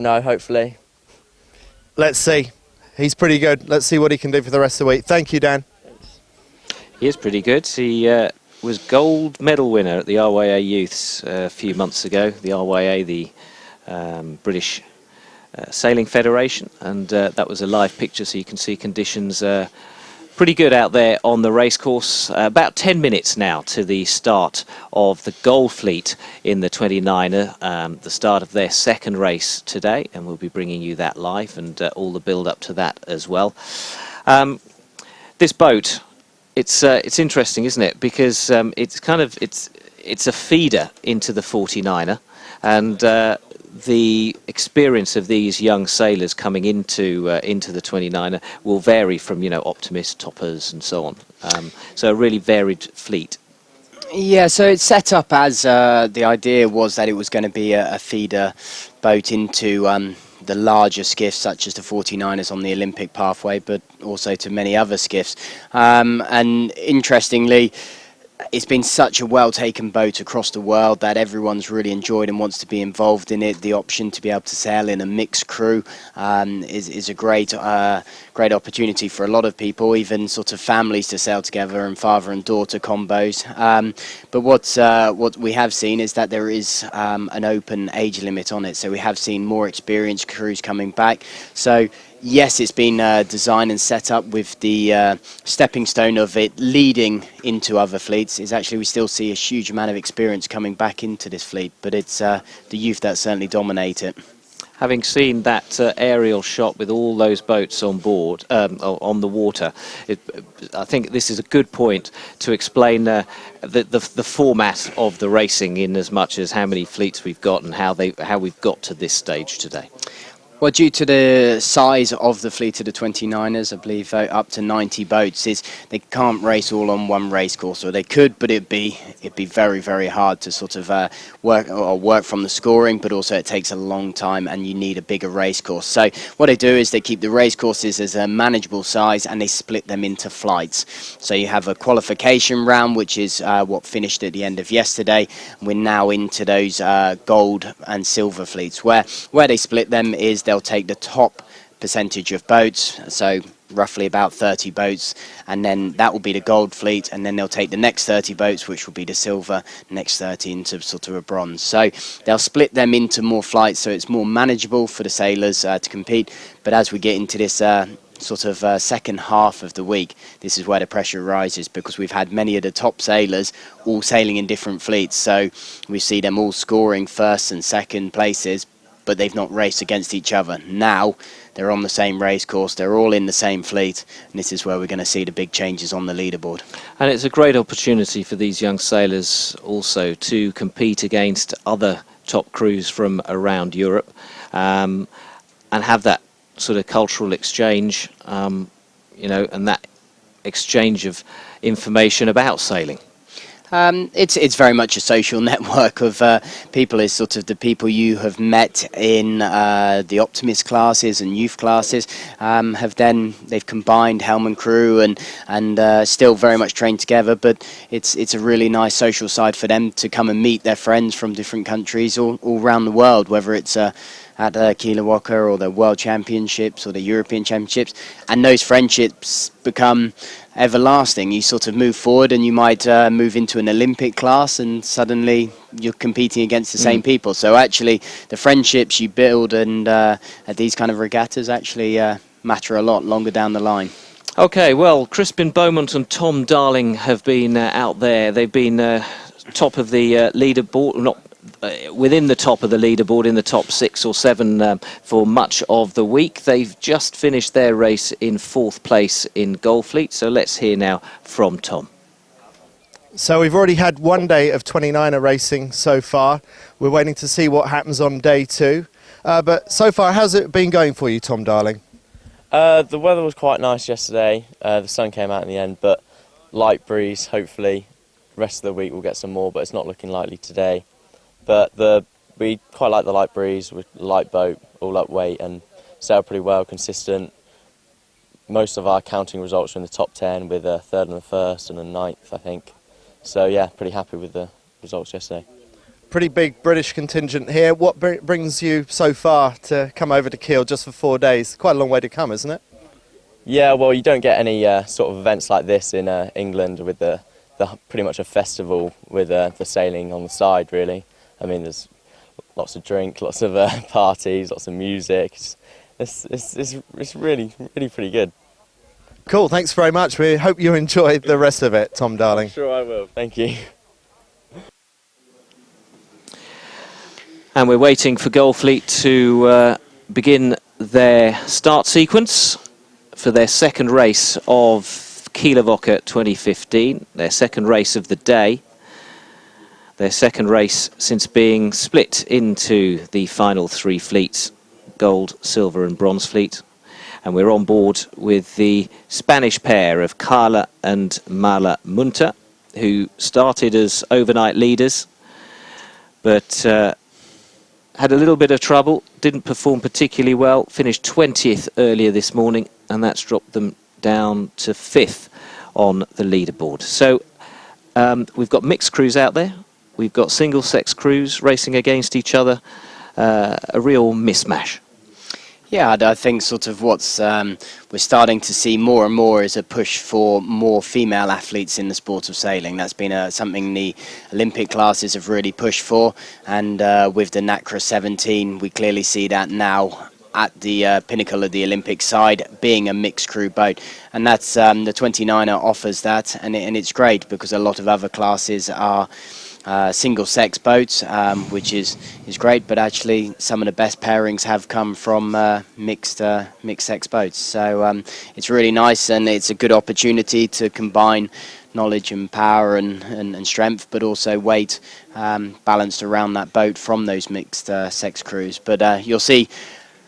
No, hopefully. Let's see. He's pretty good. Let's see what he can do for the rest of the week. Thank you, Dan. He is pretty good. He was gold medal winner at the RYA Youths a few months ago. The RYA, the British Sailing Federation, and that was a live picture, so you can see conditions pretty good out there on the racecourse. About 10 minutes now to the start of the Gold Fleet in the 29er, the start of their second race today, and we'll be bringing you that live and all the build up to that as well. This boat, it's interesting, isn't it? Because it's a feeder into the 49er, and the experience of these young sailors coming into the 29er will vary from, optimists, toppers, and so on. So a really varied fleet. Yeah, so it's set up as the idea was that it was going to be a feeder boat into the larger skiffs, such as the 49ers on the Olympic pathway, but also to many other skiffs. And interestingly, it's been such a well-taken boat across the world that everyone's really enjoyed and wants to be involved in it. The option to be able to sail in a mixed crew is a great opportunity for a lot of people, even sort of families to sail together and father and daughter combos. But what we have seen is that there is an open age limit on it. So we have seen more experienced crews coming back. So yes, it's been designed and set up with the stepping stone of it leading into other fleets. Is actually we still see a huge amount of experience coming back into this fleet, but it's the youth that certainly dominate it. Having seen that aerial shot with all those boats on board, on the water, I think this is a good point to explain the format of the racing, in as much as how many fleets we've got and how we've got to this stage today. Well, due to the size of the fleet of the 29ers, I believe up to 90 boats, they can't race all on one race course, or they could, but it'd be very, very hard to sort of work from the scoring, but also it takes a long time and you need a bigger race course. So what they do is they keep the race courses as a manageable size and they split them into flights. So you have a qualification round, which is what finished at the end of yesterday. We're now into those gold and silver fleets, where they split them is they'll take the top percentage of boats, so roughly about 30 boats, and then that will be the gold fleet, and then they'll take the next 30 boats, which will be the silver, next 30 into sort of a bronze. So they'll split them into more flights, so it's more manageable for the sailors to compete. But as we get into this sort of second half of the week, this is where the pressure rises, because we've had many of the top sailors all sailing in different fleets, so we see them all scoring first and second places, but they've not raced against each other. Now they're on the same race course, they're all in the same fleet, and this is where we're going to see the big changes on the leaderboard. And it's a great opportunity for these young sailors also to compete against other top crews from around Europe, and have that sort of cultural exchange, and that exchange of information about sailing. It's very much a social network of people. Is sort of the people you have met in the optimist classes and youth classes they've combined helm and crew and still very much trained together. But it's a really nice social side for them to come and meet their friends from different countries all around the world, whether it's at the Kieler Woche or the World Championships or the European Championships, and those friendships become everlasting. You sort of move forward and you might move into an Olympic class and suddenly you're competing against the same people. So actually the friendships you build and at these kind of regattas actually matter a lot longer down the line. Okay, well, Crispin Beaumont and Tom Darling have been out there. They've been top of the leaderboard, not within the top of the leaderboard, in the top 6 or 7 for much of the week. They've just finished their race in 4th place in Gold Fleet. So let's hear now from Tom. So we've already had one day of 29er racing so far. We're waiting to see what happens on day 2. But so far, how's it been going for you, Tom Darling? The weather was quite nice yesterday. The sun came out in the end, but light breeze, hopefully. Rest of the week we'll get some more, but it's not looking likely today. But we quite like the light breeze, with light boat, all up weight, and sail pretty well, consistent. Most of our counting results are in the top 10, with a 3rd and a 1st and a 9th, I think. So yeah, pretty happy with the results yesterday. pretty big British contingent here. What brings you so far to come over to Kiel just for 4 days? Quite a long way to come, isn't it? Yeah, well, you don't get any sort of events like this in England with the pretty much a festival with the sailing on the side, really. I mean, there's lots of drink, lots of parties, lots of music. It's really pretty good. Cool, thanks very much. We hope you enjoy the rest of it, Tom Darling. Sure I will. Thank you. And we're waiting for Goldfleet to begin their start sequence for their second race of Kieler Woche 2015, their second race of the day, their second race since being split into the final 3 fleets, gold, silver and bronze fleet. And we're on board with the Spanish pair of Carla and Mala Munter, who started as overnight leaders, but had a little bit of trouble, didn't perform particularly well, finished 20th earlier this morning, and that's dropped them down to 5th on the leaderboard. So we've got mixed crews out there, we've got single-sex crews racing against each other, a real mismatch. Yeah, I think sort of what's we're starting to see more and more is a push for more female athletes in the sport of sailing. That's been something the Olympic classes have really pushed for, and with the NACRA 17, we clearly see that now at the pinnacle of the Olympic side, being a mixed crew boat, and that's the 29er offers that, and it's great because a lot of other classes are single-sex boats, which is great, but actually some of the best pairings have come from mixed-sex boats. So it's really nice, and it's a good opportunity to combine knowledge and power and strength, but also weight balanced around that boat from those mixed-sex crews. But you'll see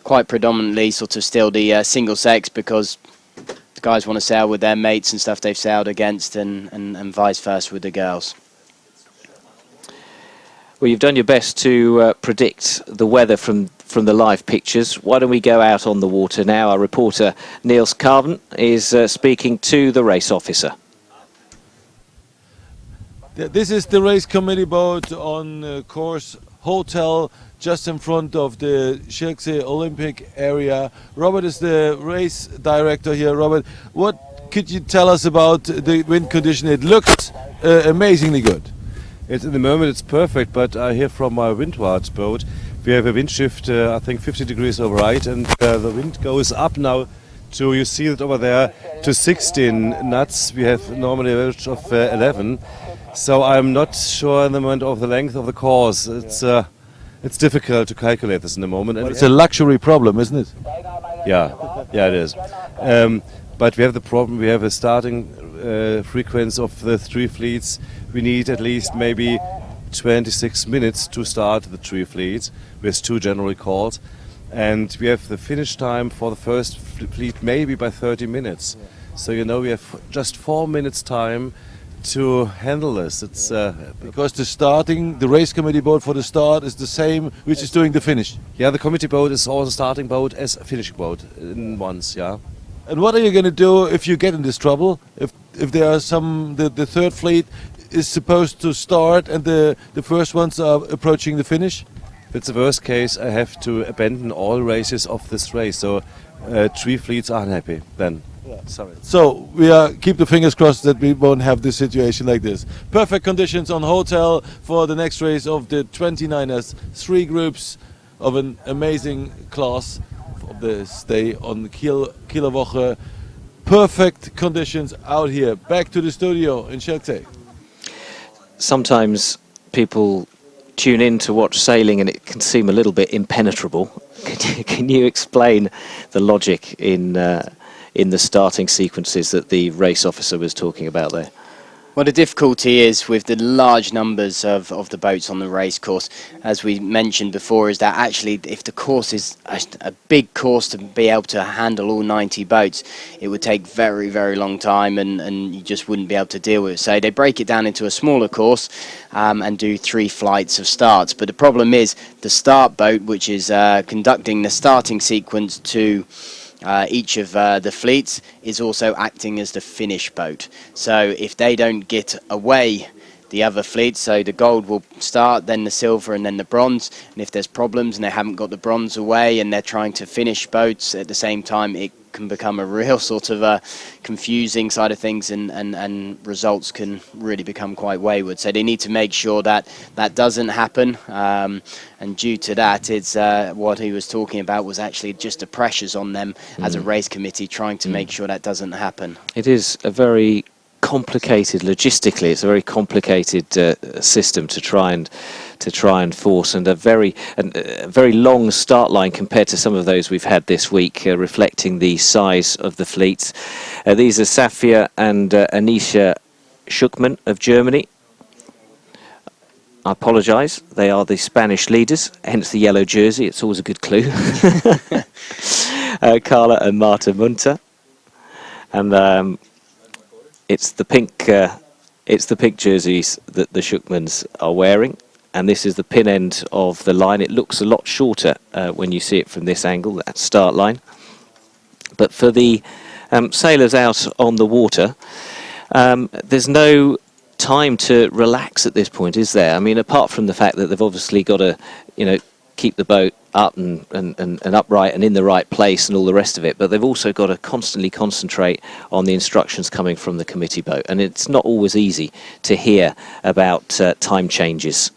quite predominantly sort of still the single-sex, because the guys want to sail with their mates and stuff they've sailed against, and vice versa with the girls. Well, you've done your best to predict the weather from the live pictures. Why don't we go out on the water now? Our reporter, Niels Carven, is speaking to the race officer. This is the race committee boat on course hotel just in front of the Schilksee Olympic area. Robert is the race director here. Robert, what could you tell us about the wind condition? It looked amazingly good. At the moment it's perfect, but I hear from my windward boat we have a wind shift, I think 50 degrees over right, and the wind goes up now to, you see it over there, to 16 knots. We have normally an average of 11, so I'm not sure in the moment of the length of the course. It's difficult to calculate this in the moment. But it's a luxury problem, isn't it? Yeah, it is. But we have the problem, we have a starting frequency of the 3 fleets. We need at least maybe 26 minutes to start the 3 fleets, with 2 generally called. And we have the finish time for the first fleet maybe by 30 minutes. Yeah. So, you know, we have just 4 minutes time to handle this. It's because the race committee boat for the start is the same which is doing the finish. Yeah, the committee boat is also starting boat as a finishing boat in once, yeah. And what are you going to do if you get in this trouble? If there are the third fleet is supposed to start and the first ones are approaching the finish? If it's the worst case, I have to abandon all races of this race. So 3 fleets are unhappy then. Yeah. Sorry. So we keep the fingers crossed that we won't have this situation like this. Perfect conditions on hotel for the next race of the 29ers. 3 groups of an amazing class of the stay on Kieler Woche. Perfect conditions out here. Back to the studio in Schilksee. Sometimes people tune in to watch sailing and it can seem a little bit impenetrable. Can you explain the logic in the starting sequences that the race officer was talking about there? Well, the difficulty is with the large numbers of the boats on the race course, as we mentioned before, is that actually if the course is a big course to be able to handle all 90 boats, it would take very, very long time and you just wouldn't be able to deal with it. So they break it down into a smaller course and do 3 flights of starts. But the problem is the start boat, which is conducting the starting sequence to each of the fleets, is also acting as the finish boat. So if they don't get away the other fleets. So the gold will start, then the silver, and then the bronze. And if there's problems and they haven't got the bronze away and they're trying to finish boats at the same time, it can become a real sort of a confusing side of things, and results can really become quite wayward. So they need to make sure that that doesn't happen. And due to that, it's what he was talking about was actually just the pressures on them as a race committee, trying to make sure that doesn't happen. It is a very complicated, logistically, it's a very complicated system to try and force, and a very long start line compared to some of those we've had this week, reflecting the size of the fleets. These are Safia and Anisha Schuckmann of Germany. I apologise, they are the Spanish leaders, hence the yellow jersey. It's always a good clue. Carla and Marta Munter, and it's the pink jerseys that the Schuckmanns are wearing, and this is the pin end of the line. It looks a lot shorter when you see it from this angle, that start line. But for the sailors out on the water, there's no time to relax at this point, is there? I mean, apart from the fact that they've obviously got to, keep the boat up and upright and in the right place and all the rest of it, but they've also got to constantly concentrate on the instructions coming from the committee boat, and it's not always easy to hear about time changes.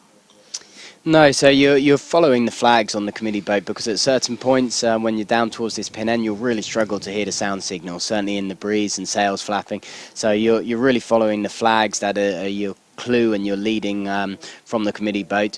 No, so you're following the flags on the committee boat, because at certain points when you're down towards this pin end, you'll really struggle to hear the sound signal, certainly in the breeze and sails flapping. So you're really following the flags that are your clue, and you're leading from the committee boat.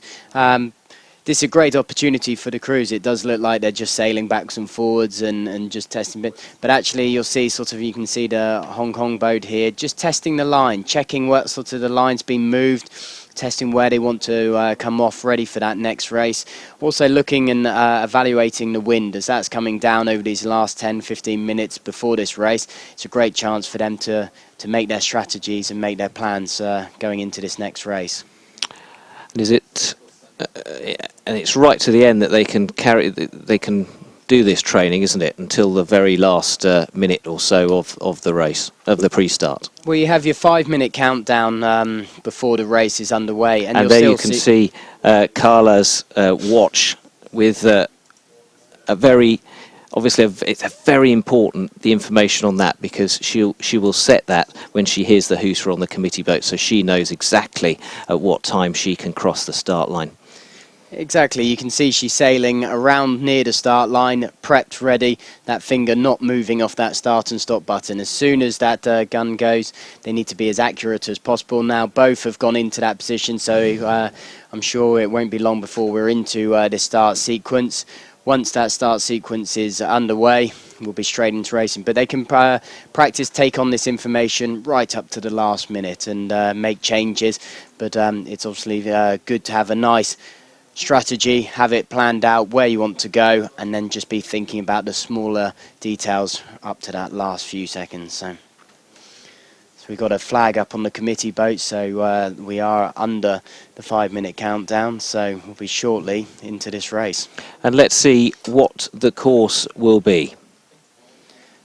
This is a great opportunity for the crews. It does look like they're just sailing backwards and forwards and just testing bit. But actually you'll see you can see the Hong Kong boat here, just testing the line, checking what sort of the line's been moved, testing where they want to come off, ready for that next race. Also looking and evaluating the wind as that's coming down over these last 10-15 minutes before this race. It's a great chance for them to make their strategies and make their plans going into this next race. And is it... and it's right to the end that they can do this training, isn't it, until the very last minute or so of the race, of the pre-start. Well, you have your 5-minute countdown before the race is underway, and there you can see Carla's watch with a very, obviously it's a very important, the information on that, because she will set that when she hears the hooter on the committee boat, so she knows exactly at what time she can cross the start line. Exactly, you can see she's sailing around near the start line, prepped, ready, that finger not moving off that start and stop button. As soon as that gun goes, they need to be as accurate as possible. Now both have gone into that position, so I'm sure it won't be long before we're into the start sequence. Once that start sequence is underway, we'll be straight into racing. But they can practice, take on this information right up to the last minute and make changes. But it's obviously good to have a nice strategy, have it planned out where you want to go, and then just be thinking about the smaller details up to that last few seconds. So we've got a flag up on the committee boat, so we are under the 5-minute countdown, so we'll be shortly into this race. And let's see what the course will be.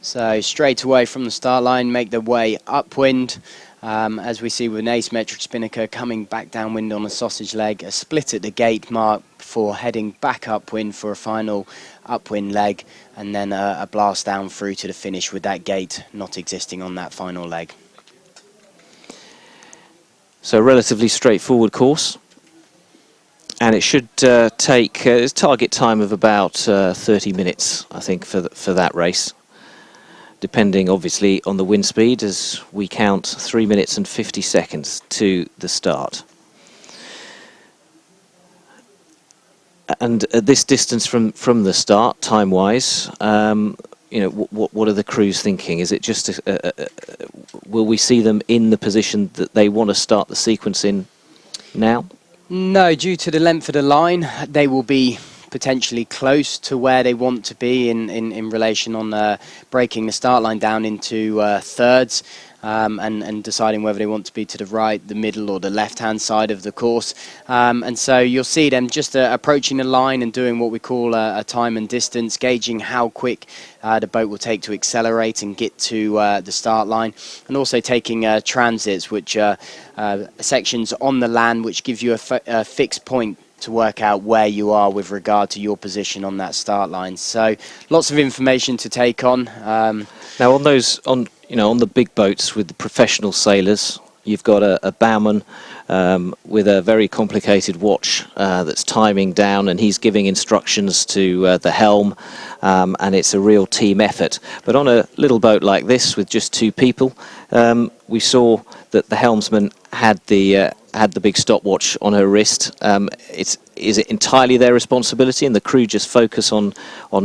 So straight away from the start line, make their way upwind. As we see with an asymmetric spinnaker coming back downwind on a sausage leg, a split at the gate mark before heading back upwind for a final upwind leg, and then a blast down through to the finish with that gate not existing on that final leg. So a relatively straightforward course, and it should take a target time of about 30 minutes, I think, for that race, depending obviously on the wind speed, as we count 3 minutes and 50 seconds to the start. And at this distance from the start, time-wise, what are the crews thinking? Is it just will we see them in the position that they want to start the sequence in now? No, due to the length of the line, they will be potentially close to where they want to be in relation on breaking the start line down into thirds. And deciding whether they want to be to the right, the middle or the left-hand side of the course. And so you'll see them just approaching the line and doing what we call a time and distance, gauging how quick the boat will take to accelerate and get to the start line, and also taking transits, which are sections on the land which give you a fixed point to work out where you are with regard to your position on that start line. So lots of information to take on. Now on the big boats with the professional sailors, you've got a bowman with a very complicated watch that's timing down, and he's giving instructions to the helm, and it's a real team effort. But on a little boat like this with just two people, we saw that the helmsman had the big stopwatch on her wrist. Is it entirely their responsibility, and the crew just focus on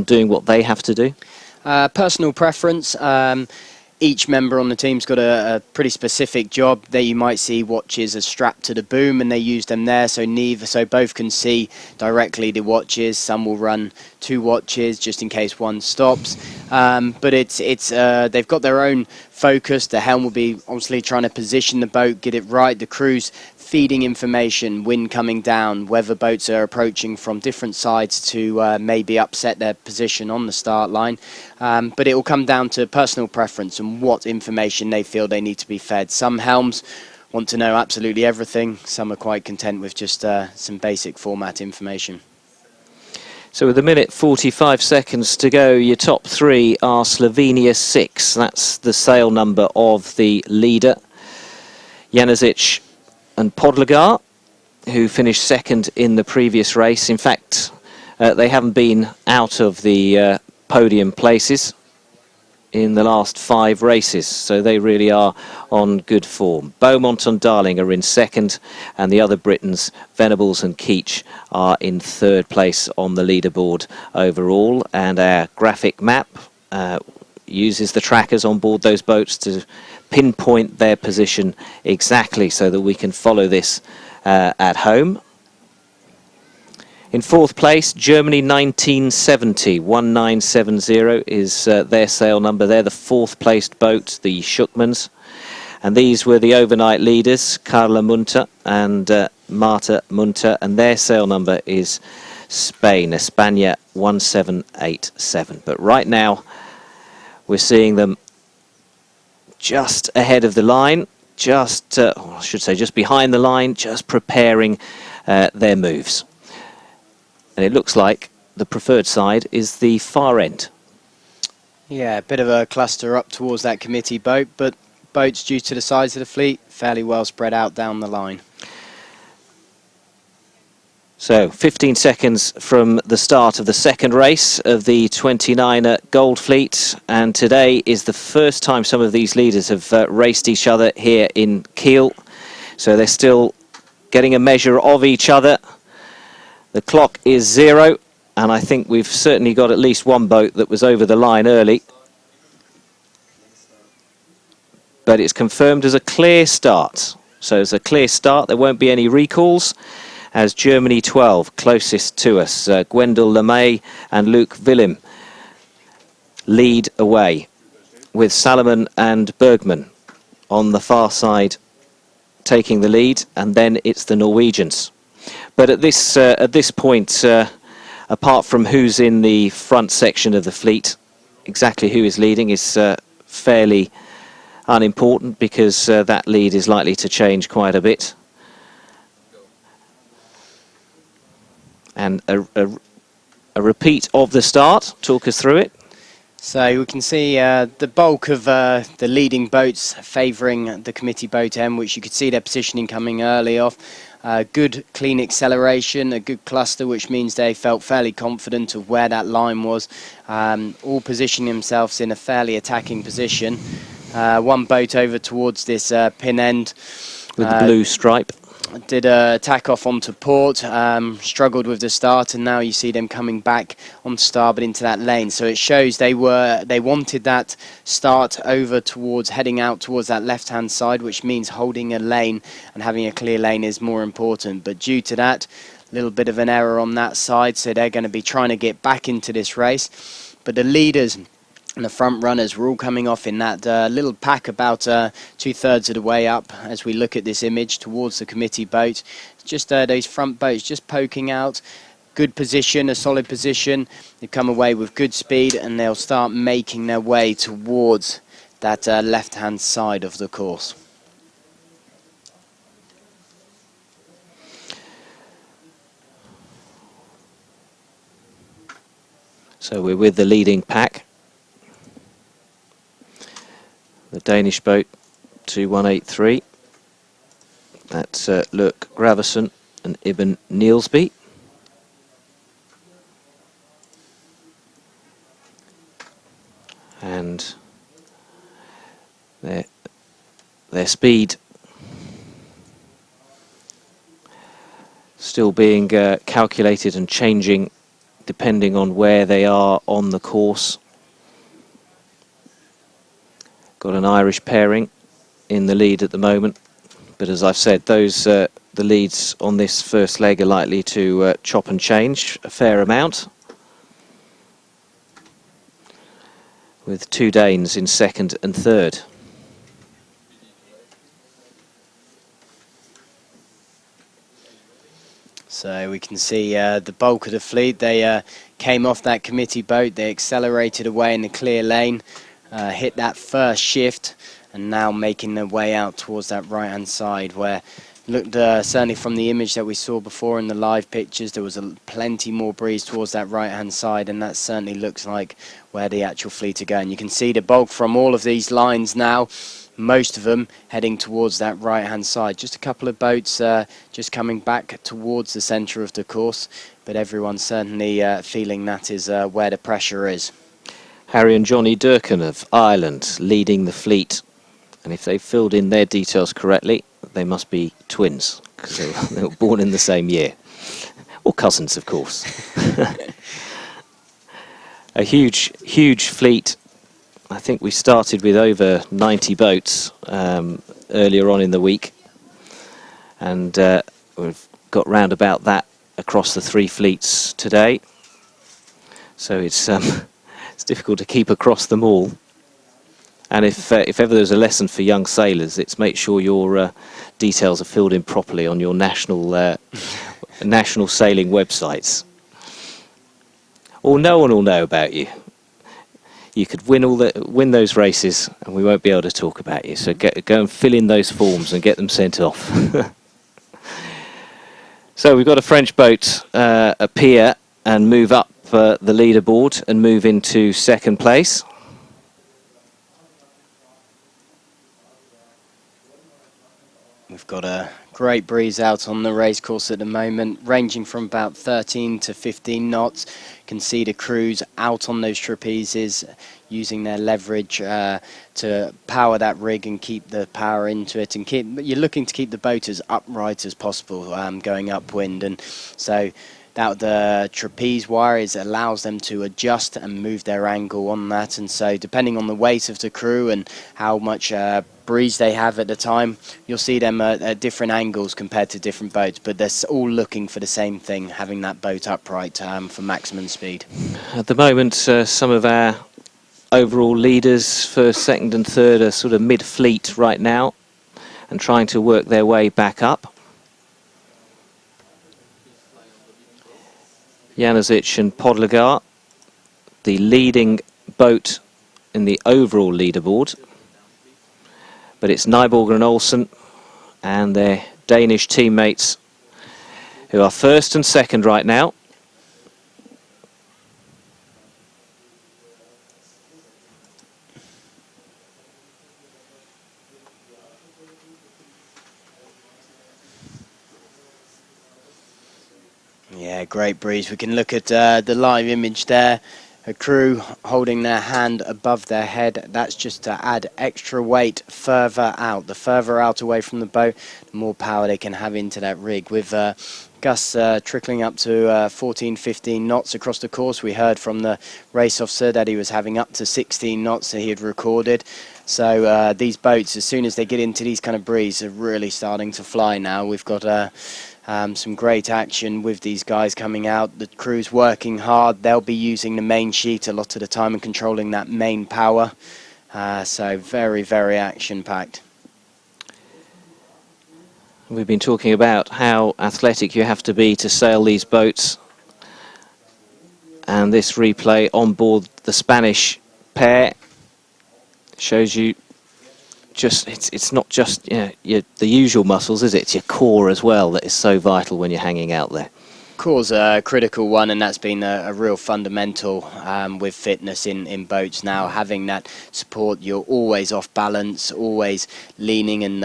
doing what they have to do? Personal preference. Each member on the team's got a pretty specific job. There you might see watches are strapped to the boom and they use them there, so both can see directly the watches. Some will run 2 watches just in case one stops. But they've got their own focus. The helm will be obviously trying to position the boat, get it right. The crew's feeding information, wind coming down, whether boats are approaching from different sides to maybe upset their position on the start line. But it will come down to personal preference and what information they feel they need to be fed. Some helms want to know absolutely everything. Some are quite content with just some basic format information. So with 1:45 seconds to go, your top 3 are Slovenia 6. That's the sail number of the leader. Janasic and Podlegar, who finished second in the previous race. In fact, they haven't been out of the podium places in the last 5 races, so they really are on good form. Beaumont and Darling are in second, and the other Britons, Venables and Keach, are in third place on the leaderboard overall. And our graphic map uses the trackers on board those boats to pinpoint their position exactly so that we can follow this at home. In fourth place, Germany 1970 is their sail number. They're the 4th placed boat, the Schuckmans. And these were the overnight leaders, Carla Munter and Marta Munter, and their sail number is Spain, España 1787. But right now, we're seeing them just ahead of the line, I should say just behind the line, just preparing their moves. And it looks like the preferred side is the far end. Yeah, a bit of a cluster up towards that committee boat, but boats, due to the size of the fleet, fairly well spread out down the line. So 15 seconds from the start of the second race of the 29er Gold Fleet, and today is the first time some of these leaders have raced each other here in Kiel, so they're still getting a measure of each other. The clock is 0, and I think we've certainly got at least one boat that was over the line early, but it's confirmed as a clear start. So it's a clear start, there won't be any recalls, as Germany 12, closest to us, Gwendal LeMay and Luke Willem lead away, with Salomon and Bergman on the far side taking the lead, and then it's the Norwegians. But at this point, apart from who's in the front section of the fleet, exactly who is leading is fairly unimportant, because that lead is likely to change quite a bit. And a repeat of the start. Talk us through it. So we can see the bulk of the leading boats favouring the committee boat M, which you could see their positioning coming early off. Good clean acceleration, a good cluster, which means they felt fairly confident of where that line was. All positioning themselves in a fairly attacking position. One boat over towards this pin end. With the blue stripe. did a tack off onto port, struggled with the start, and now you see them coming back on starboard into that lane. So it shows they wanted that start over towards, heading out towards that left-hand side, which means holding a lane and having a clear lane is more important. But due to that, a little bit of an error on that side, so they're going to be trying to get back into this race. But the leaders and the front runners were all coming off in that little pack about 2/3 of the way up as we look at this image towards the committee boat. Just those front boats just poking out. Good position, a solid position. They come away with good speed and they'll start making their way towards that left-hand side of the course. So we're with the leading pack. The Danish boat 2183. That's Luke Gravison and Ibn Nielsby. And their speed still being calculated and changing depending on where they are on the course. Got an Irish pairing in the lead at the moment, but as I've said, those the leads on this first leg are likely to chop and change a fair amount, with two Danes in second and third. So we can see the bulk of the fleet, they came off that committee boat, they accelerated away in the clear lane, hit that first shift, and now making their way out towards that right-hand side where, looked certainly from the image that we saw before in the live pictures, there was plenty more breeze towards that right-hand side, and that certainly looks like where the actual fleet are going. You can see the bulk from all of these lines now, most of them heading towards that right-hand side. Just a couple of boats just coming back towards the centre of the course, but everyone's certainly feeling that is where the pressure is. Harry and Johnny Durkin of Ireland leading the fleet, and if they've filled in their details correctly, they must be twins, because they were born in the same year. Or cousins, of course. A huge fleet. I think we started with over 90 boats earlier on in the week, and we've got round about that across the three fleets today. So it's difficult to keep across them all. And if ever there's a lesson for young sailors, it's make sure your details are filled in properly on your national sailing websites, or no one will know about you. You could win those races, and we won't be able to talk about you. So go and fill in those forms and get them sent off. So we've got a French boat appear and move up the leaderboard and move into second place. We've got a great breeze out on the racecourse at the moment, ranging from about 13 to 15 knots. You can see the crews out on those trapezes, using their leverage to power that rig and keep the power into it. And you're looking to keep the boat as upright as possible, going upwind. And so that the trapeze wire allows them to adjust and move their angle on that. And so depending on the weight of the crew and how much breeze they have at the time, you'll see them at different angles compared to different boats, but they're all looking for the same thing, having that boat upright for maximum speed. At the moment, some of our overall leaders, first, second and third, are sort of mid-fleet right now and trying to work their way back up. Januzic and Podlegar, the leading boat in the overall leaderboard. But it's Nyborg and Olsen and their Danish teammates who are first and second right now. Yeah, great breeze. We can look at the live image there. a crew holding their hand above their head. That's just to add extra weight further out. The further out away from the boat, the more power they can have into that rig. With gusts trickling up to 14, 15 knots across the course. We heard from the race officer that he was having up to 16 knots that he had recorded. So these boats, as soon as they get into these kind of breeze, are really starting to fly now. We've got some great action with these guys coming out. The crew's working hard. They'll be using the main sheet a lot of the time and controlling that main power. So very, very action-packed. We've been talking about how athletic you have to be to sail these boats. And this replay on board the Spanish pair shows you just it's not just the usual muscles, is it? It's your core as well that is so vital when you're hanging out there. Core's a critical one, and that's been a real fundamental with fitness in boats now. Having that support, you're always off balance, always leaning and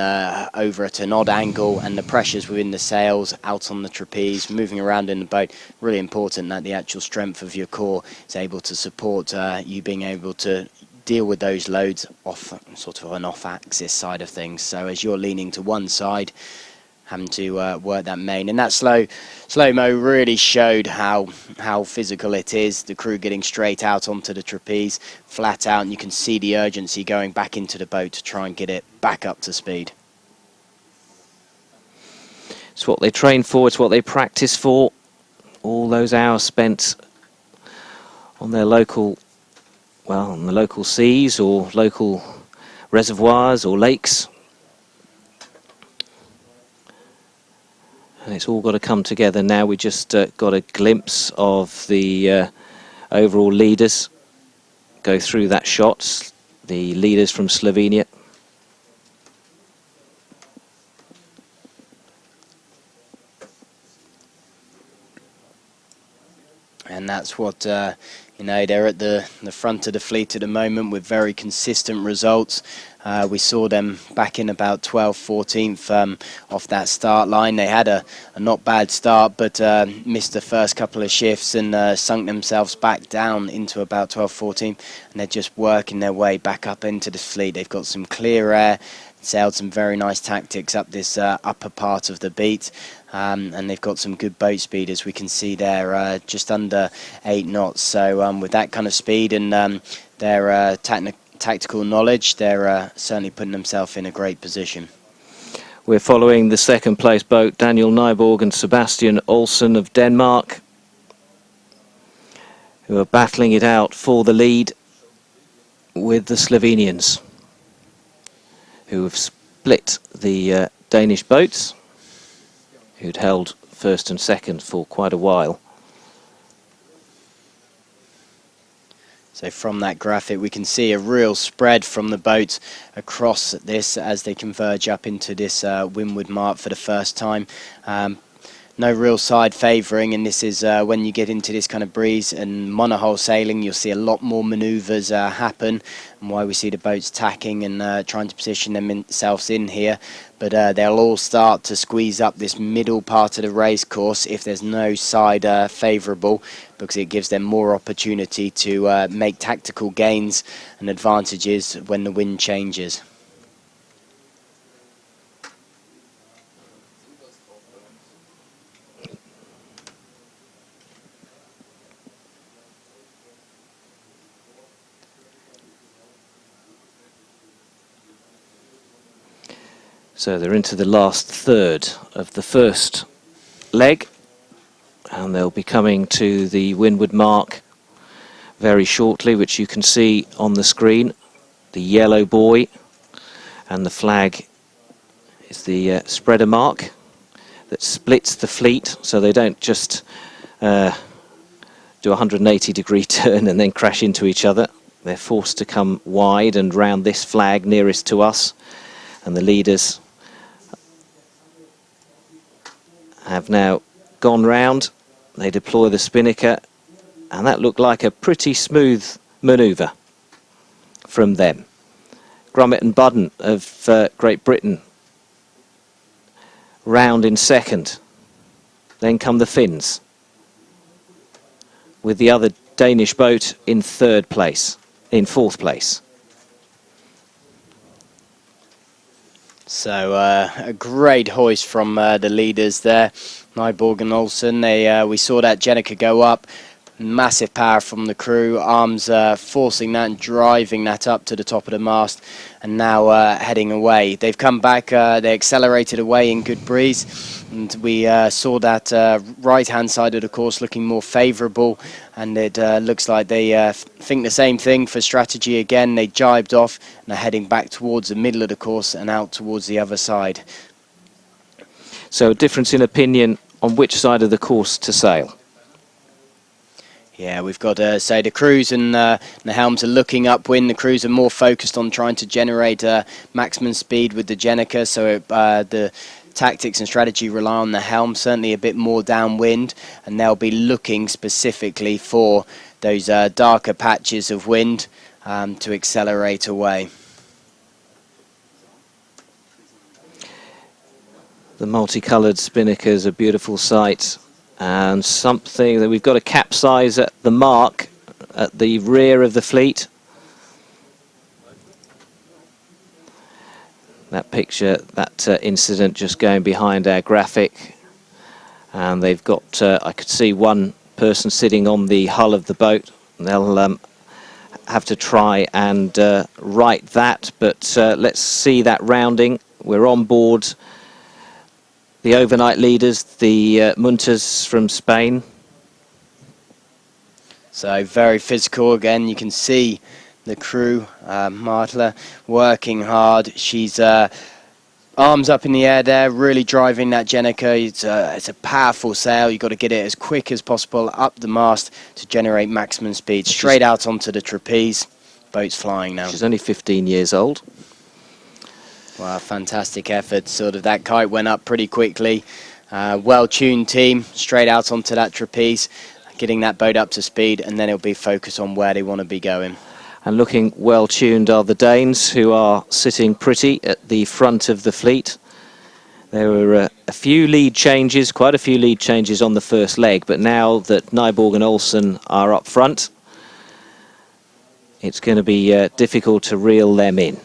over at an odd angle, and the pressures within the sails, out on the trapeze, moving around in the boat, really important that the actual strength of your core is able to support you being able to deal with those loads off sort of an off-axis side of things. So as you're leaning to one side, having to work that main, and that slow-mo really showed how physical it is. The crew getting straight out onto the trapeze, flat out, and you can see the urgency going back into the boat to try and get it back up to speed. It's what they train for, it's what they practice for. All those hours spent on their local, on the local seas or local reservoirs or lakes. And it's all got to come together now. We just got a glimpse of the overall leaders go through that shot. The leaders from Slovenia. And that's what, they're at the front of the fleet at the moment with very consistent results. We saw them back in about 12th, 14th off that start line. They had a not bad start, but missed the first couple of shifts and sunk themselves back down into about 12th, 14th. And they're just working their way back up into the fleet. They've got some clear air, sailed some very nice tactics up this upper part of the beat. And they've got some good boat speed, as we can see there, just under 8 knots. So with that kind of speed and their tactical knowledge, they're certainly putting themselves in a great position. We're following the second place boat, Daniel Nyborg and Sebastian Olsen of Denmark, who are battling it out for the lead with the Slovenians, who have split the Danish boats, who'd held first and second for quite a while. So from that graphic we can see a real spread from the boats across this as they converge up into this windward mark for the first time. No real side favouring, and this is when you get into this kind of breeze and monohull sailing, you'll see a lot more manoeuvres happen, and why we see the boats tacking and trying to position themselves in here. But they'll all start to squeeze up this middle part of the race course if there's no side favourable, because it gives them more opportunity to make tactical gains and advantages when the wind changes. So they're into the last third of the first leg, and they'll be coming to the windward mark very shortly, which you can see on the screen. The yellow buoy and the flag is the spreader mark that splits the fleet, so they don't just do a 180-degree turn and then crash into each other. They're forced to come wide and round this flag nearest to us, and the leaders have now gone round. They deploy the spinnaker, and that looked like a pretty smooth manoeuvre from them. Grummet and Budden of Great Britain round in second. Then come the Finns, with the other Danish boat in fourth place. So a great hoist from the leaders there, Nyborg and Olsen. We saw that Jenica go up. Massive power from the crew, arms forcing that and driving that up to the top of the mast, and now heading away. They've come back, they accelerated away in good breeze, and we saw that right-hand side of the course looking more favourable, and it looks like they think the same thing for strategy again. They jibed off and are heading back towards the middle of the course and out towards the other side. So a difference in opinion on which side of the course to sail. Yeah, we've got, say, the crews and the helms are looking upwind. The crews are more focused on trying to generate maximum speed with the Jenica, so the tactics and strategy rely on the helm, certainly a bit more downwind, and they'll be looking specifically for those darker patches of wind to accelerate away. The multicoloured spinnaker is a beautiful sight, and something that we've got a capsize at the mark at the rear of the fleet. That picture, that incident just going behind our graphic, and they've got, I could see one person sitting on the hull of the boat. They'll have to try and right that, but let's see that rounding. We're on board the overnight leaders, the Munters from Spain. So very physical again. You can see the crew, Martla, working hard. She's arms up in the air there, really driving that Jenica. It's a powerful sail. You've got to get it as quick as possible up the mast to generate maximum speed. Straight out onto the trapeze. Boat's flying now. She's only 15 years old. Wow, fantastic effort. Sort of that kite went up pretty quickly. Well-tuned team, straight out onto that trapeze, getting that boat up to speed, and then it'll be focused on where they want to be going. And looking well-tuned are the Danes, who are sitting pretty at the front of the fleet. There were a few lead changes, quite a few lead changes on the first leg, but now that Nyborg and Olsen are up front, it's going to be difficult to reel them in.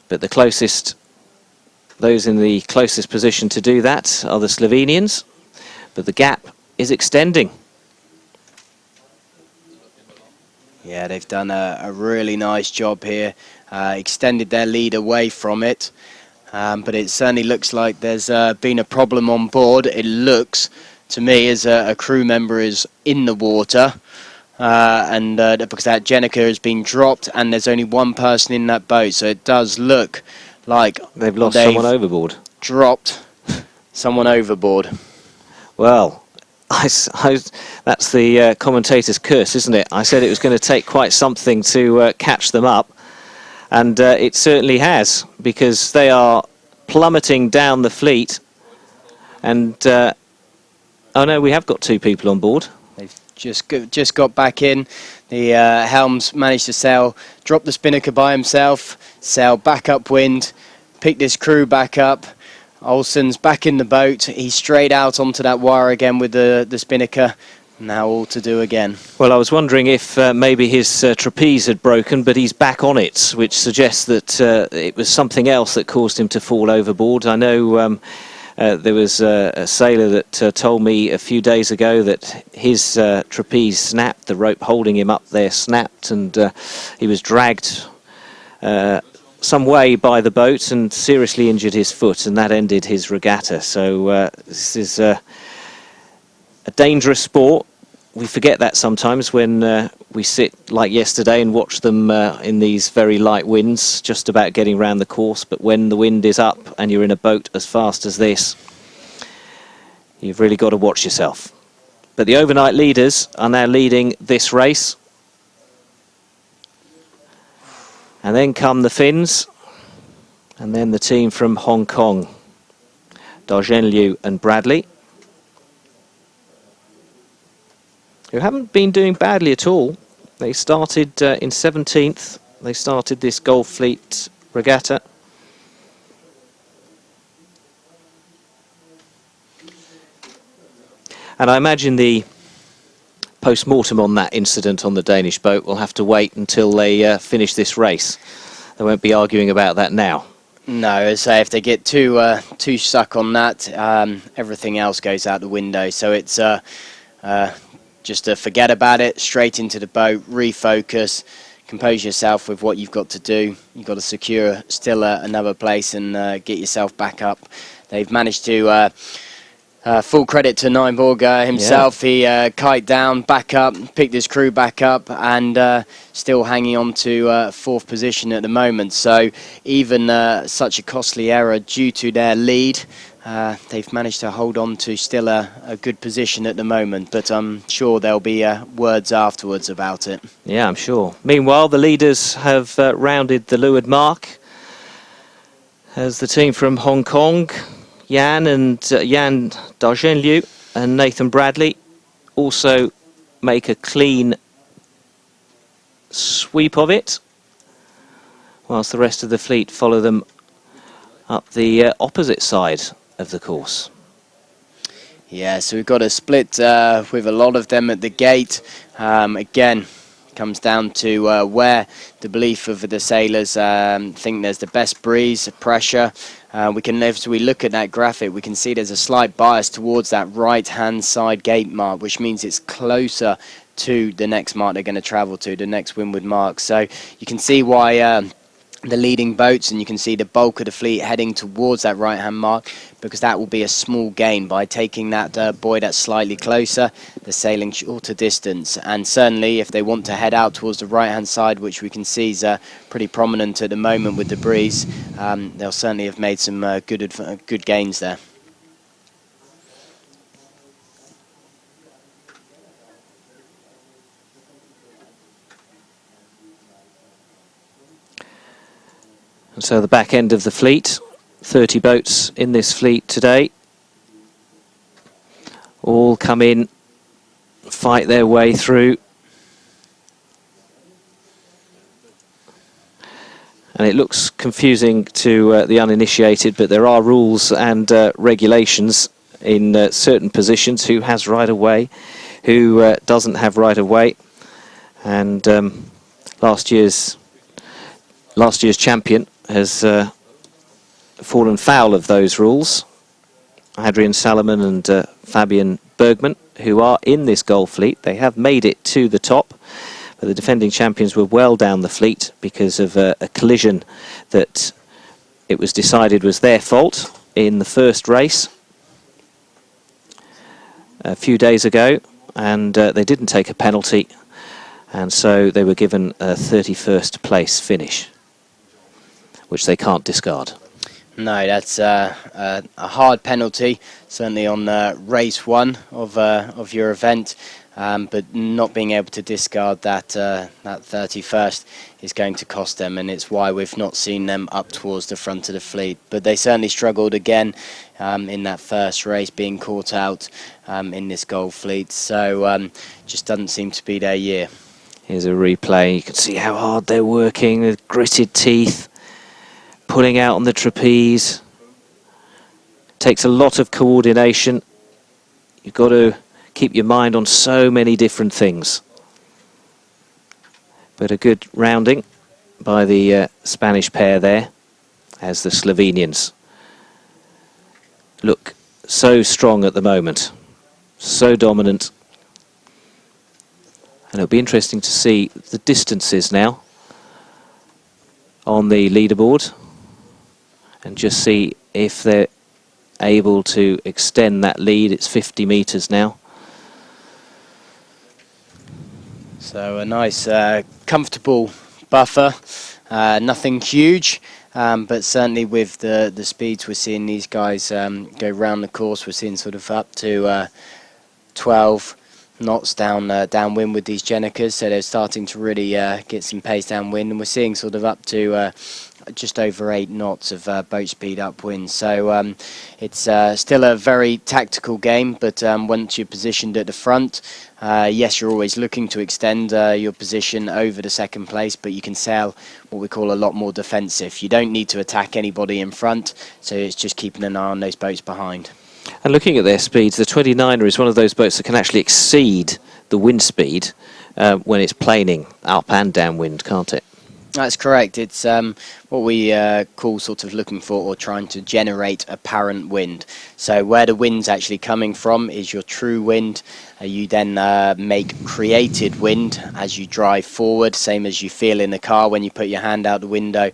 But those in the closest position to do that are the Slovenians, but the gap is extending. Yeah, they've done a really nice job here, extended their lead away from it, but it certainly looks like there's been a problem on board. It looks to me as a crew member is in the water, and because that Jenica has been dropped and there's only one person in that boat, so it does look like they've lost someone overboard. Dropped someone overboard. Well, that's the commentator's curse, isn't it? I said it was going to take quite something to catch them up, and it certainly has, because they are plummeting down the fleet. And oh no, we have got two people on board. They've just got back in. The helms managed to sail, drop the spinnaker by himself, sail back upwind, pick this crew back up. Olsen's back in the boat. He's straight out onto that wire again with the spinnaker. Now all to do again. Well, I was wondering if maybe his trapeze had broken, but he's back on it, which suggests that it was something else that caused him to fall overboard. I know there was a sailor that told me a few days ago that his trapeze snapped, the rope holding him up there snapped, and he was dragged some way by the boat and seriously injured his foot, and that ended his regatta. So this is a dangerous sport. We forget that sometimes when we sit like yesterday and watch them in these very light winds, just about getting around the course. But when the wind is up and you're in a boat as fast as this, you've really got to watch yourself. But the overnight leaders are now leading this race. And then come the Finns, and then the team from Hong Kong, Darjenliu and Bradley, who haven't been doing badly at all. They started in 17th. They started this Gulf Fleet regatta. And I imagine the post-mortem on that incident on the Danish boat. We'll have to wait until they finish this race. They won't be arguing about that now. No, so if they get too stuck on that, everything else goes out the window. So it's just to forget about it, straight into the boat, refocus, compose yourself with what you've got to do. You've got to secure still another place and get yourself back up. They've managed to, full credit to Nyborg himself, he kite down, back up, picked his crew back up, and still hanging on to fourth position at the moment. So even such a costly error due to their lead, they've managed to hold on to still a good position at the moment, but I'm sure there'll be words afterwards about it. Yeah, I'm sure. Meanwhile, the leaders have rounded the leeward mark as the team from Hong Kong, Yan Dargenliu and Nathan Bradley, also make a clean sweep of it, whilst the rest of the fleet follow them up the opposite side of the course. Yeah, so we've got a split with a lot of them at the gate. Again, comes down to where the belief of the sailors think there's the best breeze, pressure. As we look at that graphic, we can see there's a slight bias towards that right-hand side gate mark, which means it's closer to the next mark they're going to travel to, the next windward mark. So you can see why the leading boats, and you can see the bulk of the fleet heading towards that right-hand mark, because that will be a small gain by taking that buoy that's slightly closer. They're sailing shorter distance, and certainly if they want to head out towards the right-hand side, which we can see is pretty prominent at the moment with the breeze, they'll certainly have made some good gains there. And so the back end of the fleet, 30 boats in this fleet today, all come in, fight their way through. And it looks confusing to the uninitiated, but there are rules and regulations in certain positions, who has right of way, who doesn't have right of way. And last year's champion has fallen foul of those rules. Adrian Salomon and Fabian Bergman, who are in this Gull fleet. They have made it to the top, but the defending champions were well down the fleet because of a collision that it was decided was their fault in the first race a few days ago, and they didn't take a penalty, and so they were given a 31st place finish, which they can't discard. No, that's a hard penalty, certainly on race one of your event, but not being able to discard that 31st is going to cost them, and it's why we've not seen them up towards the front of the fleet. But they certainly struggled again in that first race, being caught out in this Gull fleet, so just doesn't seem to be their year. Here's a replay. You can see how hard they're working with gritted teeth, pulling out on the trapeze. Takes a lot of coordination. You've got to keep your mind on so many different things. But a good rounding by the Spanish pair there, as the Slovenians look so strong at the moment, so dominant. And it'll be interesting to see the distances now on the leaderboard, and just see if they're able to extend that lead. It's 50 metres now. So a nice comfortable buffer, nothing huge, but certainly with the speeds we're seeing these guys go round the course, we're seeing sort of up to 12 knots downwind with these Jenicas, so they're starting to really get some pace downwind, and we're seeing sort of up to just over 8 knots of boat speed upwind. So it's still a very tactical game, but once you're positioned at the front, yes, you're always looking to extend your position over the second place, but you can sail what we call a lot more defensive. You don't need to attack anybody in front, so it's just keeping an eye on those boats behind. And looking at their speeds, the 29er is one of those boats that can actually exceed the wind speed when it's planing up and downwind, can't it? That's correct. It's what we call sort of looking for or trying to generate apparent wind. So where the wind's actually coming from is your true wind. You then make created wind as you drive forward, same as you feel in the car when you put your hand out the window.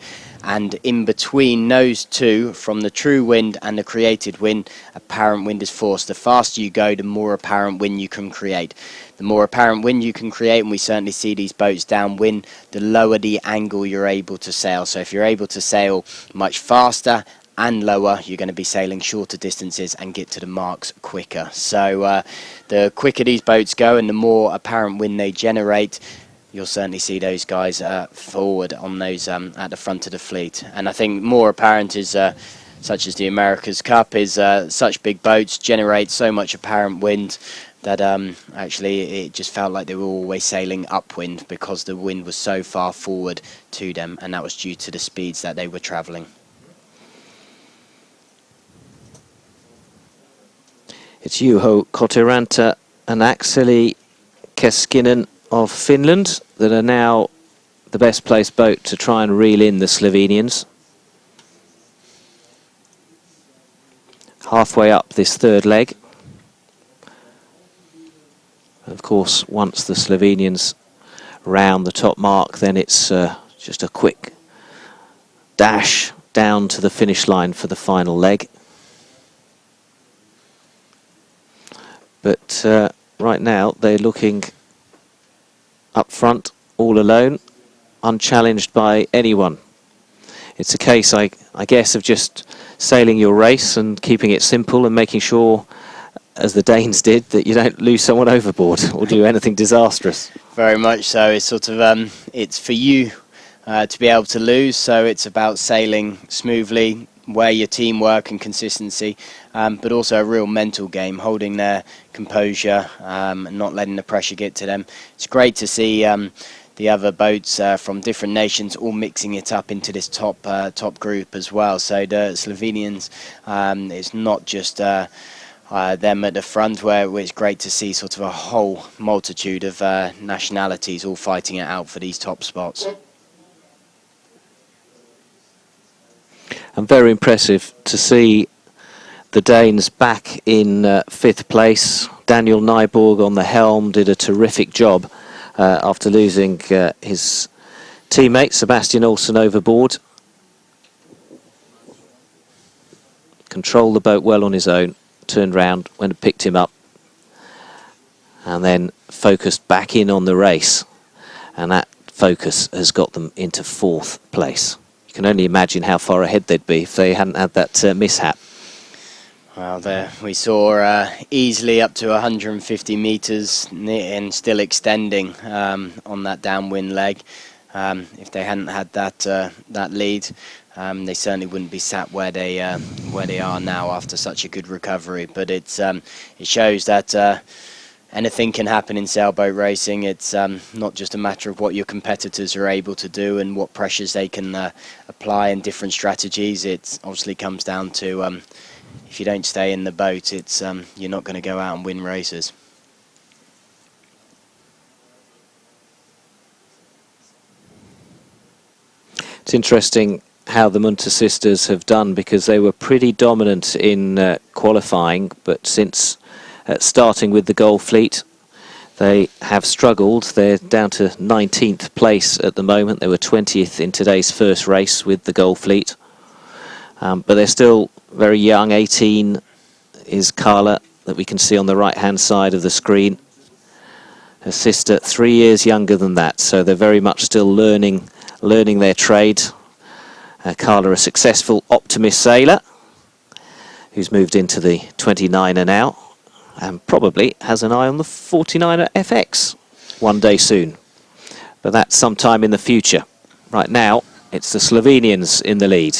And in between those two, from the true wind and the created wind, apparent wind is forced. The faster you go, the more apparent wind you can create. The more apparent wind you can create, and we certainly see these boats downwind, the lower the angle you're able to sail. So if you're able to sail much faster and lower, you're going to be sailing shorter distances and get to the marks quicker. So the quicker these boats go and the more apparent wind they generate, you'll certainly see those guys forward on those at the front of the fleet. And I think more apparent is such as the America's Cup is such big boats generate so much apparent wind that actually it just felt like they were always sailing upwind because the wind was so far forward to them, and that was due to the speeds that they were travelling. It's Juho Kotiranta and Akseli Keskinen of Finland that are now the best placed boat to try and reel in the Slovenians. Halfway up this third leg. Of course, once the Slovenians round the top mark, then it's just a quick dash down to the finish line for the final leg. But right now they're looking up front, all alone, unchallenged by anyone. It's a case, I guess, of just sailing your race and keeping it simple and making sure, as the Danes did, that you don't lose someone overboard or do anything disastrous. Very much so. It's sort of it's for you to be able to lose, so it's about sailing smoothly, where your teamwork and consistency, but also a real mental game, holding their composure and not letting the pressure get to them. It's great to see the other boats from different nations all mixing it up into this top group as well. So the Slovenians, it's not just them at the front, where it's great to see sort of a whole multitude of nationalities all fighting it out for these top spots. And very impressive to see the Danes back in fifth place. Daniel Nyborg on the helm did a terrific job after losing his teammate Sebastian Olsen overboard. Controlled the boat well on his own, turned round, went and picked him up, and then focused back in on the race. And that focus has got them into fourth place. You can only imagine how far ahead they'd be if they hadn't had that mishap. Well, there we saw easily up to 150 metres and still extending on that downwind leg. If they hadn't had that lead, they certainly wouldn't be sat where they are now after such a good recovery. But it shows that anything can happen in sailboat racing. It's not just a matter of what your competitors are able to do and what pressures they can apply and different strategies. It obviously comes down to if you don't stay in the boat, it's you're not going to go out and win races. It's interesting how the Munter sisters have done, because they were pretty dominant in qualifying, but since starting with the Gold Fleet, they have struggled. They're down to 19th place at the moment. They were 20th in today's first race with the Gold Fleet. But they're still very young. 18 is Carla, that we can see on the right-hand side of the screen. Her sister, 3 years younger than that, so they're very much still learning their trade. Carla, a successful Optimist sailor, who's moved into the 29er now, and probably has an eye on the 49er FX one day soon. But that's sometime in the future. Right now, it's the Slovenians in the lead,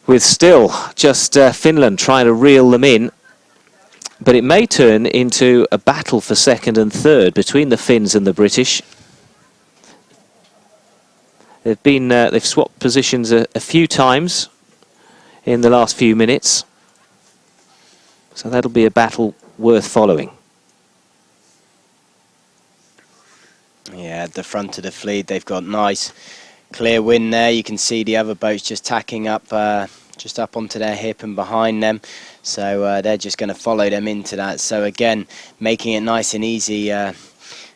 with still just Finland trying to reel them in. But it may turn into a battle for second and third between the Finns and the British. They've swapped positions a few times in the last few minutes. So that'll be a battle worth following. Yeah, at the front of the fleet, they've got nice clear wind there. You can see the other boats just tacking up, just up onto their hip and behind them. So they're just going to follow them into that. So again, making it nice and easy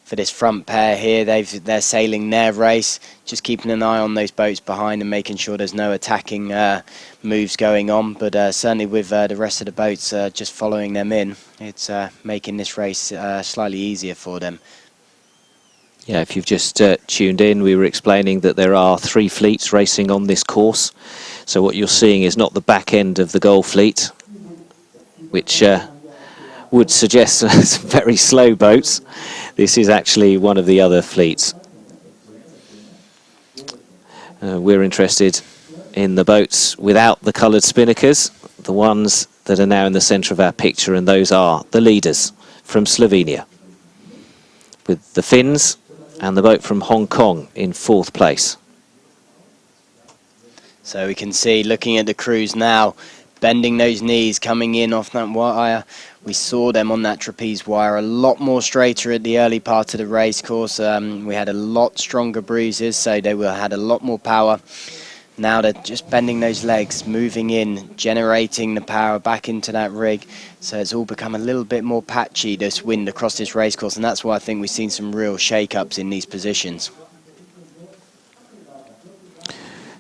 for this front pair here. They're sailing their race, just keeping an eye on those boats behind and making sure there's no attacking moves going on. But certainly with the rest of the boats just following them in, it's making this race slightly easier for them. Yeah, if you've just tuned in, we were explaining that there are 3 fleets racing on this course. So what you're seeing is not the back end of the Goal fleet, which would suggest some very slow boats. This is actually one of the other fleets. We're interested in the boats without the coloured spinnakers, the ones that are now in the centre of our picture, and those are the leaders from Slovenia, with the Finns and the boat from Hong Kong in 4th place. So we can see, looking at the crews now, bending those knees, coming in off that wire. We saw them on that trapeze wire a lot more straighter at the early part of the race course. We had a lot stronger breezes, so they had a lot more power. Now they're just bending those legs, moving in, generating the power back into that rig. So it's all become a little bit more patchy, this wind across this race course, and that's why I think we've seen some real shake-ups in these positions.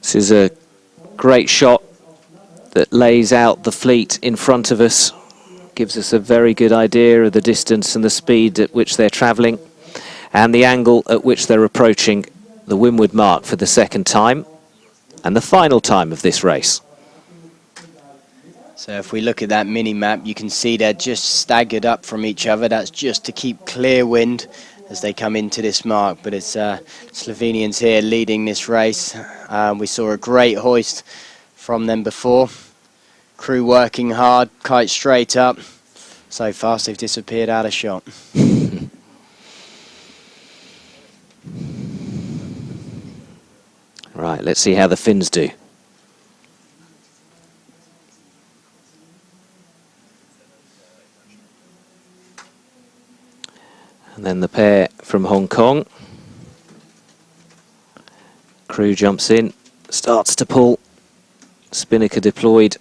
This is a great shot that lays out the fleet in front of us, gives us a very good idea of the distance and the speed at which they're travelling and the angle at which they're approaching the windward mark for the 2nd time and the final time of this race. So if we look at that mini-map, you can see they're just staggered up from each other. That's just to keep clear wind as they come into this mark. But it's Slovenians here leading this race. We saw a great hoist from them before. Crew working hard, kite straight up. So fast they've disappeared out of shot. Right, let's see how the Finns do. And then the pair from Hong Kong. Crew jumps in, starts to pull, spinnaker deployed,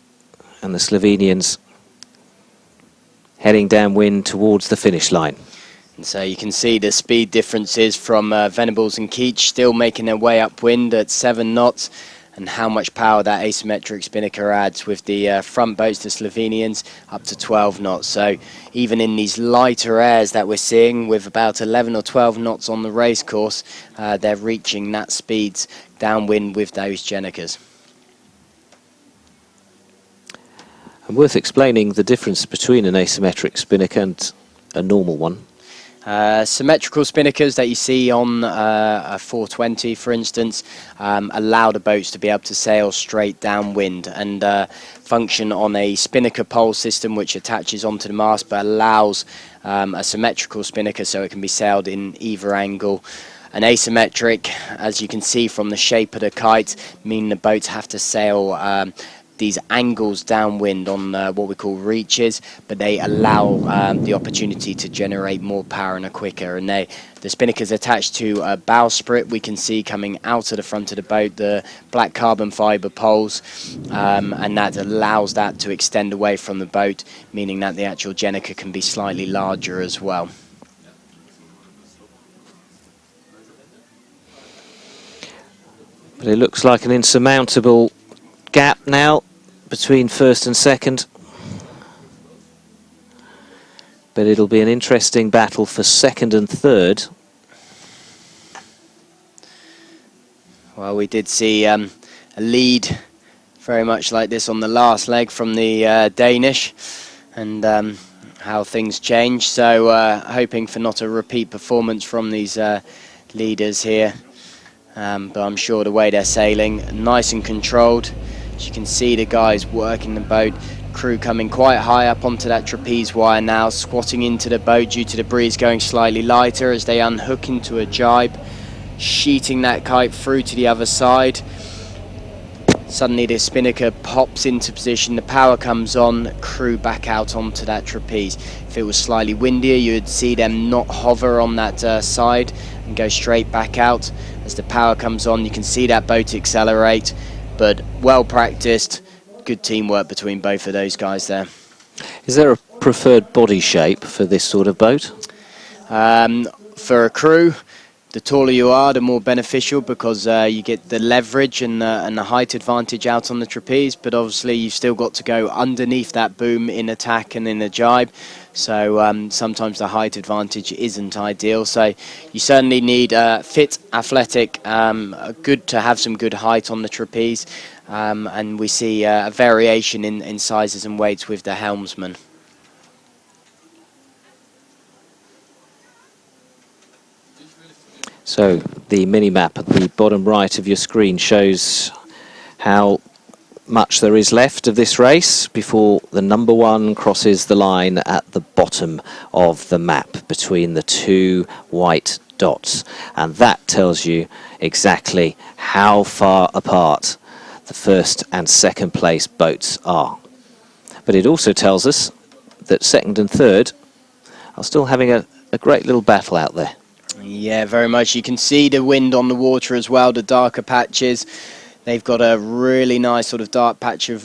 and the Slovenians heading downwind towards the finish line. And so you can see the speed differences from Venables and Keach still making their way upwind at 7 knots, and how much power that asymmetric spinnaker adds with the front boats, the Slovenians, up to 12 knots. So even in these lighter airs that we're seeing with about 11 or 12 knots on the race course, they're reaching that speeds downwind with those Gennikers. And worth explaining the difference between an asymmetric spinnaker and a normal one. Symmetrical spinnakers that you see on a 420, for instance, allow the boats to be able to sail straight downwind and function on a spinnaker pole system which attaches onto the mast but allows a symmetrical spinnaker so it can be sailed in either angle. An asymmetric, as you can see from the shape of the kite, mean the boats have to sail these angles downwind on what we call reaches, but they allow the opportunity to generate more power and a quicker. And the spinnaker's attached to a bowsprit. We can see coming out of the front of the boat the black carbon fibre poles, and that allows that to extend away from the boat, meaning that the actual Genniker can be slightly larger as well. But it looks like an insurmountable gap now between 1st and 2nd. But it'll be an interesting battle for 2nd and 3rd. Well, we did see a lead very much like this on the last leg from the Danish, and how things change. So hoping for not a repeat performance from these leaders here. But I'm sure the way they're sailing, nice and controlled. As you can see, the guys working the boat, crew coming quite high up onto that trapeze wire now, squatting into the boat due to the breeze going slightly lighter as they unhook into a jibe, sheeting that kite through to the other side. Suddenly the spinnaker pops into position, the power comes on, crew back out onto that trapeze. If it was slightly windier, you would see them not hover on that side and go straight back out. As the power comes on, you can see that boat accelerate, but well practiced, good teamwork between both of those guys there. Is there a preferred body shape for this sort of boat? For a crew, the taller you are, the more beneficial, because you get the leverage and the height advantage out on the trapeze, but obviously you've still got to go underneath that boom in attack and in a jibe, so sometimes the height advantage isn't ideal. So you certainly need fit, athletic, good to have some good height on the trapeze, and we see a variation in sizes and weights with the helmsman. So the mini-map at the bottom right of your screen shows how much there is left of this race before the number one crosses the line at the bottom of the map between the two white dots. And that tells you exactly how far apart the first and second place boats are. But it also tells us that second and third are still having a great little battle out there. Yeah, very much. You can see the wind on the water as well, the darker patches. They've got a really nice sort of dark patch of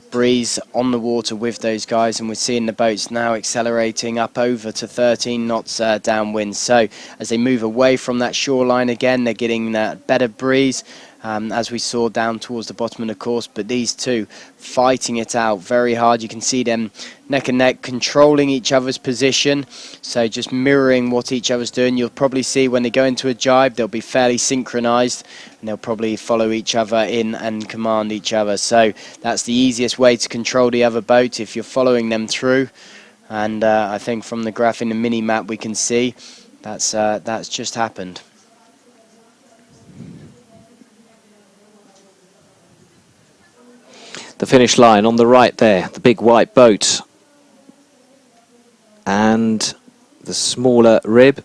breeze on the water with those guys, and we're seeing the boats now accelerating up over to 13 knots downwind. So as they move away from that shoreline again, they're getting that better breeze, as we saw down towards the bottom of the course. But these two fighting it out very hard. You can see them neck and neck, controlling each other's position, so just mirroring what each other's doing. You'll probably see when they go into a jibe, they'll be fairly synchronized, and they'll probably follow each other in and command each other. So that's the easiest way to control the other boat, if you're following them through. And I think from the graph in the mini map we can see that's just happened. The finish line on the right there, the big white boat and the smaller rib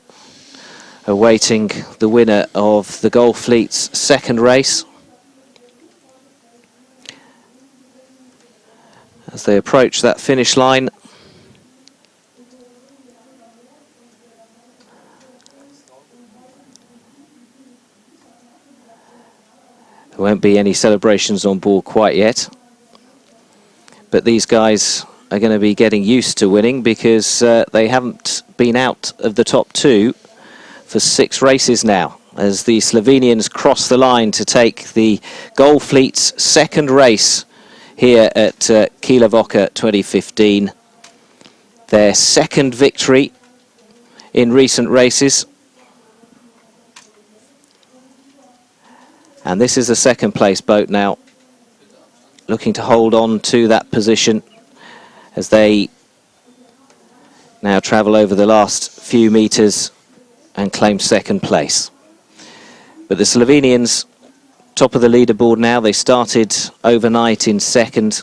awaiting the winner of the Gulf Fleet's second race. As they approach that finish line, there won't be any celebrations on board quite yet. But these guys are going to be getting used to winning, because they haven't been out of the top two for 6 races now, as the Slovenians cross the line to take the Gulf Fleet's second race here at Kieler Woche 2015. Their second victory in recent races. And this is the second place boat now, looking to hold on to that position as they now travel over the last few metres and claim second place. But the Slovenians, top of the leaderboard now. They started overnight in second,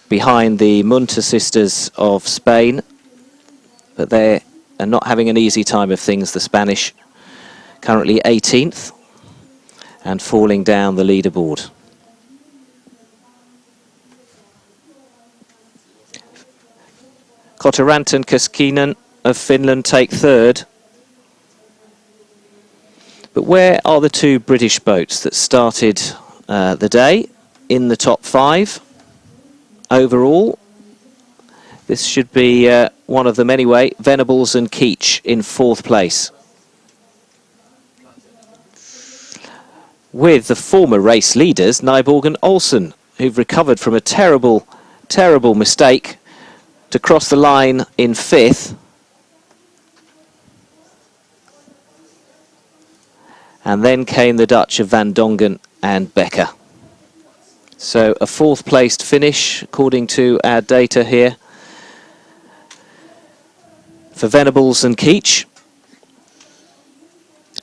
behind the Munter sisters of Spain, but they are not having an easy time of things. The Spanish currently 18th and falling down the leaderboard. Kotarant and Kaskinen of Finland take third. But where are the two British boats that started the day in the top 5 overall? This should be one of them anyway. Venables and Keach in 4th place, with the former race leaders Nyborg and Olsen, who've recovered from a terrible mistake to cross the line in 5th. And then came the Dutch of Van Dongen and Becker. So a 4th placed finish, according to our data here, for Venables and Keach.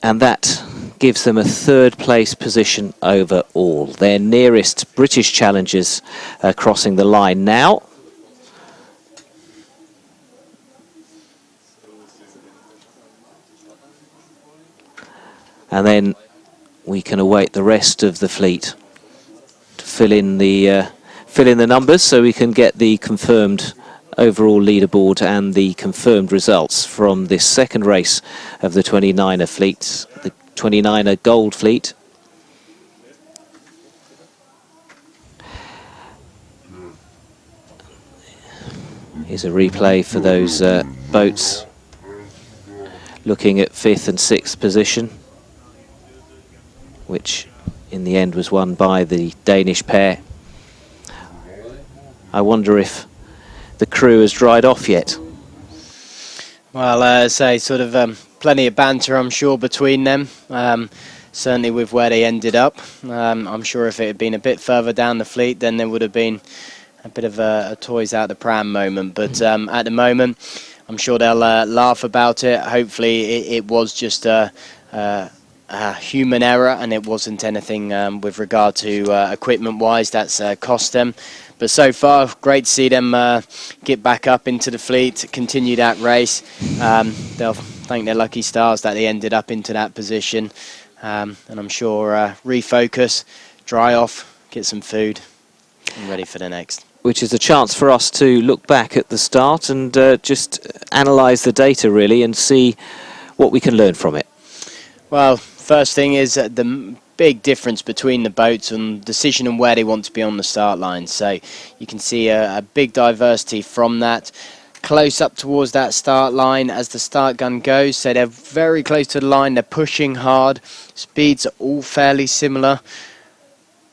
And that gives them a 3rd place position overall. Their nearest British challengers are crossing the line now. And then we can await the rest of the fleet fill in the numbers so we can get the confirmed overall leaderboard and the confirmed results from this second race of the 29er fleet, the 29er Gold Fleet. Here's a replay for those boats looking at 5th and 6th position, which in the end was won by the Danish pair. I wonder if the crew has dried off yet. Well, say sort of plenty of banter, I'm sure, between them. Certainly with where they ended up. I'm sure if it had been a bit further down the fleet, then there would have been a bit of a toys out the pram moment. But at the moment, I'm sure they'll laugh about it. Hopefully it was just a human error and it wasn't anything with regard to equipment-wise that's cost them. But so far, great to see them get back up into the fleet, continue that race. They'll thank their lucky stars that they ended up into that position. And I'm sure refocus, dry off, get some food, and ready for the next. Which is a chance for us to look back at the start and just analyse the data really and see what we can learn from it. Well, first thing is the big difference between the boats and decision on where they want to be on the start line. So you can see a big diversity from that. Close up towards that start line as the start gun goes. So they're very close to the line. They're pushing hard. Speeds are all fairly similar.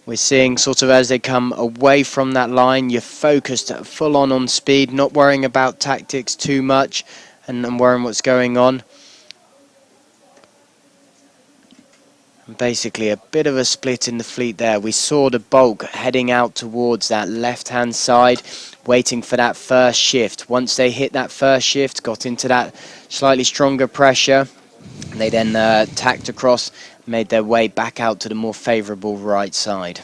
We're seeing sort of as they come away from that line, you're focused full on speed, not worrying about tactics too much and worrying what's going on. Basically a bit of a split in the fleet there. We saw the bulk heading out towards that left-hand side, waiting for that first shift. Once they hit that first shift, got into that slightly stronger pressure, they then tacked across, made their way back out to the more favourable right side.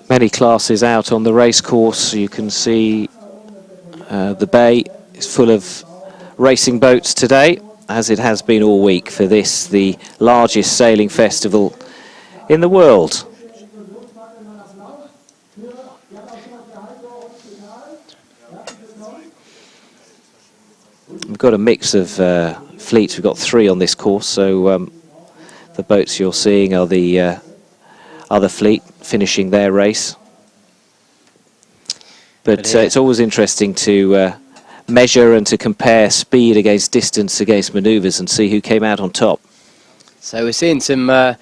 Many classes out on the race course. You can see the bay is full of racing boats today, as it has been all week for this, the largest sailing festival in the world. We've got a mix of fleets. We've got 3 on this course, so the boats you're seeing are the other fleet finishing their race. But it's always interesting to measure and to compare speed against distance against manoeuvres and see who came out on top. So we're seeing some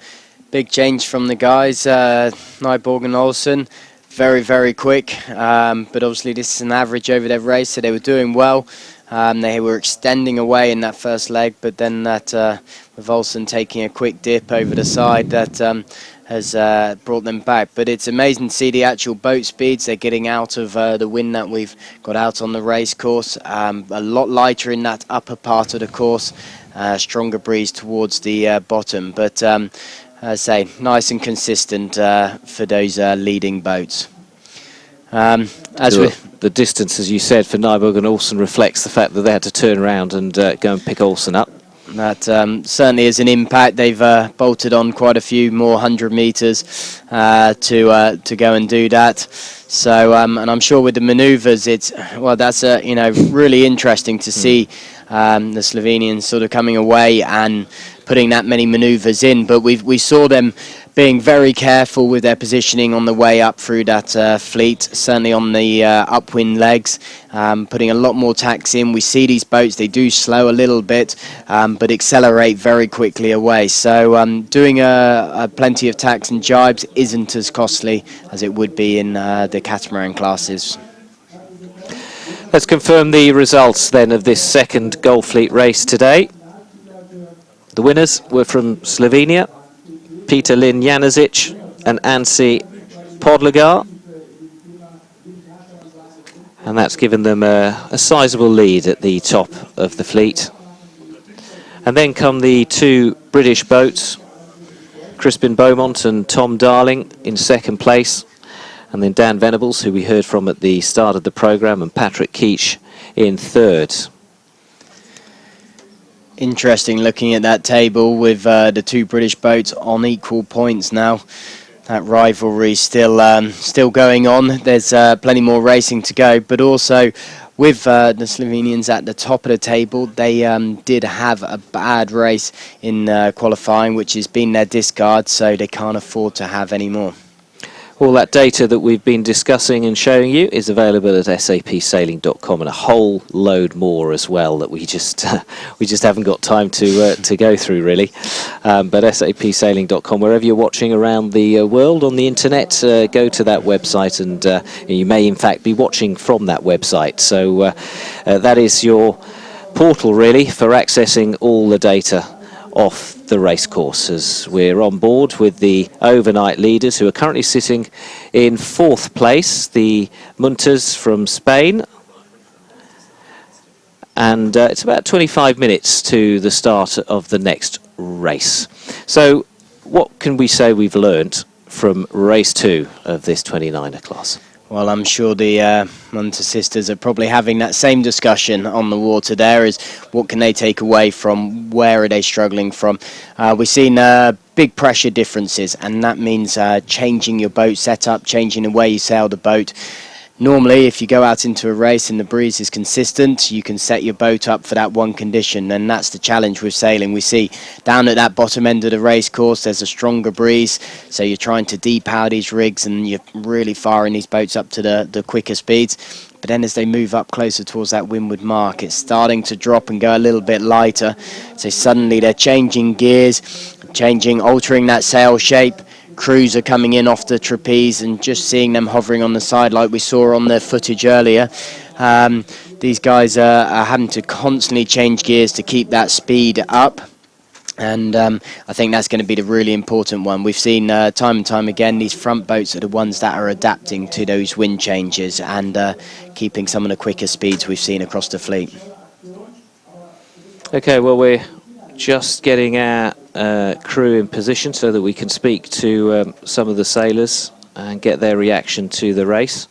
big change from the guys. Nyborg and Olsen, very, very quick. But obviously this is an average over their race, so they were doing well. They were extending away in that first leg, but then that with Olsen taking a quick dip over the side, that has brought them back. But it's amazing to see the actual boat speeds they're getting out of the wind that we've got out on the race course. A lot lighter in that upper part of the course, stronger breeze towards the bottom. But as I say, nice and consistent for those leading boats. The distance, as you said, for Nyborg and Olsen reflects the fact that they had to turn around and go and pick Olsen up. That certainly is an impact. They've bolted on quite a few more 100 metres to go and do that. So, and I'm sure with the manoeuvres, it's that's really interesting to see the Slovenians sort of coming away and putting that many manoeuvres in. But we saw them being very careful with their positioning on the way up through that fleet, certainly on the upwind legs, putting a lot more tacks in. We see these boats, they do slow a little bit, but accelerate very quickly away. So doing plenty of tacks and jibes isn't as costly as it would be in the catamaran classes. Let's confirm the results then of this second Gold Fleet race today. The winners were from Slovenia, Peter Lin Januzic and Ansi Podlegar, and that's given them a sizable lead at the top of the fleet. And then come the 2 British boats, Crispin Beaumont and Tom Darling in second place, and then Dan Venables, who we heard from at the start of the programme, and Patrick Keach in third. Interesting looking at that table with the two British boats on equal points now. That rivalry still going on. There's plenty more racing to go, but also with the Slovenians at the top of the table, they did have a bad race in qualifying, which has been their discard, so they can't afford to have any more. All that data that we've been discussing and showing you is available at sapsailing.com, and a whole load more as well that we just haven't got time to go through really. But sapsailing.com, wherever you're watching around the world on the internet, go to that website, and you may in fact be watching from that website. So that is your portal really for accessing all the data off the race course, as we're on board with the overnight leaders, who are currently sitting in 4th place, the Munters from Spain. And it's about 25 minutes to the start of the next race. So what can we say we've learnt from race 2 of this 29er class? Well, I'm sure the Munter sisters are probably having that same discussion on the water there, is what can they take away from, where are they struggling from. We've seen big pressure differences, and that means changing your boat setup, changing the way you sail the boat. Normally, if you go out into a race and the breeze is consistent, you can set your boat up for that one condition, and that's the challenge with sailing. We see down at that bottom end of the race course, there's a stronger breeze, so you're trying to depower these rigs and you're really firing these boats up to the quicker speeds. But then as they move up closer towards that windward mark, it's starting to drop and go a little bit lighter. So suddenly they're changing gears, altering that sail shape. Crews are coming in off the trapeze, and just seeing them hovering on the side like we saw on the footage earlier. These guys are having to constantly change gears to keep that speed up, and I think that's going to be the really important one. We've seen time and time again, these front boats are the ones that are adapting to those wind changes and keeping some of the quicker speeds we've seen across the fleet. Okay, well, we're just getting our crew in position so that we can speak to some of the sailors and get their reaction to the race.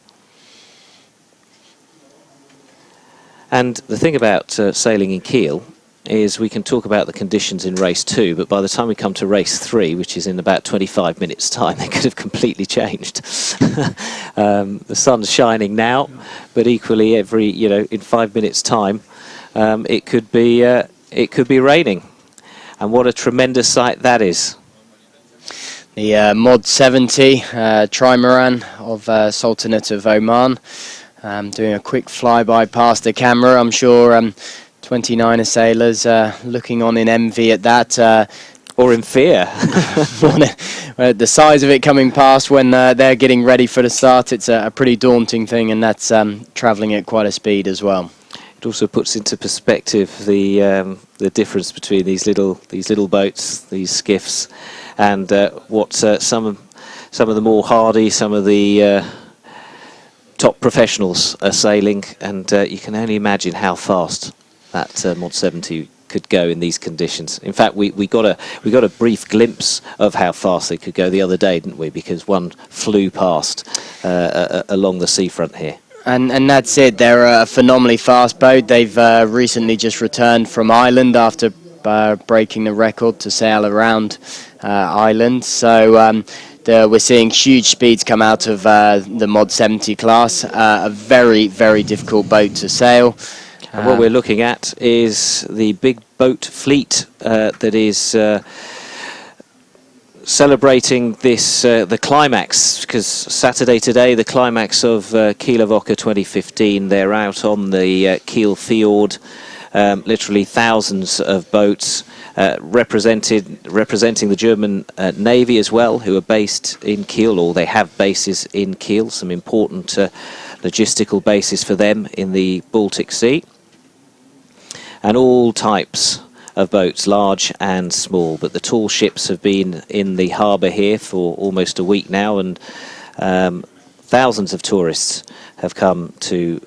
And the thing about sailing in Kiel is we can talk about the conditions in race 2, but by the time we come to race 3, which is in about 25 minutes time, they could have completely changed. The sun's shining now, but equally in 5 minutes time it could be raining. And what a tremendous sight that is. The Mod 70 trimaran of Sultanate of Oman, doing a quick flyby past the camera. I'm sure 29er sailors looking on in envy at that. Or in fear. The size of it coming past when they're getting ready for the start, it's a pretty daunting thing, and that's travelling at quite a speed as well. It also puts into perspective the difference between these little boats, these skiffs, and what some of the more hardy, some of the top professionals are sailing, and you can only imagine how fast that Mod 70 could go in these conditions. In fact, we got a brief glimpse of how fast they could go the other day, didn't we? Because one flew past along the seafront here. And that's it. They're a phenomenally fast boat. They've recently just returned from Ireland after breaking the record to sail around Ireland. So we're seeing huge speeds come out of the Mod 70 class. A very, very difficult boat to sail. And what we're looking at is the big boat fleet that is celebrating this the climax, because Saturday today, the climax of Kieler Woche 2015. They're out on the Kiel Fjord, literally thousands of boats representing the German Navy as well, who are based in Kiel, or they have bases in Kiel, some important logistical bases for them in the Baltic Sea. And all types of boats, large and small, but the tall ships have been in the harbour here for almost a week now, and thousands of tourists have come to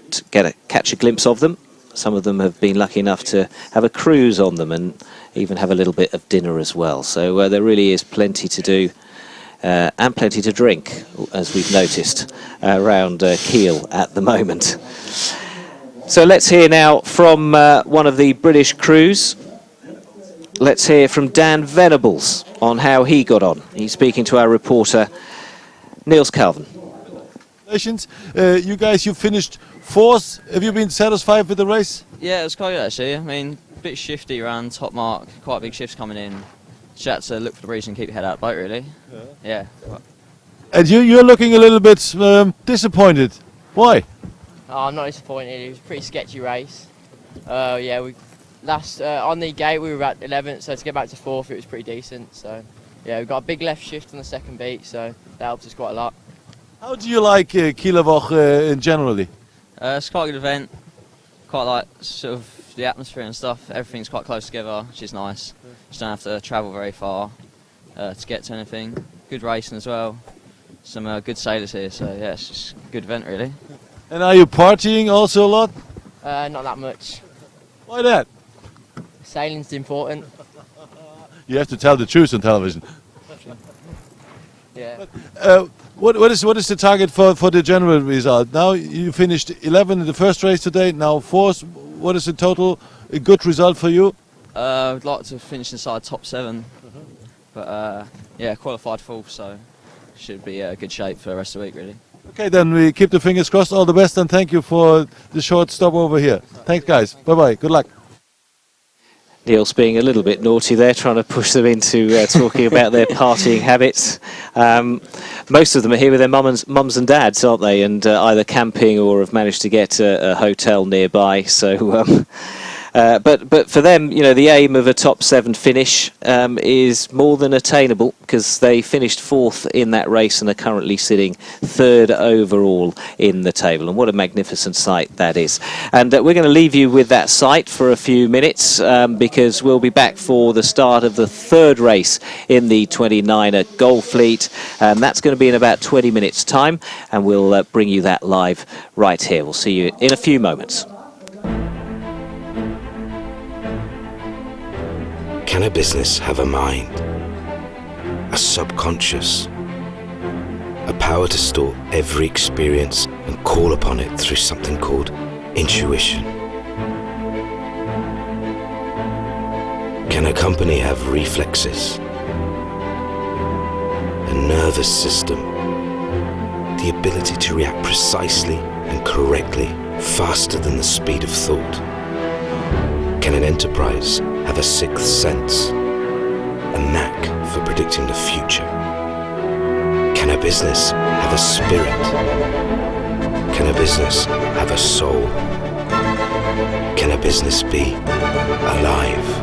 catch a glimpse of them. Some of them have been lucky enough to have a cruise on them and even have a little bit of dinner as well. So there really is plenty to do and plenty to drink, as we've noticed around Kiel at the moment. So let's hear now from one of the British crews let's hear from Dan Venables on how he got on. He's speaking to our reporter, Niels Calvin. Congratulations. You guys, you finished fourth. Have you been satisfied with the race? Yeah, it was quite good actually. I mean, a bit shifty around top mark, quite big shifts coming in. Just had to look for the breeze and keep your head out of the boat really. Yeah. And you're looking a little bit disappointed. Why? Oh, I'm not disappointed. It was a pretty sketchy race. Yeah, we last on the gate we were at 11th, so to get back to 4th it was pretty decent. So yeah, we got a big left shift on the second beat, so that helped us quite a lot. How do you like Kieler Woche in generally? It's quite a good event. Quite like sort of the atmosphere and stuff. Everything's quite close together, which is nice. Just don't have to travel very far to get to anything. Good racing as well. Some good sailors here, so yeah, it's just a good event really. And are you partying also a lot? Not that much. Why that? Sailing's important. You have to tell the truth on television. Yeah. What is the target for the general result? Now you finished 11 in the first race today, now 4th. What is the total? A good result for you? I'd like to finish inside top 7, but yeah, qualified 4th, so should be good shape for the rest of the week really. Okay, then we keep the fingers crossed. All the best, and thank you for the short stop over here. Thanks, guys. Bye-bye. Good luck. Niels being a little bit naughty there, trying to push them into talking about their partying habits. Most of them are here with their mums and dads, aren't they? And either camping or have managed to get a hotel nearby. So, but for them, you know, the aim of a top 7 finish is more than attainable, because they finished 4th in that race and are currently sitting 3rd overall in the table. And what a magnificent sight that is. And we're going to leave you with that sight for a few minutes, because we'll be back for the start of the 3rd race in the 29er Gold Fleet. And that's going to be in about 20 minutes' time. And we'll bring you that live right here. We'll see you in a few moments. Can a business have a mind, a subconscious, a power to store every experience and call upon it through something called intuition? Can a company have reflexes, a nervous system, the ability to react precisely and correctly, faster than the speed of thought? Can an enterprise have a 6th sense, a knack for predicting the future? Can a business have a spirit? Can a business have a soul? Can a business be alive?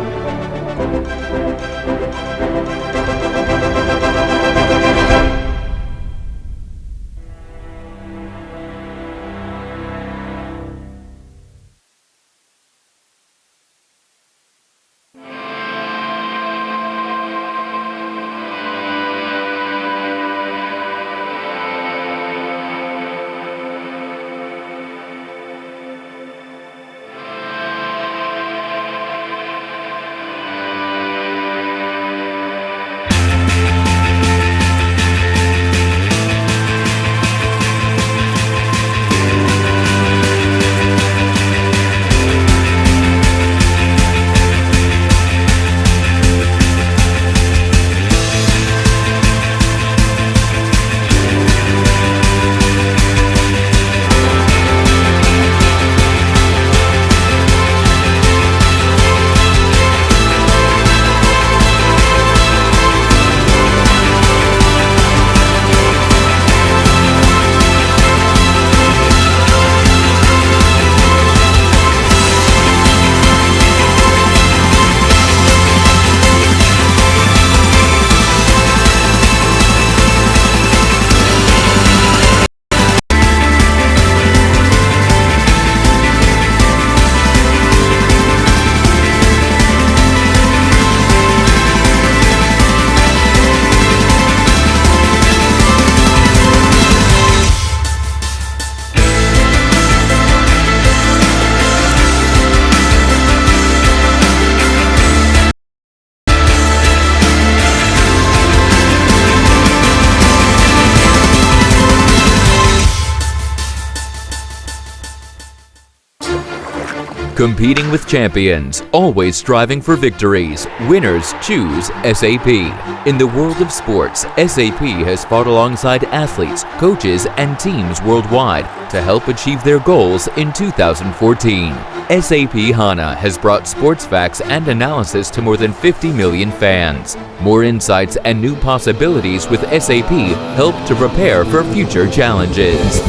Competing with champions, always striving for victories, winners choose SAP. In the world of sports, SAP has fought alongside athletes, coaches, and teams worldwide to help achieve their goals in 2014. SAP HANA has brought sports facts and analysis to more than 50 million fans. More insights and new possibilities with SAP help to prepare for future challenges.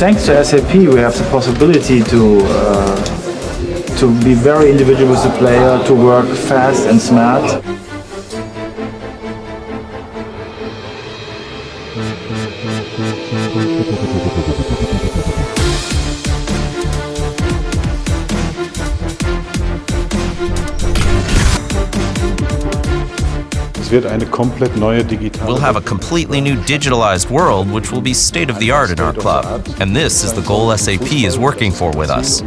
Thanks to SAP, we have the possibility to be very individual with the player, to work fast and smart. We'll have a completely new digitalized world which will be state-of-the-art in our club. And this is the goal SAP is working for with us.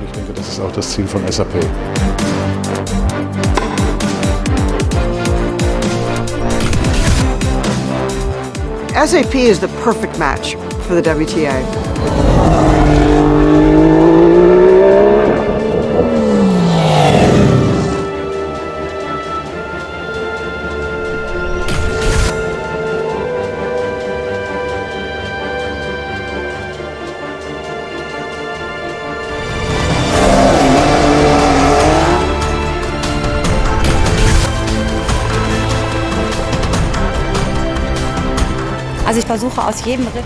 SAP is the perfect match for the WTA.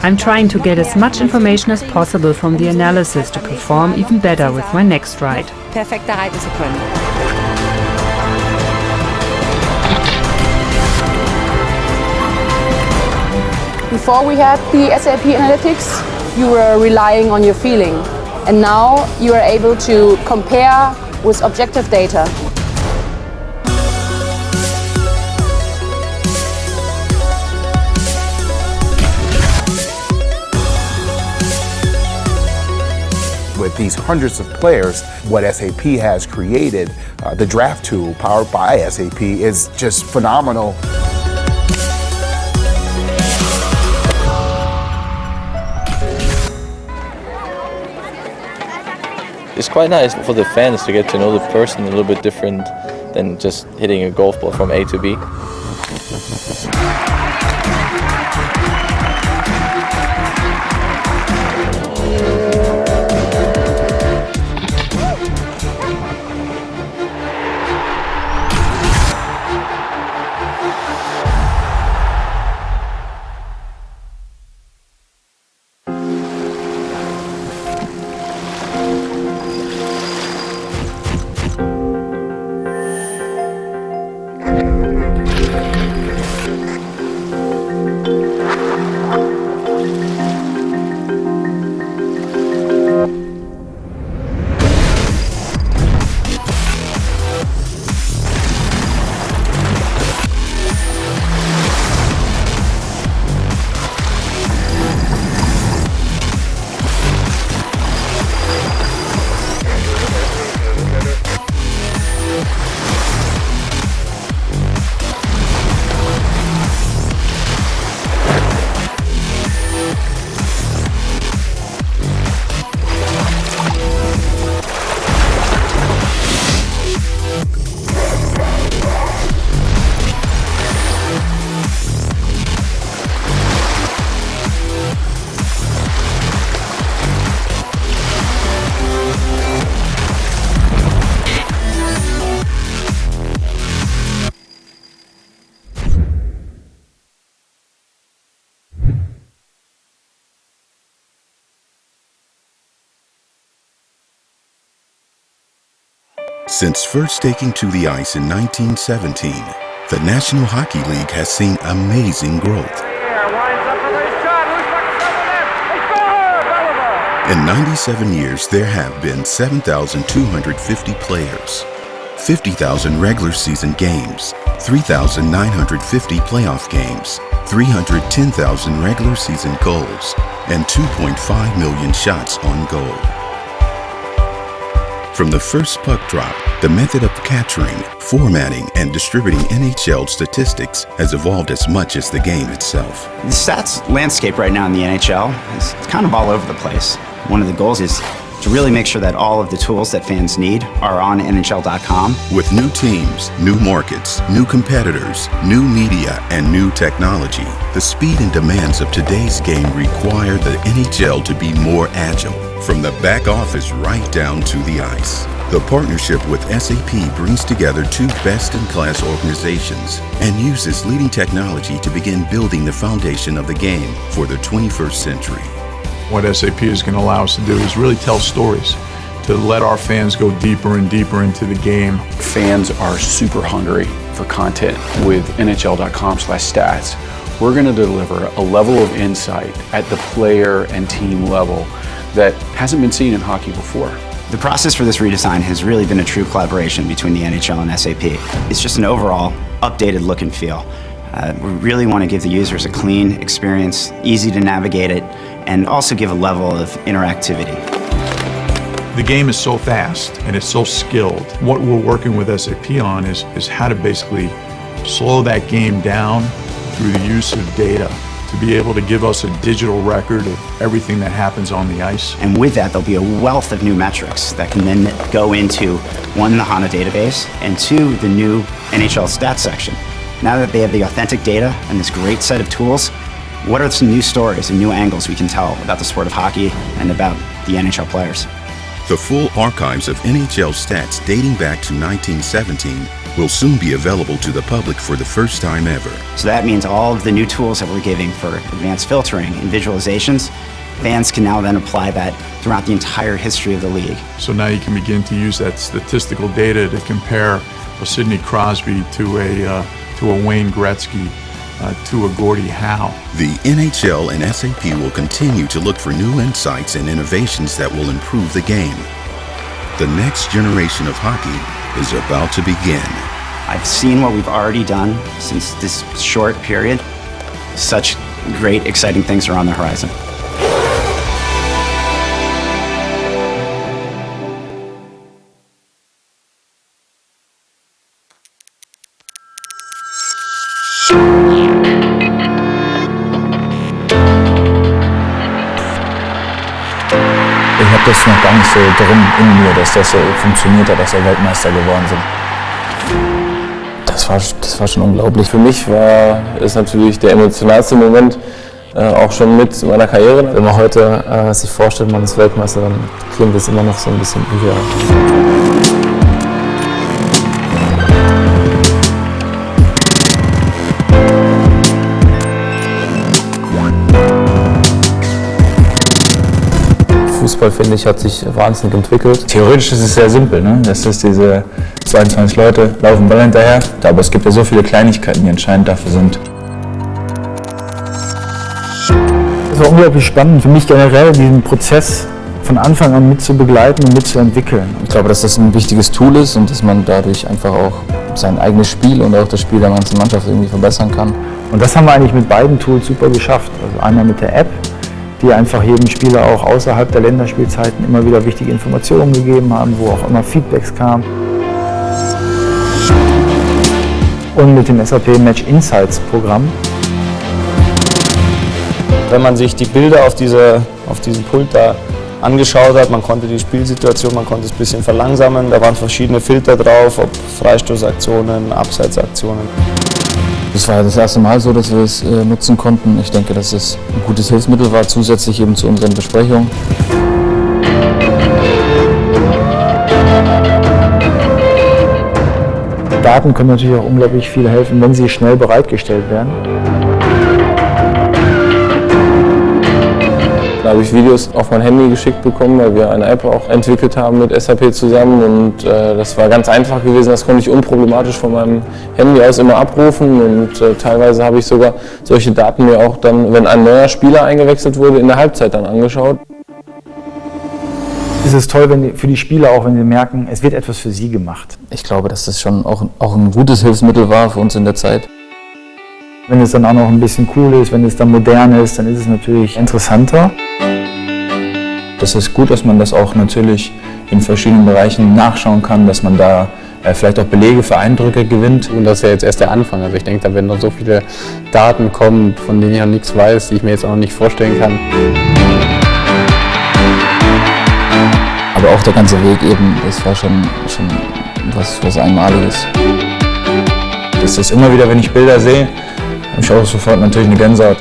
I'm trying to get as much information as possible from the analysis to perform even better with my next ride. Before we had the SAP Analytics, you were relying on your feeling. And now you are able to compare with objective data. With these hundreds of players, what SAP has created, the draft tool powered by SAP, is just phenomenal. It's quite nice for the fans to get to know the person a little bit different than just hitting a golf ball from A to B. Since first taking to the ice in 1917, the National Hockey League has seen amazing growth. In 97 years, there have been 7,250 players, 50,000 regular season games, 3,950 playoff games, 310,000 regular season goals, and 2.5 million shots on goal. From the first puck drop, the method of capturing, formatting, and distributing NHL statistics has evolved as much as the game itself. The stats landscape right now in the NHL is kind of all over the place. One of the goals is to really make sure that all of the tools that fans need are on NHL.com. With new teams, new markets, new competitors, new media, and new technology, the speed and demands of today's game require the NHL to be more agile, from the back office right down to the ice. The partnership with SAP brings together two best-in-class organizations and uses leading technology to begin building the foundation of the game for the 21st century. What SAP is going to allow us to do is really tell stories, to let our fans go deeper and deeper into the game. Fans are super hungry for content with NHL.com/stats. We're going to deliver a level of insight at the player and team level that hasn't been seen in hockey before. The process for this redesign has really been a true collaboration between the NHL and SAP. It's just an overall updated look and feel. We really want to give the users a clean experience, easy to navigate it, and also give a level of interactivity. The game is so fast and it's so skilled. What we're working with SAP on is how to basically slow that game down through the use of data to be able to give us a digital record of everything that happens on the ice. And with that, there'll be a wealth of new metrics that can then go into, one, the HANA database, and two, the new NHL stats section. Now that they have the authentic data and this great set of tools, what are some new stories and new angles we can tell about the sport of hockey and about the NHL players? The full archives of NHL stats dating back to 1917 will soon be available to the public for the first time ever. So that means all of the new tools that we're giving for advanced filtering and visualizations, fans can now then apply that throughout the entire history of the league. So now you can begin to use that statistical data to compare a Sidney Crosby to a Wayne Gretzky, to a Gordie Howe. The NHL and SAP will continue to look for new insights and innovations that will improve the game. The next generation of hockey is about to begin. I've seen what we've already done since this short period. Such great, exciting things are on the horizon. Ich habe das noch gar nicht so drin in mir, dass das so funktioniert hat, dass wir Weltmeister geworden sind. Das war schon unglaublich. Für mich war es natürlich der emotionalste Moment, auch schon mit meiner Karriere. Wenn man heute sich vorstellt, man ist Weltmeister, dann klingt es immer noch so ein bisschen irreal. Fußball, finde ich, hat sich wahnsinnig entwickelt. Theoretisch ist es sehr simpel, ne? Das ist diese 22 Leute laufen Ball hinterher, aber es gibt ja so viele Kleinigkeiten, die entscheidend dafür sind. Es war unglaublich spannend für mich generell, diesen Prozess von Anfang an mit zu begleiten und mitzuentwickeln. Ich glaube, dass das ein wichtiges Tool ist und dass man dadurch einfach auch sein eigenes Spiel und auch das Spiel der ganzen Mannschaft irgendwie verbessern kann. Und das haben wir eigentlich mit beiden Tools super geschafft. Also einmal mit der App, die einfach jedem Spieler auch außerhalb der Länderspielzeiten immer wieder wichtige Informationen gegeben haben, wo auch immer Feedbacks kamen. Und mit dem SAP Match Insights Programm. Wenn man sich die Bilder auf diesem Pult da angeschaut hat, man konnte die Spielsituation, man konnte es ein bisschen verlangsamen, da waren verschiedene Filter drauf, ob Freistoßaktionen, Abseitsaktionen. Das war das erste Mal so, dass wir es nutzen konnten. Ich denke, dass es ein gutes Hilfsmittel war, zusätzlich eben zu unseren Besprechungen. Daten können natürlich auch unglaublich viel helfen, wenn sie schnell bereitgestellt werden. Da habe ich Videos auf mein Handy geschickt bekommen, weil wir eine App auch entwickelt haben mit SAP zusammen und das war ganz einfach gewesen, das konnte ich unproblematisch von meinem Handy aus immer abrufen und teilweise habe ich sogar solche Daten mir auch dann, wenn ein neuer Spieler eingewechselt wurde, in der Halbzeit dann angeschaut. Es ist toll für die Spieler auch, wenn sie merken, es wird etwas für sie gemacht. Ich glaube, dass das schon auch ein gutes Hilfsmittel war für uns in der Zeit. Wenn es dann auch noch ein bisschen cool ist, wenn es dann modern ist, dann ist es natürlich interessanter. Das ist gut, dass man das auch natürlich in verschiedenen Bereichen nachschauen kann, dass man da vielleicht auch Belege für Eindrücke gewinnt. Und das ist ja jetzt erst der Anfang. Also ich denke, da werden noch so viele Daten kommen, von denen ich noch nichts weiß, die ich mir jetzt auch noch nicht vorstellen kann. Aber auch der ganze Weg eben, das war schon was Einmaliges. Das ist immer wieder, wenn ich Bilder sehe, habe ich auch sofort natürlich eine Gänsehaut.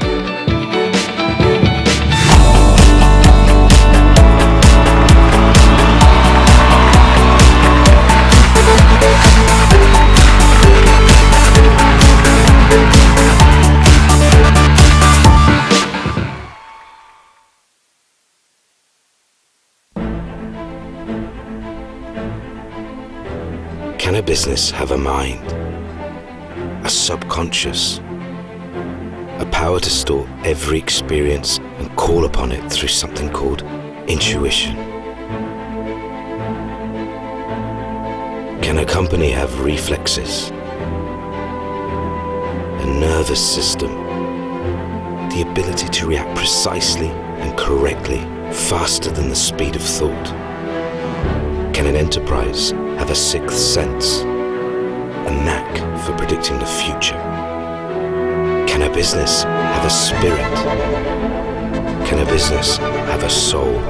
Can a business have a mind, a subconscious, a power to store every experience and call upon it through something called intuition? Can a company have reflexes, a nervous system, the ability to react precisely and correctly, faster than the speed of thought? Can an enterprise have a sixth sense, a knack for predicting the future? Can a business have a spirit? Can a business have a soul?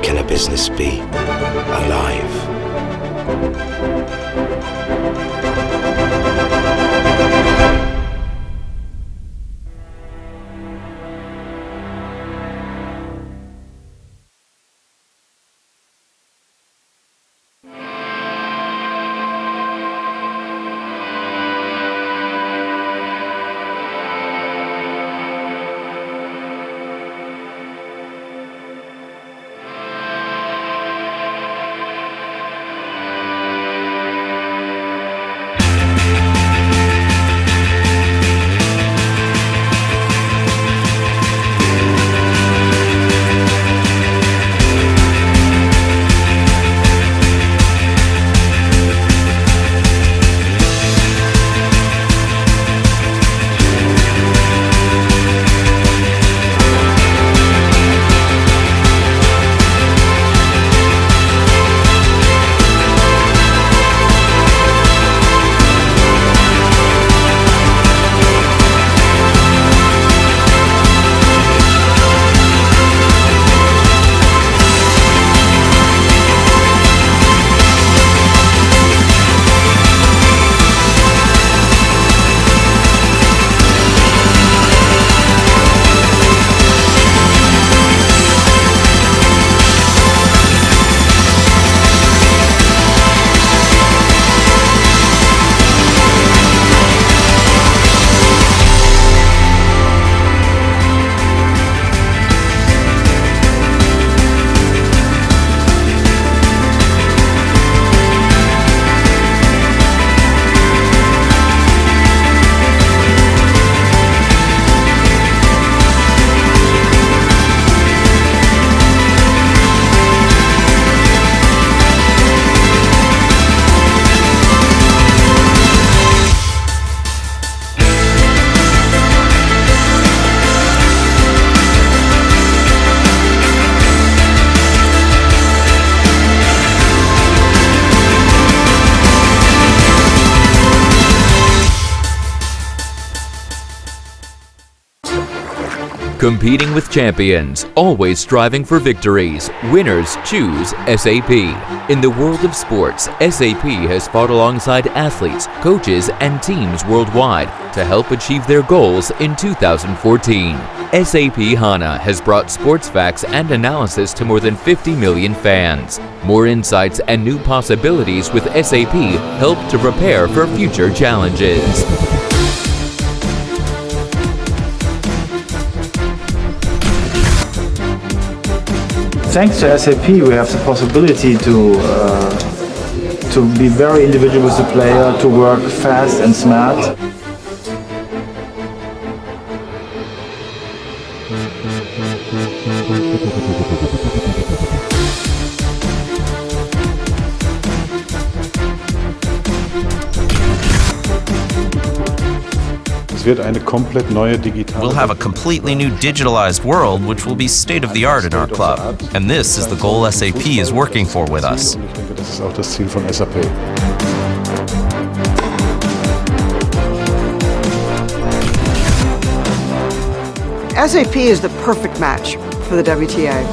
Can a business be alive? Competing with champions, always striving for victories, winners choose SAP. In the world of sports, SAP has fought alongside athletes, coaches, and teams worldwide to help achieve their goals in 2014. SAP HANA has brought sports facts and analysis to more than 50 million fans. More insights and new possibilities with SAP help to prepare for future challenges. Thanks to SAP, we have the possibility to be very individual with the player, to work fast and smart. We'll have a completely new digitalized world which will be state of the art in our club. And this is the goal SAP is working for with us. Das ist auch das Ziel von SAP. SAP is the perfect match for the WTA.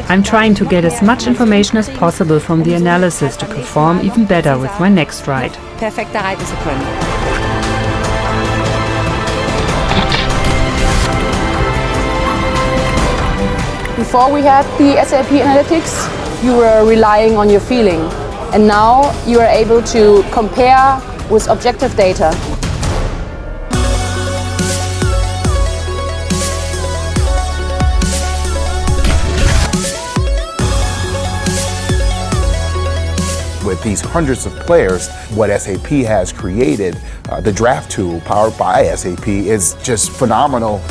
I'm trying to get as much information as possible from the analysis to perform even better with my next ride. Perfekter reiten zu können. Before we had the SAP Analytics, you were relying on your feeling. And now you are able to compare with objective data. With these hundreds of players, what SAP has created, the draft tool powered by SAP, is just phenomenal.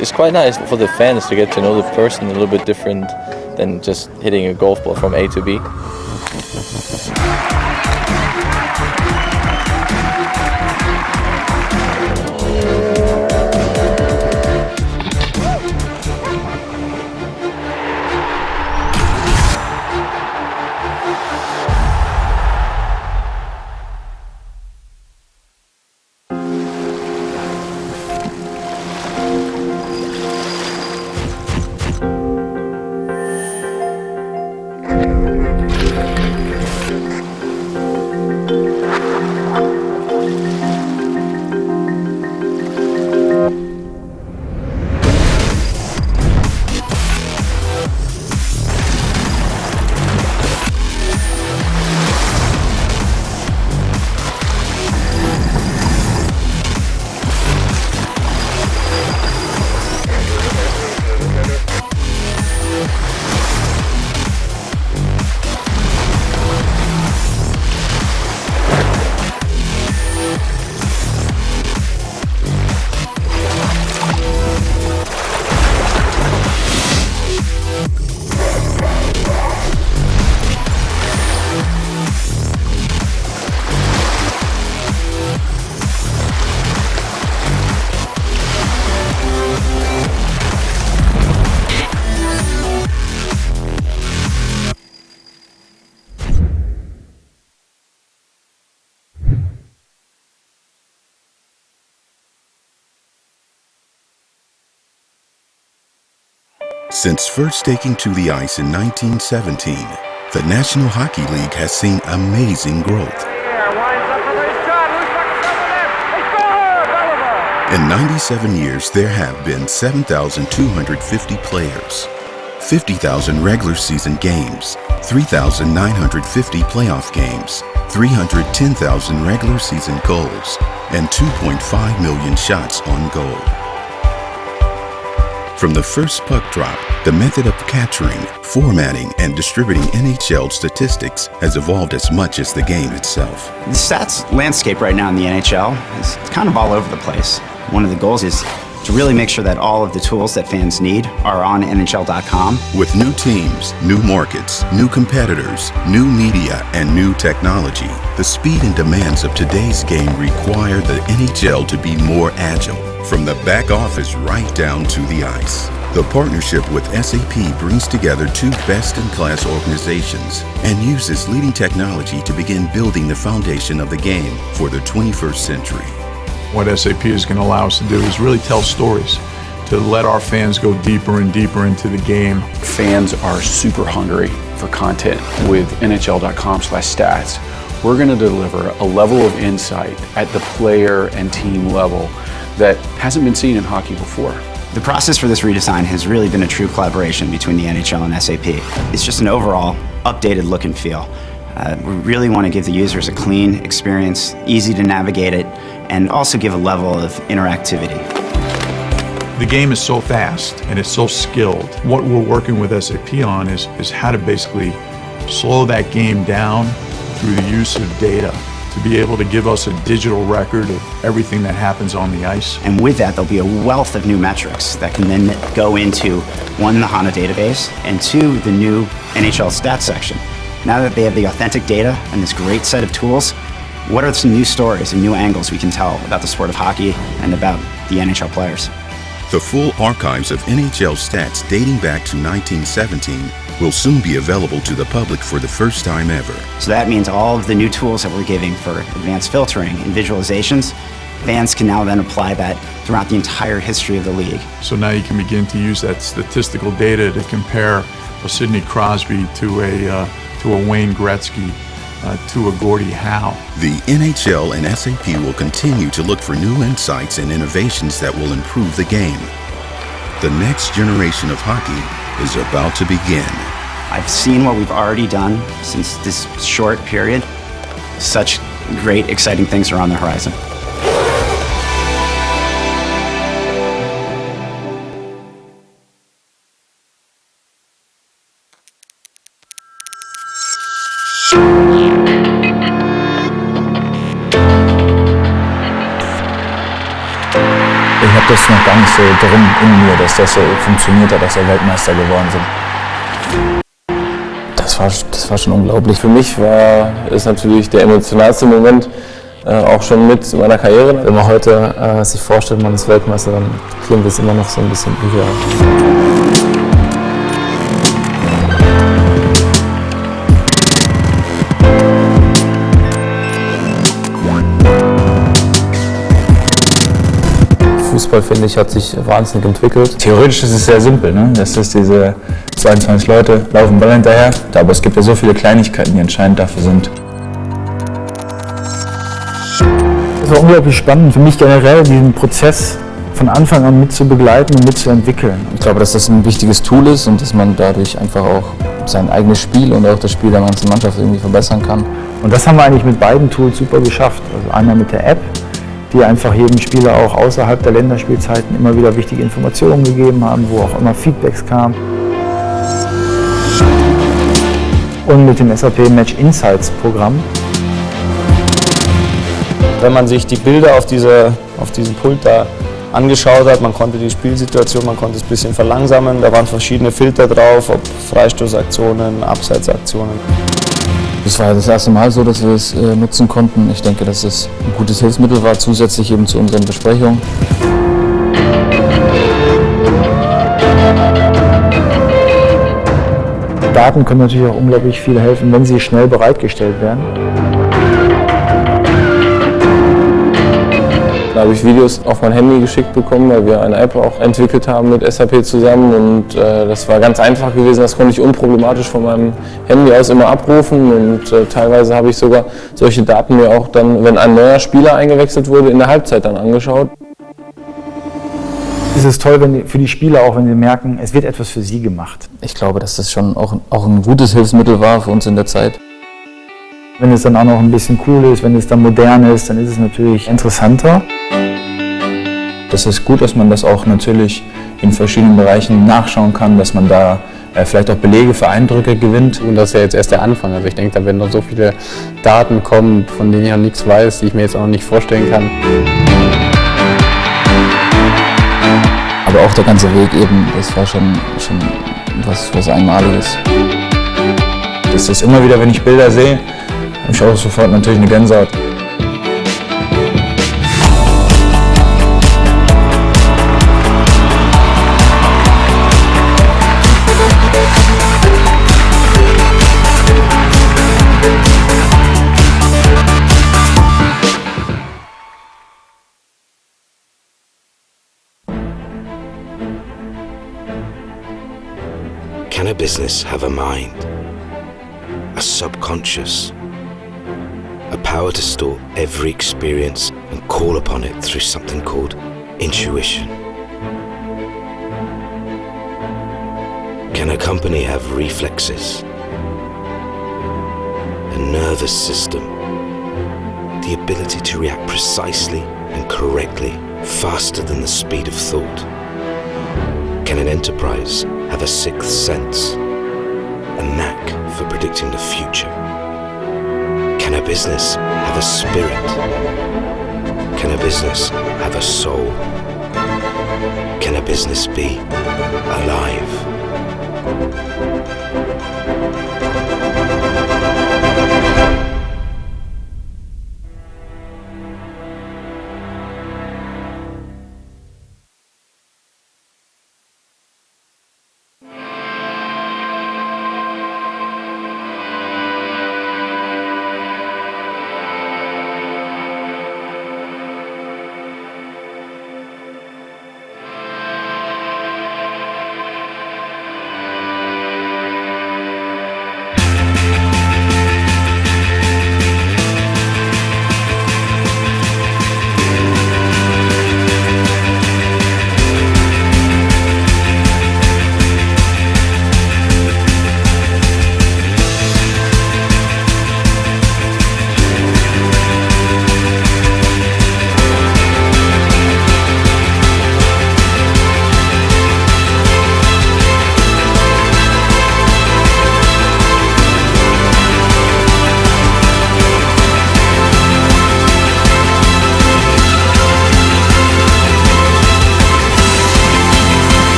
It's quite nice for the fans to get to know the person a little bit different than just hitting a golf ball from A to B. Since first taking to the ice in 1917, the National Hockey League has seen amazing growth. In 97 years, there have been 7,250 players, 50,000 regular season games, 3,950 playoff games, 310,000 regular season goals, and 2.5 million shots on goal. From the first puck drop, the method of capturing, formatting, and distributing NHL statistics has evolved as much as the game itself. The stats landscape right now in the NHL is kind of all over the place. One of the goals is to really make sure that all of the tools that fans need are on NHL.com. With new teams, new markets, new competitors, new media, and new technology, the speed and demands of today's game require the NHL to be more agile, from the back office right down to the ice. The partnership with SAP brings together two best-in-class organizations and uses leading technology to begin building the foundation of the game for the 21st century. What SAP is going to allow us to do is really tell stories, to let our fans go deeper and deeper into the game. Fans are super hungry for content. With NHL.com/stats, we're going to deliver a level of insight at the player and team level that hasn't been seen in hockey before. The process for this redesign has really been a true collaboration between the NHL and SAP. It's just an overall updated look and feel. We really want to give the users a clean experience, easy to navigate it, and also give a level of interactivity. The game is so fast and it's so skilled. What we're working with SAP on is how to basically slow that game down through the use of data to be able to give us a digital record of everything that happens on the ice. And with that, there'll be a wealth of new metrics that can then go into, one, the HANA database, and two, the new NHL stats section. Now that they have the authentic data and this great set of tools, what are some new stories and new angles we can tell about the sport of hockey and about the NHL players? The full archives of NHL stats dating back to 1917 will soon be available to the public for the first time ever. So that means all of the new tools that we're giving for advanced filtering and visualizations, fans can now then apply that throughout the entire history of the league. So now you can begin to use that statistical data to compare a Sidney Crosby to a Wayne Gretzky, to a Gordie Howe. The NHL and SAP will continue to look for new insights and innovations that will improve the game. The next generation of hockey is about to begin. I've seen what we've already done since this short period. Such great, exciting things are on the horizon. Ich habe das noch gar nicht so drin in mir, dass das so funktioniert hat, dass wir Weltmeister geworden sind. Das war schon unglaublich. Für mich war es natürlich der emotionalste Moment, auch schon mit meiner Karriere. Wenn man heute sich vorstellt, man ist Weltmeister, dann klingt es immer noch so ein bisschen irre. Fußball, finde ich, hat sich wahnsinnig entwickelt. Theoretisch ist es sehr simpel, ne? Das ist diese 22 Leute laufen Ball hinterher, aber es gibt ja so viele Kleinigkeiten, die entscheidend dafür sind. Es war unglaublich spannend für mich generell, diesen Prozess von Anfang an mit zu begleiten und mit zu entwickeln. Ich glaube, dass das ein wichtiges Tool ist und dass man dadurch einfach auch sein eigenes Spiel und auch das Spiel der ganzen Mannschaft irgendwie verbessern kann. Und das haben wir eigentlich mit beiden Tools super geschafft. Also einmal mit der App, die einfach jedem Spieler auch außerhalb der Länderspielzeiten immer wieder wichtige Informationen gegeben haben, wo auch immer Feedbacks kamen. Und mit dem SAP Match Insights Programm. Wenn man sich die Bilder auf diesem Pult da angeschaut hat, man konnte die Spielsituation, man konnte es ein bisschen verlangsamen, da waren verschiedene Filter drauf, ob Freistoßaktionen, Abseitsaktionen. Das war das erste Mal so, dass wir es nutzen konnten. Ich denke, dass es ein gutes Hilfsmittel war, zusätzlich eben zu unseren Besprechungen. Daten können natürlich auch unglaublich viel helfen, wenn sie schnell bereitgestellt werden. Da habe ich Videos auf mein Handy geschickt bekommen, weil wir eine App auch entwickelt haben mit SAP zusammen und das war ganz einfach gewesen, das konnte ich unproblematisch von meinem Handy aus immer abrufen und teilweise habe ich sogar solche Daten mir auch dann, wenn ein neuer Spieler eingewechselt wurde, in der Halbzeit dann angeschaut. Es ist toll für die Spieler auch, wenn sie merken, es wird etwas für sie gemacht. Ich glaube, dass das schon auch ein gutes Hilfsmittel war für uns in der Zeit. Wenn es dann auch noch ein bisschen cool ist, wenn es dann modern ist, dann ist es natürlich interessanter. Das ist gut, dass man das auch natürlich in verschiedenen Bereichen nachschauen kann, dass man da vielleicht auch Belege für Eindrücke gewinnt. Und das ist ja jetzt erst der Anfang. Also ich denke, da werden noch so viele Daten kommen, von denen ich noch nichts weiß, die ich mir jetzt auch noch nicht vorstellen kann. Aber auch der ganze Weg eben, das war schon was Einmaliges. Das ist immer wieder, wenn ich Bilder sehe, habe ich auch sofort natürlich eine Gänsehaut. Can a business have a mind? A subconscious? A power to store every experience and call upon it through something called intuition? Can a company have reflexes? a nervous system, the ability to react precisely and correctly, faster than the speed of thought? Can an enterprise have a sixth sense, a knack for predicting the future? Can a business have a spirit? Can a business have a soul? Can a business be alive?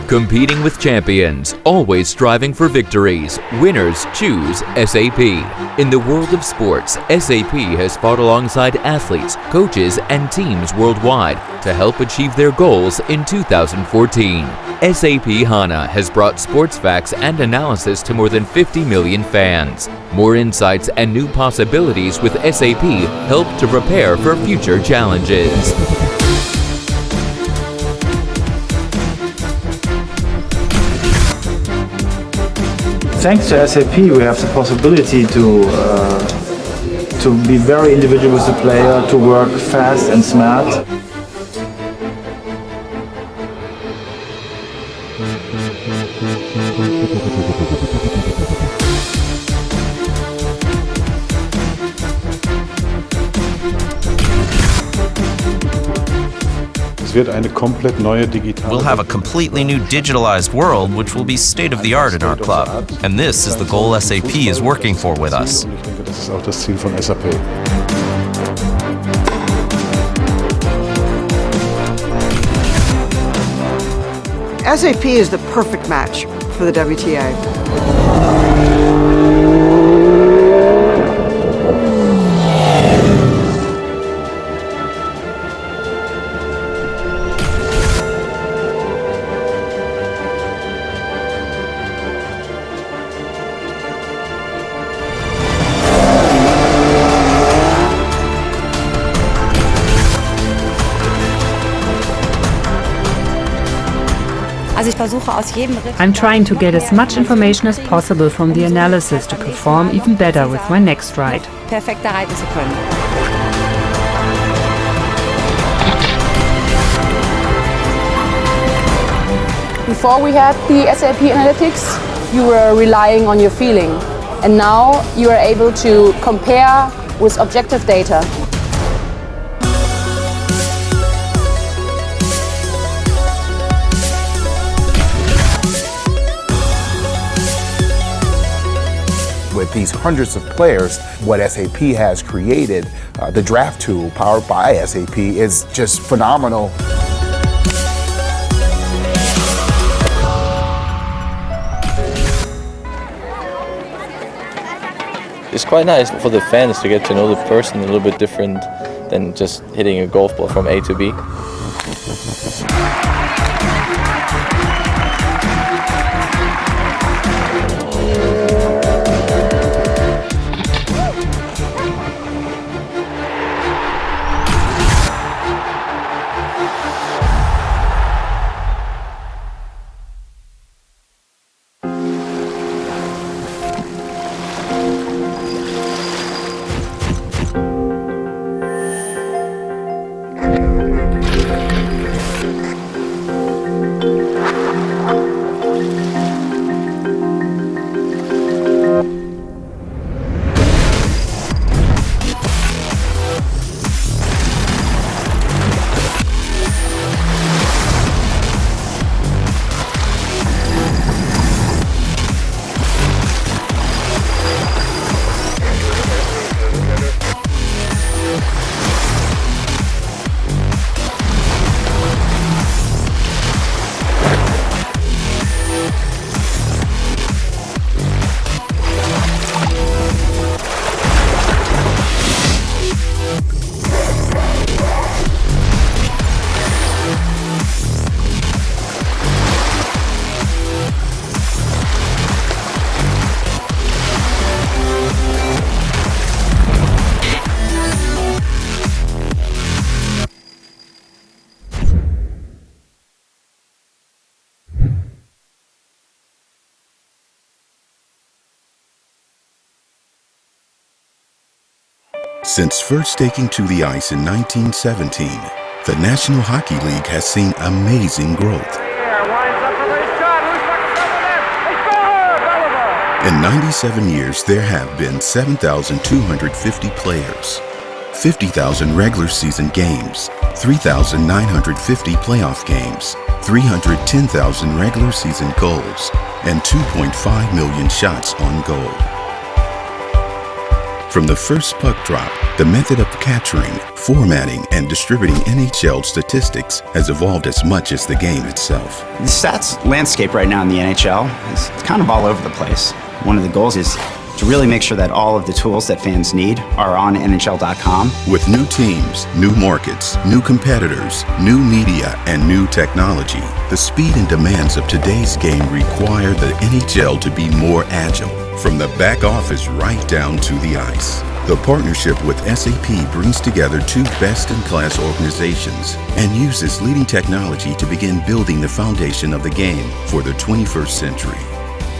Competing with champions, always striving for victories, winners choose SAP. In the world of sports, SAP has fought alongside athletes, coaches, and teams worldwide to help achieve their goals in 2014. SAP HANA has brought sports facts and analysis to more than 50 million fans. More insights and new possibilities with SAP help to prepare for future challenges. Thanks to SAP, we have the possibility to be very individual with the player, to work fast and smart. We'll have a completely new digitalized world which will be state-of-the-art in our club. And this is the goal SAP is working for with us. Das ist auch das Ziel von SAP. SAP is the perfect match for the WTA. I'm trying to get as much information as possible from the analysis to perform even better with my next ride. Perfekter reiten zu können. Before we had the SAP Analytics, you were relying on your feeling. And now you are able to compare with objective data. with these hundreds of players, what SAP has created, the draft tool powered by SAP, is just phenomenal. It's quite nice for the fans to get to know the person a little bit different than just hitting a golf ball from A to B. Since first taking to the ice in 1917, the National Hockey League has seen amazing growth. In 97 years, there have been 7,250 players, 50,000 regular season games, 3,950 playoff games, 310,000 regular season goals, and 2.5 million shots on goal. From the first puck drop, the method of capturing, formatting, and distributing NHL statistics has evolved as much as the game itself. The stats landscape right now in the NHL is kind of all over the place. One of the goals is to really make sure that all of the tools that fans need are on NHL.com. With new teams, new markets, new competitors, new media, and new technology, the speed and demands of today's game require the NHL to be more agile, from the back office right down to the ice. The partnership with SAP brings together two best-in-class organizations and uses leading technology to begin building the foundation of the game for the 21st century.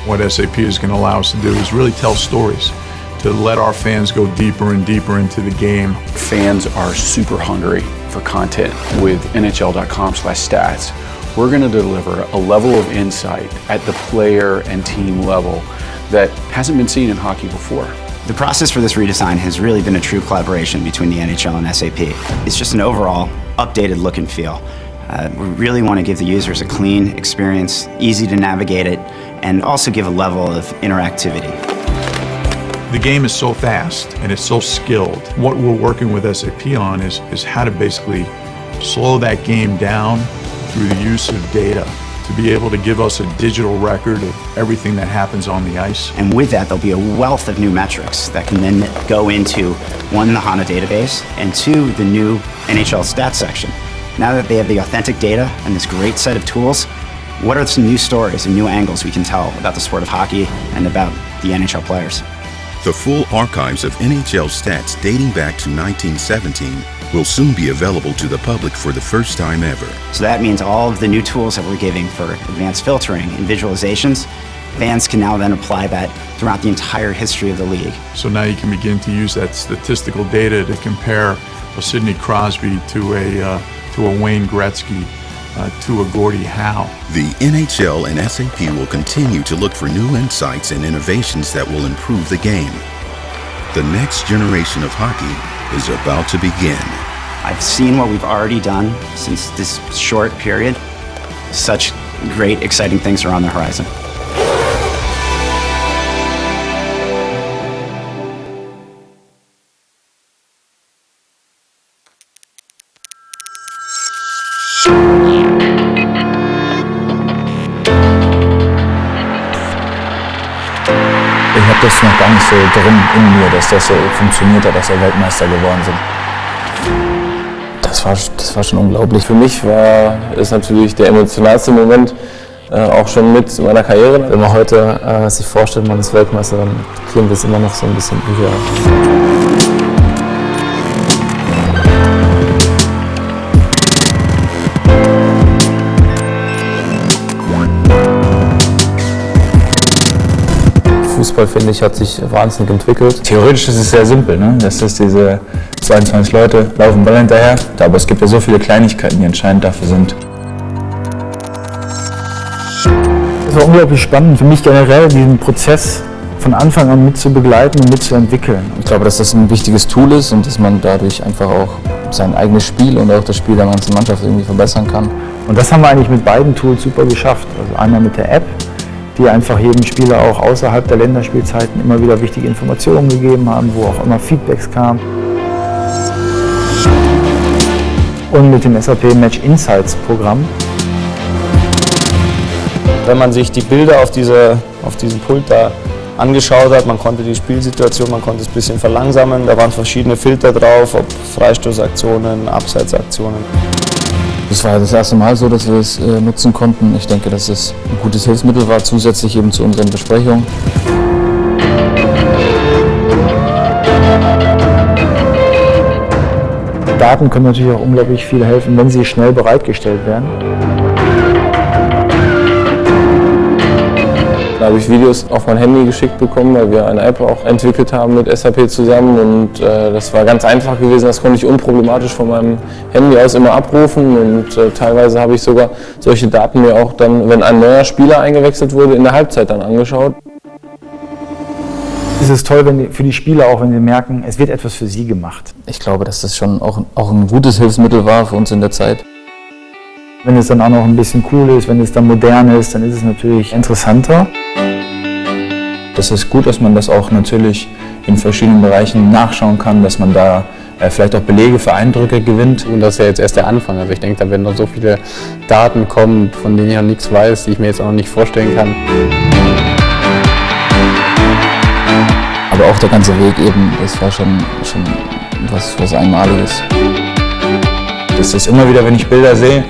What SAP is going to allow us to do is really tell stories, to let our fans go deeper and deeper into the game. Fans are super hungry for content. With NHL.com/stats, we're going to deliver a level of insight at the player and team level that hasn't been seen in hockey before. The process for this redesign has really been a true collaboration between the NHL and SAP. It's just an overall updated look and feel. We really want to give the users a clean experience, easy to navigate it, and also give a level of interactivity. The game is so fast and it's so skilled. What we're working with SAP on is how to basically slow that game down through the use of data, to be able to give us a digital record of everything that happens on the ice. And with that, there'll be a wealth of new metrics that can then go into, one, the HANA database, and two, the new NHL stats section. Now that they have the authentic data and this great set of tools, what are some new stories and new angles we can tell about the sport of hockey and about the NHL players? The full archives of NHL stats dating back to 1917 will soon be available to the public for the first time ever. So that means all of the new tools that we're giving for advanced filtering and visualizations, fans can now then apply that throughout the entire history of the league. So now you can begin to use that statistical data to compare a Sidney Crosby to a Wayne Gretzky, to a Gordie Howe. The NHL and SAP will continue to look for new insights and innovations that will improve the game. The next generation of hockey is about to begin. I've seen what we've already done since this short period. Such great, exciting things are on the horizon. habe das noch gar nicht so drin in mir, dass das so funktioniert hat, dass wir Weltmeister geworden sind. Das war schon unglaublich. Für mich ist natürlich der emotionalste Moment auch schon mit meiner Karriere. Wenn man heute sich vorstellt, man ist Weltmeister, dann klingt das immer noch so ein bisschen irre. Fußball, finde ich, hat sich wahnsinnig entwickelt. Theoretisch ist es sehr simpel, ne? Das ist diese 22 Leute laufen Ball hinterher, aber es gibt ja so viele Kleinigkeiten, die entscheidend dafür sind. Es war unglaublich spannend für mich generell, diesen Prozess von Anfang an mit zu begleiten und mitzuentwickeln. Ich glaube, dass das ein wichtiges Tool ist und dass man dadurch einfach auch sein eigenes Spiel und auch das Spiel der ganzen Mannschaft irgendwie verbessern kann. Und das haben wir eigentlich mit beiden Tools super geschafft. Also einmal mit der App, die einfach jedem Spieler auch außerhalb der Länderspielzeiten immer wieder wichtige Informationen gegeben haben, wo auch immer Feedbacks kamen. Und mit dem SAP Match Insights Programm. Wenn man sich die Bilder auf diesem Pult da angeschaut hat, man konnte die Spielsituation, man konnte es ein bisschen verlangsamen, da waren verschiedene Filter drauf, ob Freistoßaktionen, Abseitsaktionen. Das war das erste Mal so, dass wir es nutzen konnten. Ich denke, dass es ein gutes Hilfsmittel war, zusätzlich eben zu unseren Besprechungen. Daten können natürlich auch unglaublich viel helfen, wenn sie schnell bereitgestellt werden. Da habe ich Videos auf mein Handy geschickt bekommen, weil wir eine App auch entwickelt haben mit SAP zusammen und das war ganz einfach gewesen, das konnte ich unproblematisch von meinem Handy aus immer abrufen und teilweise habe ich sogar solche Daten mir auch dann, wenn ein neuer Spieler eingewechselt wurde, in der Halbzeit dann angeschaut. Es ist toll für die Spieler auch, wenn sie merken, es wird etwas für sie gemacht. Ich glaube, dass das schon auch ein gutes Hilfsmittel war für uns in der Zeit. Wenn es dann auch noch ein bisschen cool ist, wenn es dann modern ist, dann ist es natürlich interessanter. Das ist gut, dass man das auch natürlich in verschiedenen Bereichen nachschauen kann, dass man da vielleicht auch Belege für Eindrücke gewinnt. Und das ist ja jetzt erst der Anfang. Also ich denke, da werden noch so viele Daten kommen, von denen ich noch nichts weiß, die ich mir jetzt auch noch nicht vorstellen kann. Aber auch der ganze Weg eben, das war schon was Einmaliges. Das ist immer wieder, wenn ich Bilder sehe,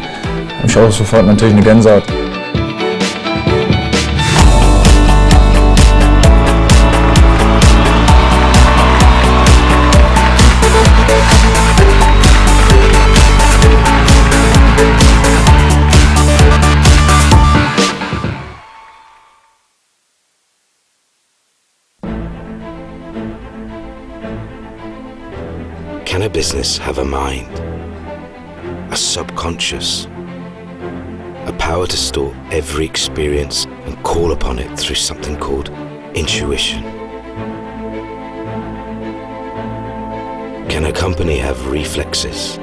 habe ich auch sofort natürlich eine Gänsehaut. Can a business have a mind, a subconscious, a power to store every experience and call upon it through something called intuition? Can a company have reflexes,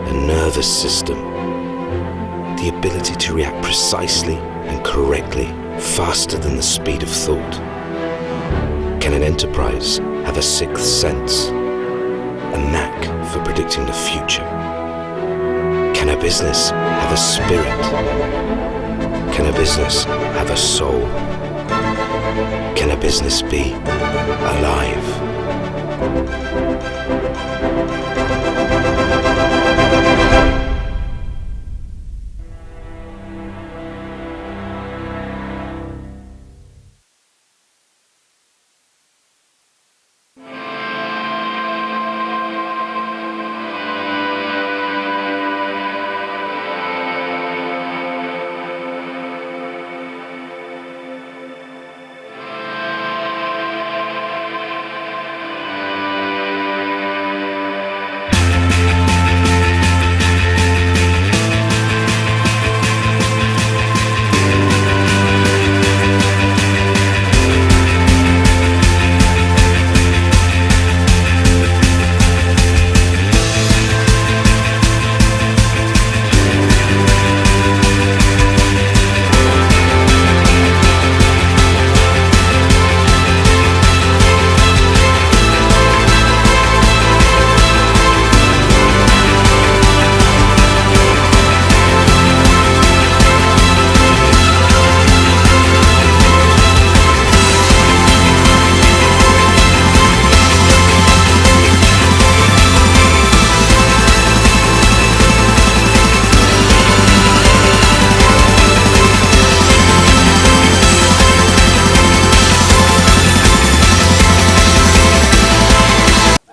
a nervous system, the ability to react precisely and correctly, faster than the speed of thought? Can an enterprise have a sixth sense, a knack for predicting the future? Can a business have a spirit? Can a business have a soul? Can a business be alive?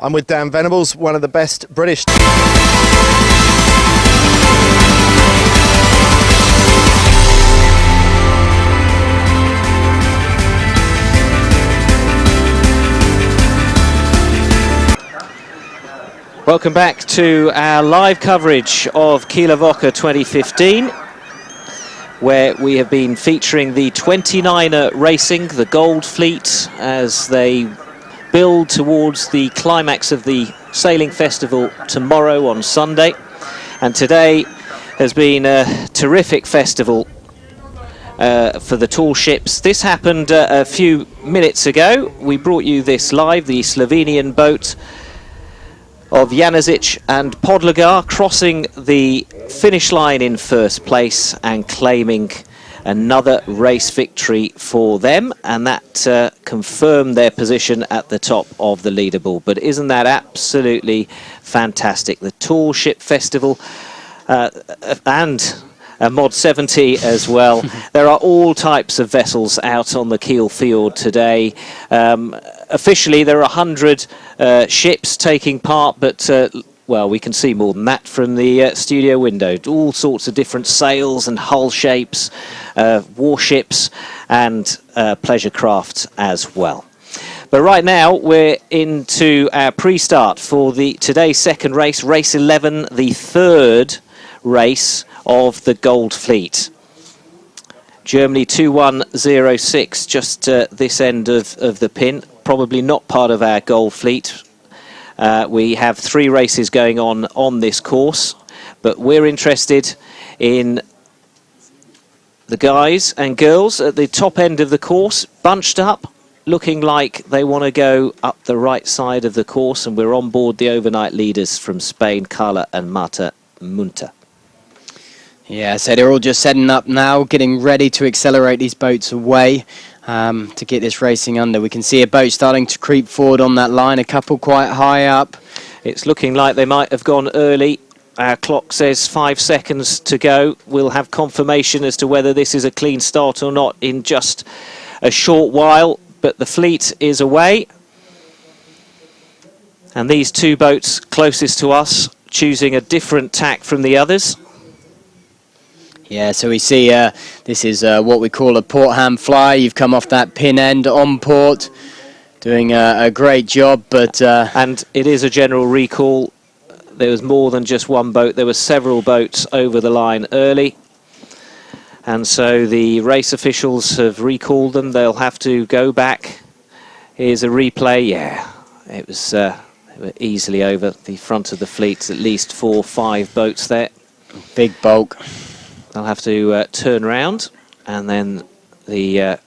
I'm with Dan Venables, one of the best British. Welcome back to our live coverage of Kieler Woche 2015, where we have been featuring the 29er racing, the Gold Fleet, as they build towards the climax of the sailing festival tomorrow on Sunday. And today has been a terrific festival for the tall ships. This happened a few minutes ago. We brought you this live, the Slovenian boat of Janezic and Podlogar crossing the finish line in first place and claiming another race victory for them, and that confirmed their position at the top of the leaderboard. But isn't that absolutely fantastic? The Tall Ship Festival and a Mod 70 as well. There are all types of vessels out on the Kiel Fjord today. Officially, there are 100 ships taking part, but well, we can see more than that from the studio window. All sorts of different sails and hull shapes, warships and pleasure crafts as well. But right now, we're into our pre-start for today's second race, race 11, the third race of the Gold Fleet. Germany 2106, just this end of the pin, probably not part of our Gold Fleet. We have 3 races going on this course, but we're interested in the guys and girls at the top end of the course, bunched up, looking like they want to go up the right side of the course, and we're on board the overnight leaders from Spain, Carla and Marta Munter. Yeah, so they're all just setting up now, getting ready to accelerate these boats away to get this racing under. We can see a boat starting to creep forward on that line, a couple quite high up. It's looking like they might have gone early. Our clock says 5 seconds to go. We'll have confirmation as to whether this is a clean start or not in just a short while, but the fleet is away. And these 2 boats closest to us choosing a different tack from the others. Yeah, so we see this is what we call a port hand fly. You've come off that pin end on port, doing a great job. But and it is a general recall. There was more than just one boat. There were several boats over the line early. And so the race officials have recalled them. They'll have to go back. Here's a replay. Yeah, it was easily over the front of the fleet. At least 4 or 5 boats there. Big bulk. They'll have to turn around, and then the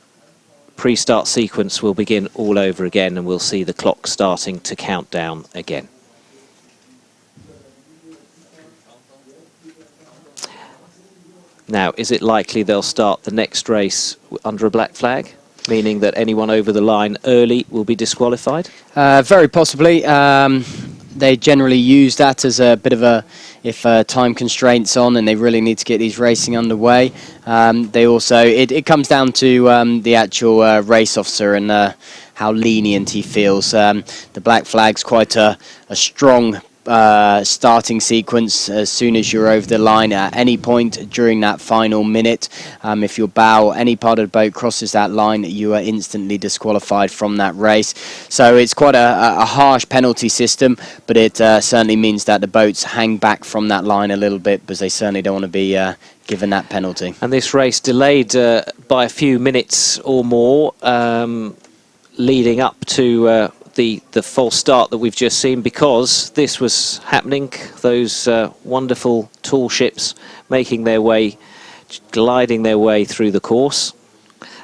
pre-start sequence will begin all over again, and we'll see the clock starting to count down again. Now, is it likely they'll start the next race under a black flag, meaning that anyone over the line early will be disqualified? Very possibly. They generally use that as a bit of a, if time constraints on and they really need to get these racing underway. They also, it comes down to the actual race officer and how lenient he feels. The black flag's quite a strong starting sequence as soon as you're over the line at any point during that final minute. If your bow, any part of the boat crosses that line, you are instantly disqualified from that race. So it's quite a harsh penalty system, but it certainly means that the boats hang back from that line a little bit because they certainly don't want to be given that penalty. And this race delayed by a few minutes or more, leading up to the false start that we've just seen, because this was happening. Those wonderful tall ships making their way, gliding their way through the course,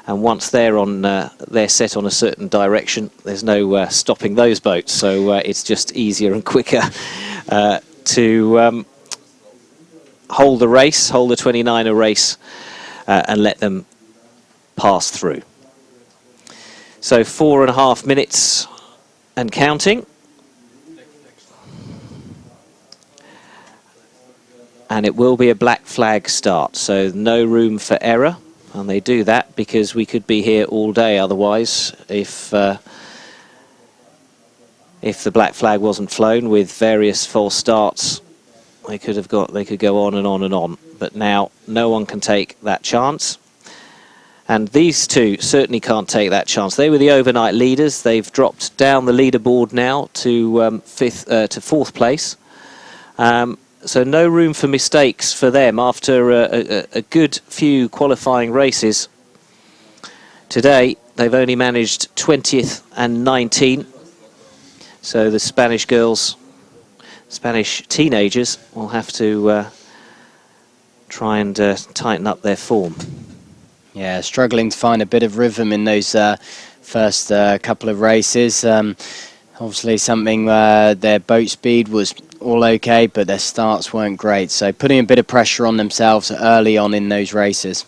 and once they're on, they're set on a certain direction. There's no stopping those boats, so it's just easier and quicker to hold the race, hold the 29er race, and let them pass through. So 4.5 minutes. And counting. And it will be a black flag start, so no room for error. And they do that because we could be here all day otherwise if if the black flag wasn't flown with various false starts, they could go on and on and on. But now no one can take that chance. And these two certainly can't take that chance. They were the overnight leaders. They've dropped down the leaderboard now to fourth place. So no room for mistakes for them after a good few qualifying races. Today, they've only managed 20th and 19th. So the Spanish girls, Spanish teenagers, will have to try and tighten up their form. Yeah, struggling to find a bit of rhythm in those first couple of races. Obviously something their boat speed was all okay, but their starts weren't great. So putting a bit of pressure on themselves early on in those races.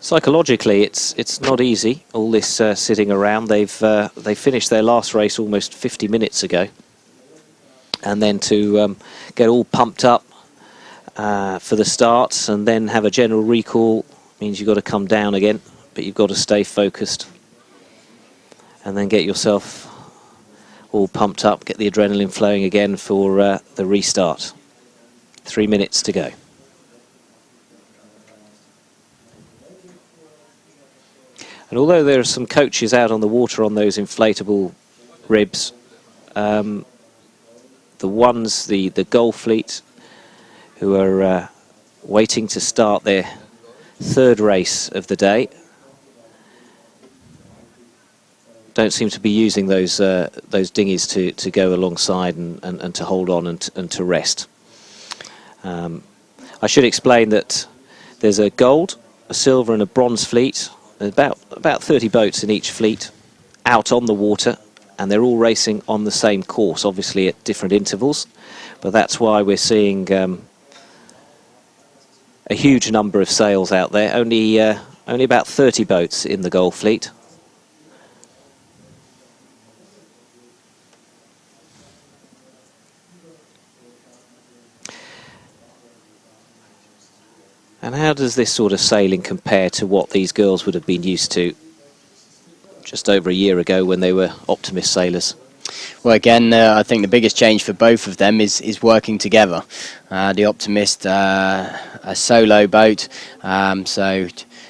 Psychologically, it's not easy, all this sitting around. They finished their last race almost 50 minutes ago. And then to get all pumped up for the starts and then have a general recall means you've got to come down again, but you've got to stay focused and then get yourself all pumped up, get the adrenaline flowing again for the restart. 3 minutes to go. And although there are some coaches out on the water on those inflatable ribs, the Gull fleet, who are waiting to start their third race of the day, don't seem to be using those dinghies to go alongside and to hold on and to rest. I should explain that there's a gold, a silver and a bronze fleet. There's about 30 boats in each fleet out on the water, and they're all racing on the same course, obviously at different intervals. But that's why we're seeing a huge number of sails out there. Only about 30 boats in the Gull fleet. And how does this sort of sailing compare to what these girls would have been used to just over a year ago when they were Optimist sailors? Well, again, I think the biggest change for both of them is working together. The Optimist, a solo boat, so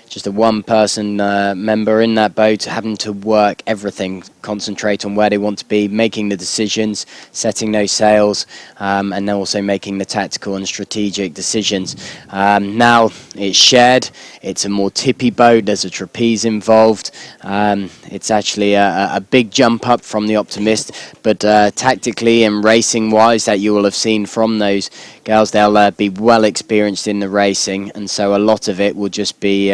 just a one-person member in that boat having to work everything, concentrate on where they want to be, making the decisions, setting those sails, and then also making the tactical and strategic decisions. Now it's shared, it's a more tippy boat, there's a trapeze involved. It's actually a big jump up from the Optimist, but tactically and racing-wise that you will have seen from those girls, they'll be well experienced in the racing, and so a lot of it will just be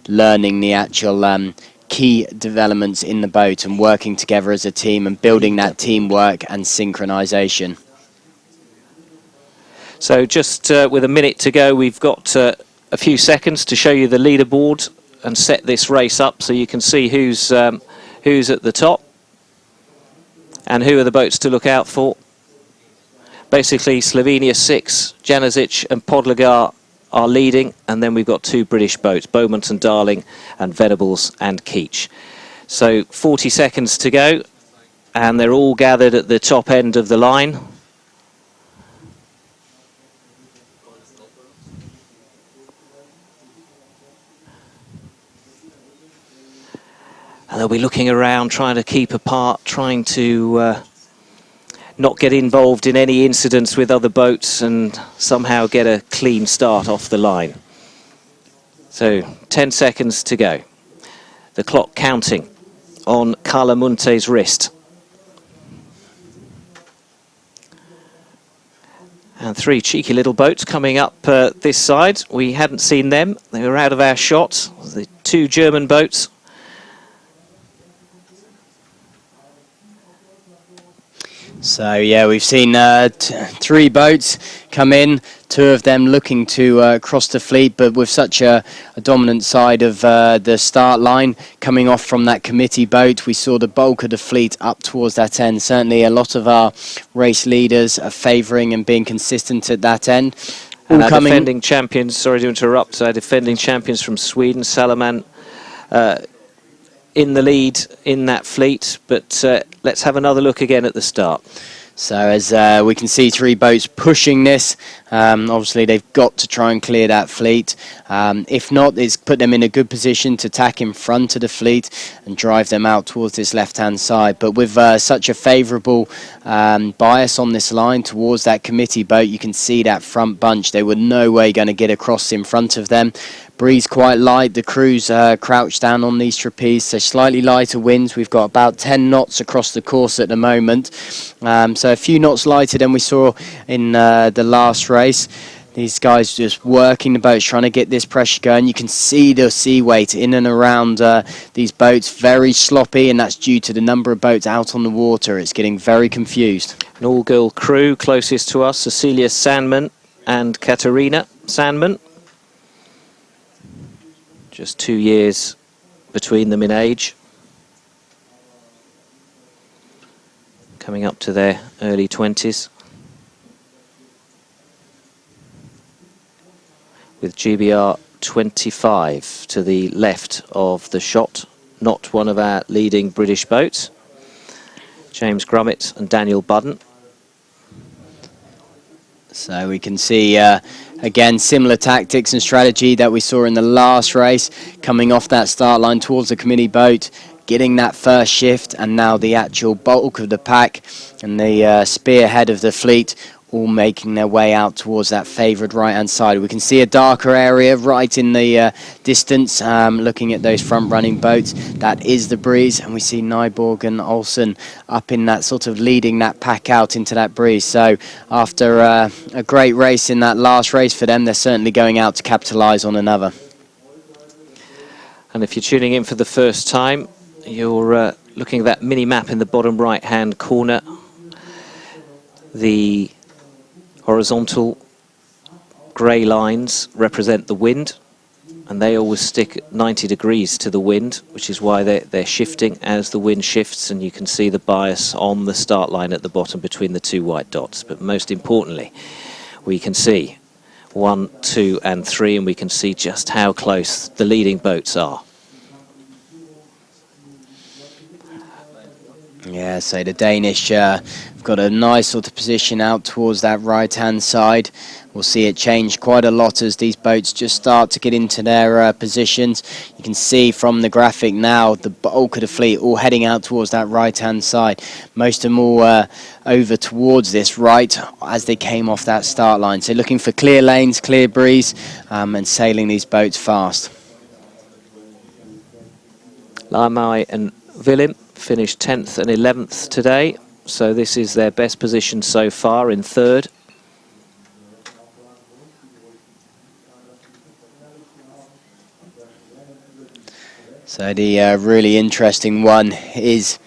learning the actual key developments in the boat and working together as a team and building that teamwork and synchronization. So just with a minute to go, we've got a few seconds to show you the leaderboard and set this race up so you can see who's at the top and who are the boats to look out for. Basically, Slovenia 6, Janazic and Podlegar are leading, and then we've got two British boats, Beaumont and Darling, and Venables and Keach. So 40 seconds to go, and they're all gathered at the top end of the line. And they'll be looking around, trying to keep apart, trying to not get involved in any incidents with other boats and somehow get a clean start off the line. So 10 seconds to go. The clock counting on Carla Munte's wrist. And three cheeky little boats coming up this side. We hadn't seen them. They were out of our shot. The two German boats. So yeah, we've seen three boats come in, two of them looking to cross the fleet, but with such a dominant side of the start line coming off from that committee boat, we saw the bulk of the fleet up towards that end. Certainly a lot of our race leaders are favouring and being consistent at that end. And our defending champions, sorry to interrupt, our defending champions from Sweden, Salaman, in the lead in that fleet, but let's have another look again at the start. So as we can see 3 boats pushing this, obviously they've got to try and clear that fleet. If not, it's put them in a good position to tack in front of the fleet and drive them out towards this left-hand side. But with such a favourable bias on this line towards that committee boat, you can see that front bunch. They were no way going to get across in front of them. Breeze quite light, the crew's crouched down on these trapeze, so slightly lighter winds. We've got about 10 knots across the course at the moment, so a few knots lighter than we saw in the last race. These guys just working the boats, trying to get this pressure going. You can see the sea weight in and around these boats, very sloppy, and that's due to the number of boats out on the water. It's getting very confused. An all-girl crew closest to us, Cecilia Sandman and Katarina Sandman. Just 2 years between them in age. Coming up to their early 20s. With GBR 25 to the left of the shot, not one of our leading British boats. James Grummett and Daniel Budden. So we can see, again, similar tactics and strategy that we saw in the last race, coming off that start line towards the committee boat, getting that first shift, and now the actual bulk of the pack and the spearhead of the fleet all making their way out towards that favoured right-hand side. We can see a darker area right in the distance, looking at those front-running boats. That is the Breeze, and we see Nyborg and Olsen up in that sort of leading that pack out into that Breeze. So after a great race in that last race for them, they're certainly going out to capitalise on another. And if you're tuning in for the first time, you're looking at that mini-map in the bottom right-hand corner. The horizontal grey lines represent the wind, and they always stick at 90 degrees to the wind, which is why they're shifting as the wind shifts, and you can see the bias on the start line at the bottom between the 2 white dots. But most importantly, we can see 1, 2 and 3, and we can see just how close the leading boats are. Yeah, so the Danish have got a nice sort of position out towards that right-hand side. We'll see it change quite a lot as these boats just start to get into their positions. You can see from the graphic now the bulk of the fleet all heading out towards that right-hand side. Most of them all over towards this right as they came off that start line. So looking for clear lanes, clear breeze, and sailing these boats fast. Lamai and Willem finished 10th and 11th today, so this is their best position so far in third. So the really interesting one is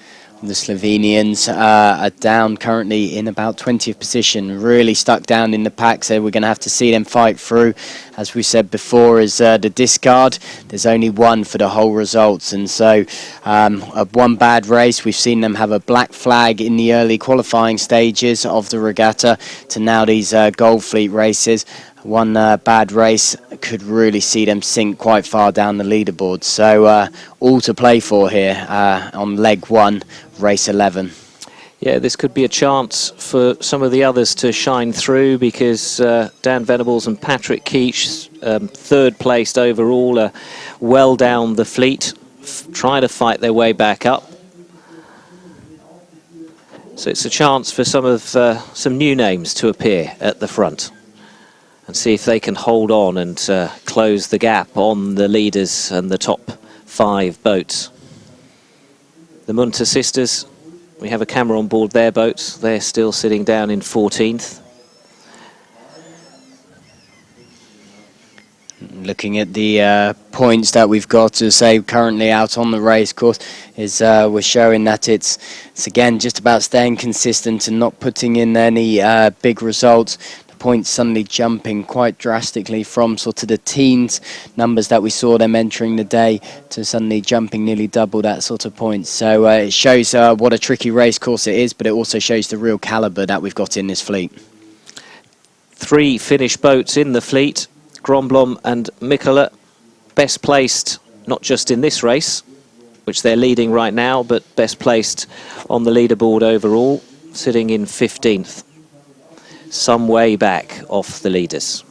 the Slovenians are down currently in about 20th position, really stuck down in the pack, so we're going to have to see them fight through. As we said before, is the discard. There's only one for the whole results, and so one bad race. We've seen them have a black flag in the early qualifying stages of the regatta to now these Gold Fleet races. One bad race could really see them sink quite far down the leaderboard. So all to play for here on leg 1, race 11. Yeah, this could be a chance for some of the others to shine through, because Dan Venables and Patrick Keach, third placed overall, are well down the fleet, trying to fight their way back up. So it's a chance for some new names to appear at the front and see if they can hold on and close the gap on the leaders and the top 5 boats. The Munter sisters, we have a camera on board their boats. They're still sitting down in 14th. Looking at the points that we've got to say currently out on the race course, is we're showing that it's again just about staying consistent and not putting in any big results. Points suddenly jumping quite drastically from sort of the teens numbers that we saw them entering the day to suddenly jumping nearly double that sort of points. So it shows what a tricky race course it is, but it also shows the real calibre that we've got in this fleet. 3 Finnish boats in the fleet, Gromblom and Mikkola, best placed not just in this race, which they're leading right now, but best placed on the leaderboard overall, sitting in 15th, some way back off the leaders.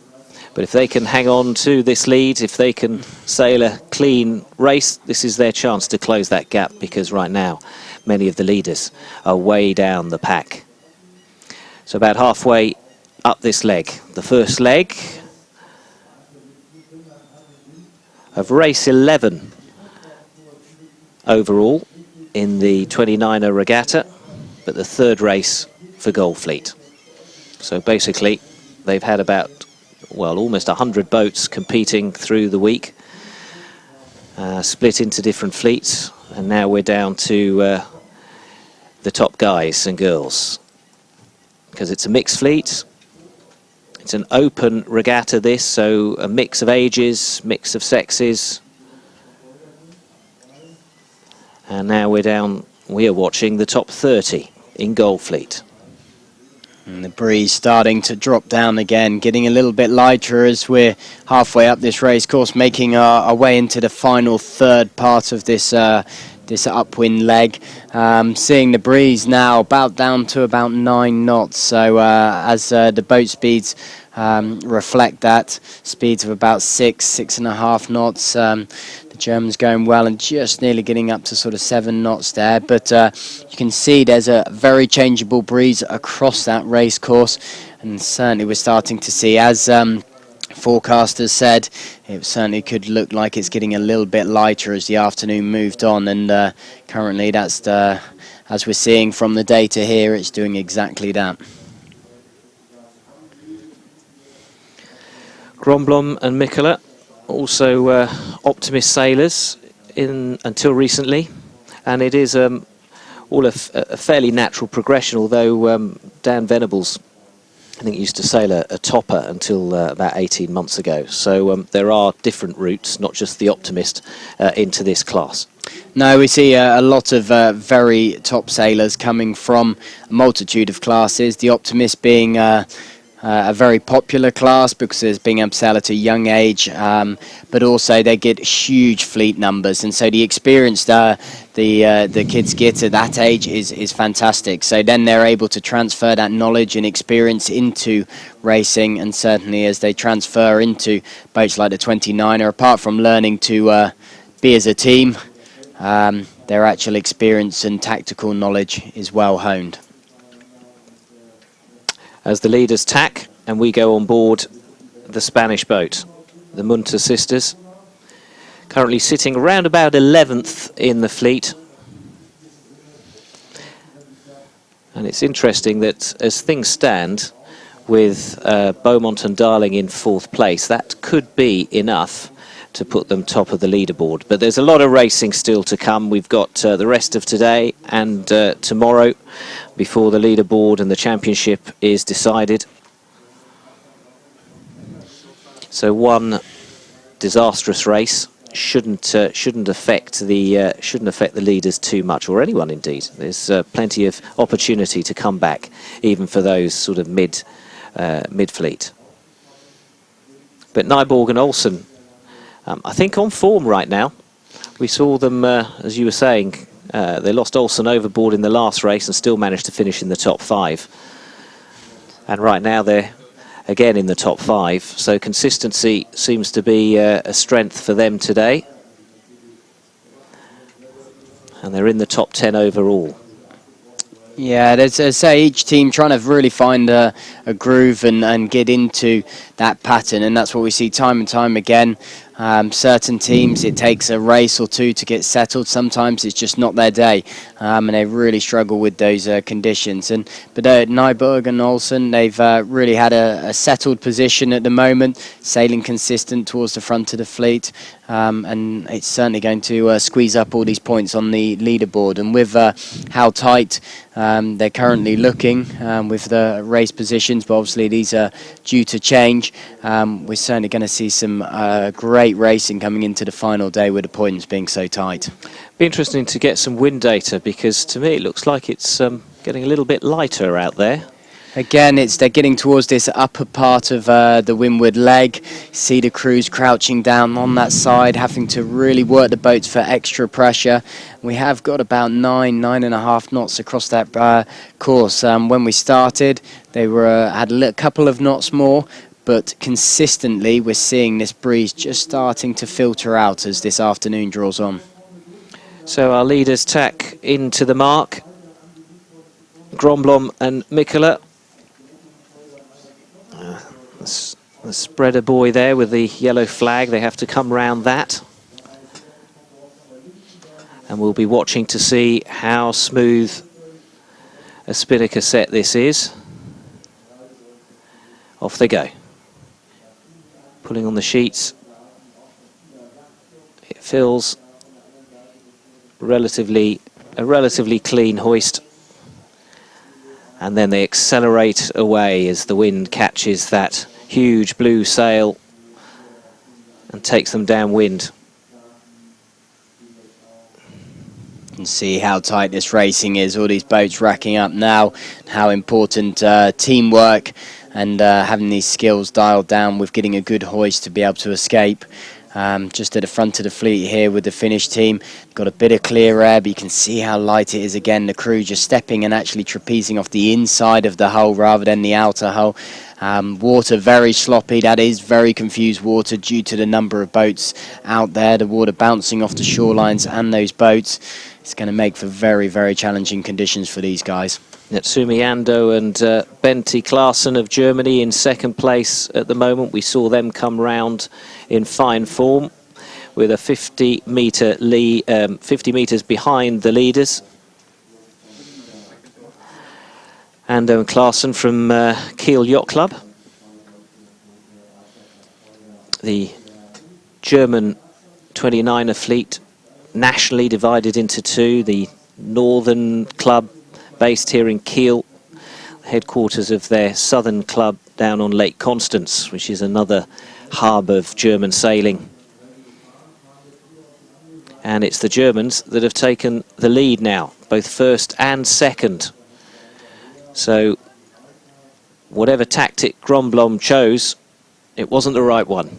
But if they can hang on to this lead, if they can sail a clean race, this is their chance to close that gap, because right now many of the leaders are way down the pack. So about halfway up this leg. The first leg of race 11 overall in the 29er regatta, but the third race for Goldfleet. So basically they've had about, well, almost 100 boats competing through the week, split into different fleets, and now we're down to the top guys and girls, because it's a mixed fleet. It's an open regatta, this, so a mix of ages, mix of sexes. And now we are watching the top 30 in Goldfleet. And the breeze starting to drop down again, getting a little bit lighter as we're halfway up this race course, making our way into the final third part of this this upwind leg. Seeing the breeze now about down to about 9 knots. So as the boat speeds reflect that, speeds of about 6.5 knots. The Germans going well and just nearly getting up to sort of 7 knots there. But you can see there's a very changeable breeze across that race course. And certainly we're starting to see, as forecasters said, it certainly could look like it's getting a little bit lighter as the afternoon moved on. And currently that's, as we're seeing from the data here, it's doing exactly that. Gromblom and Mikkola, also optimist sailors until recently, and it is all a fairly natural progression, although Dan Venables, I think, used to sail a topper until about 18 months ago. So there are different routes, not just the optimist, into this class. No, we see a lot of very top sailors coming from a multitude of classes, the optimist being a very popular class because it's being able to sail at a young age, but also they get huge fleet numbers, and so the experience the kids get at that age is fantastic. So then they're able to transfer that knowledge and experience into racing, and certainly as they transfer into boats like the 29er, apart from learning to be as a team, their actual experience and tactical knowledge is well honed. As the leaders tack and we go on board the Spanish boat, the Munter sisters, currently sitting around about 11th in the fleet. And it's interesting that as things stand, with Beaumont and Darling in 4th place, that could be enough to put them top of the leaderboard. But there's a lot of racing still to come. We've got the rest of today and tomorrow before the leaderboard and the championship is decided. So one disastrous race shouldn't affect the leaders too much, or anyone indeed. There's plenty of opportunity to come back, even for those sort of mid-fleet. But Nyborg and Olsen, I think, on form right now. We saw them, as you were saying, they lost Olsen overboard in the last race and still managed to finish in the top 5. And right now they're again in the top 5. So consistency seems to be a strength for them today. And they're in the top 10 overall. Yeah, there's, as I say, each team trying to really find a groove and get into that pattern, and that's what we see time and time again. Certain teams, it takes a race or two to get settled. Sometimes it's just not their day, and they really struggle with those conditions. But Nyborg and Olsen, they've really had a settled position at the moment, sailing consistent towards the front of the fleet, and it's certainly going to squeeze up all these points on the leaderboard. And with how tight they're currently looking with the race positions, but obviously these are due to change, we're certainly going to see some great racing coming into the final day with the points being so tight. Be interesting to get some wind data, because to me it looks like it's getting a little bit lighter out there. Again, they're getting towards this upper part of the windward leg. See the crews crouching down on that side, having to really work the boats for extra pressure. We have got about 9.5 knots across that course. When we started, they had a couple of knots more, but consistently we're seeing this breeze just starting to filter out as this afternoon draws on. So our leaders tack into the mark. Gromblom and Mikkola. The spreader buoy there with the yellow flag, they have to come round that. And we'll be watching to see how smooth a spinnaker set this is. Off they go. Pulling on the sheets. It feels a relatively clean hoist. And then they accelerate away as the wind catches that huge blue sail and takes them downwind. You can see how tight this racing is, all these boats racking up now, how important teamwork and having these skills dialed down with getting a good hoist to be able to escape. Just at the front of the fleet here with the Finnish team. Got a bit of clear air, but you can see how light it is again. The crew just stepping and actually trapezing off the inside of the hull rather than the outer hull. Water very sloppy. That is very confused water due to the number of boats out there. The water bouncing off the shorelines and those boats. It's going to make for very, very challenging conditions for these guys. Natsumi Ando and Benti Klaassen of Germany in second place at the moment. We saw them come round in fine form with a 50 metres behind the leaders. Ando and Klaassen from Kiel Yacht Club. The German 29er fleet nationally divided into two. The northern club based here in Kiel, headquarters of their southern club down on Lake Constance, which is another hub of German sailing. And it's the Germans that have taken the lead now, both first and second. So whatever tactic Gromblom chose, it wasn't the right one.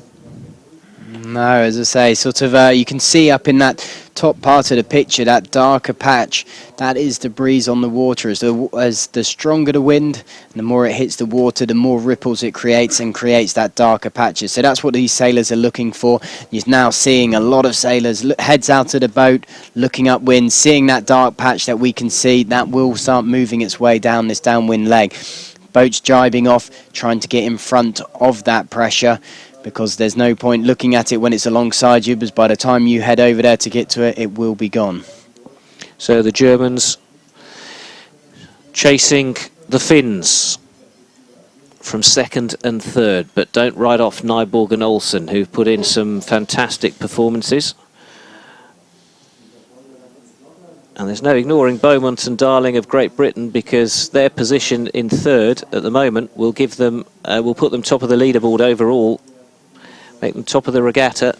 No, as I say, sort of you can see up in that top part of the picture, that darker patch, that is the breeze on the water. As the stronger the wind, and the more it hits the water, the more ripples it creates and creates that darker patches. So that's what these sailors are looking for. You're now seeing a lot of sailors heads out of the boat, looking upwind, seeing that dark patch that we can see. That will start moving its way down this downwind leg. Boats jibing off, trying to get in front of that pressure, because there's no point looking at it when it's alongside you, because by the time you head over there to get to it, it will be gone. So the Germans chasing the Finns from second and third, but don't write off Nyborg and Olsen, who've put in some fantastic performances. And there's no ignoring Beaumont and Darling of Great Britain, because their position in third at the moment will give them, will put them top of the leaderboard overall, make them top of the regatta.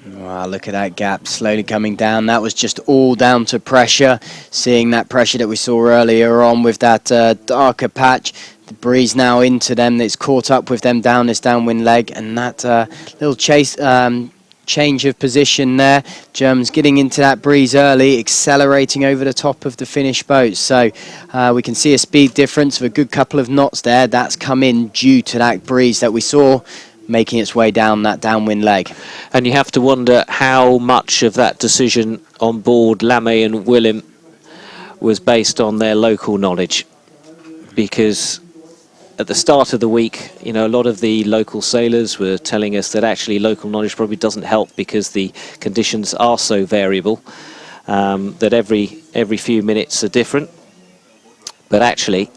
Wow, look at that gap slowly coming down. That was just all down to pressure. Seeing that pressure that we saw earlier on with that darker patch. The breeze now into them. It's caught up with them down this downwind leg. And that little change of position there. Germans getting into that breeze early, accelerating over the top of the Finnish boat. So we can see a speed difference of a good couple of knots there. That's come in due to that breeze that we saw making its way down that downwind leg. And you have to wonder how much of that decision on board Lamé and Willem was based on their local knowledge, because at the start of the week, you know, a lot of the local sailors were telling us that actually local knowledge probably doesn't help, because the conditions are so variable, that every few minutes are different. But actually,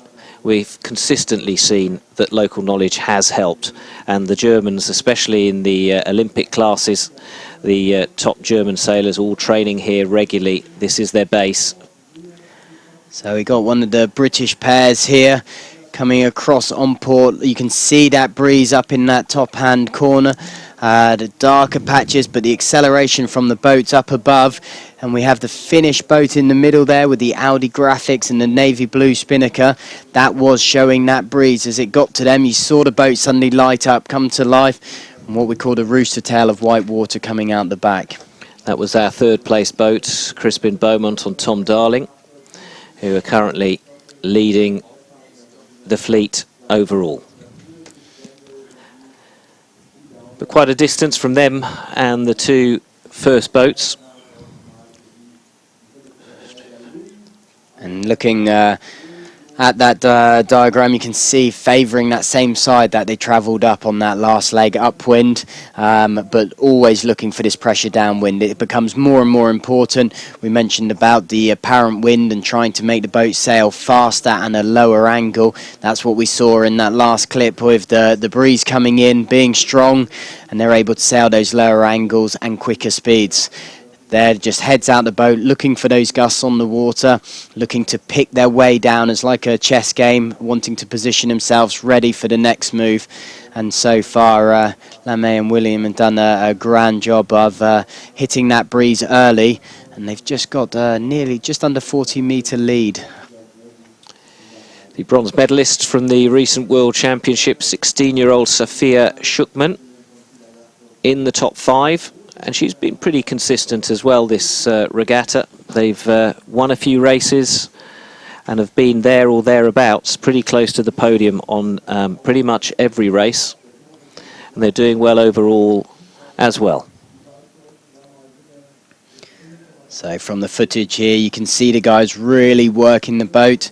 we've consistently seen that local knowledge has helped, and the Germans, especially in the Olympic classes, the top German sailors all training here regularly. This is their base. So we got one of the British pairs here coming across on port. You can see that breeze up in that top hand corner. the darker patches, but the acceleration from the boats up above. And we have the Finnish boat in the middle there with the Audi graphics and the navy blue spinnaker. That was showing that breeze. As it got to them, you saw the boat suddenly light up, come to life, and what we call the rooster tail of white water coming out the back. That was our third place boat, Crispin Beaumont on Tom Darling, who are currently leading the fleet overall. But quite a distance from them and the two first boats. And looking at that diagram, you can see favouring that same side that they travelled up on that last leg upwind, but always looking for this pressure downwind. It becomes more and more important. We mentioned about the apparent wind and trying to make the boat sail faster and a lower angle. That's what we saw in that last clip with the breeze coming in, being strong, and they're able to sail those lower angles and quicker speeds. They're just heads out the boat, looking for those gusts on the water, looking to pick their way down as like a chess game, wanting to position themselves ready for the next move. And so far, Lamé and William have done a grand job of hitting that breeze early, and they've just got nearly just under 40-metre lead. The bronze medalist from the recent World Championship, 16-year-old Sophia Schuckmann, in the top 5. And she's been pretty consistent as well this regatta. They've won a few races and have been there or thereabouts, pretty close to the podium on pretty much every race. And they're doing well overall as well. So from the footage here, you can see the guys really working the boat.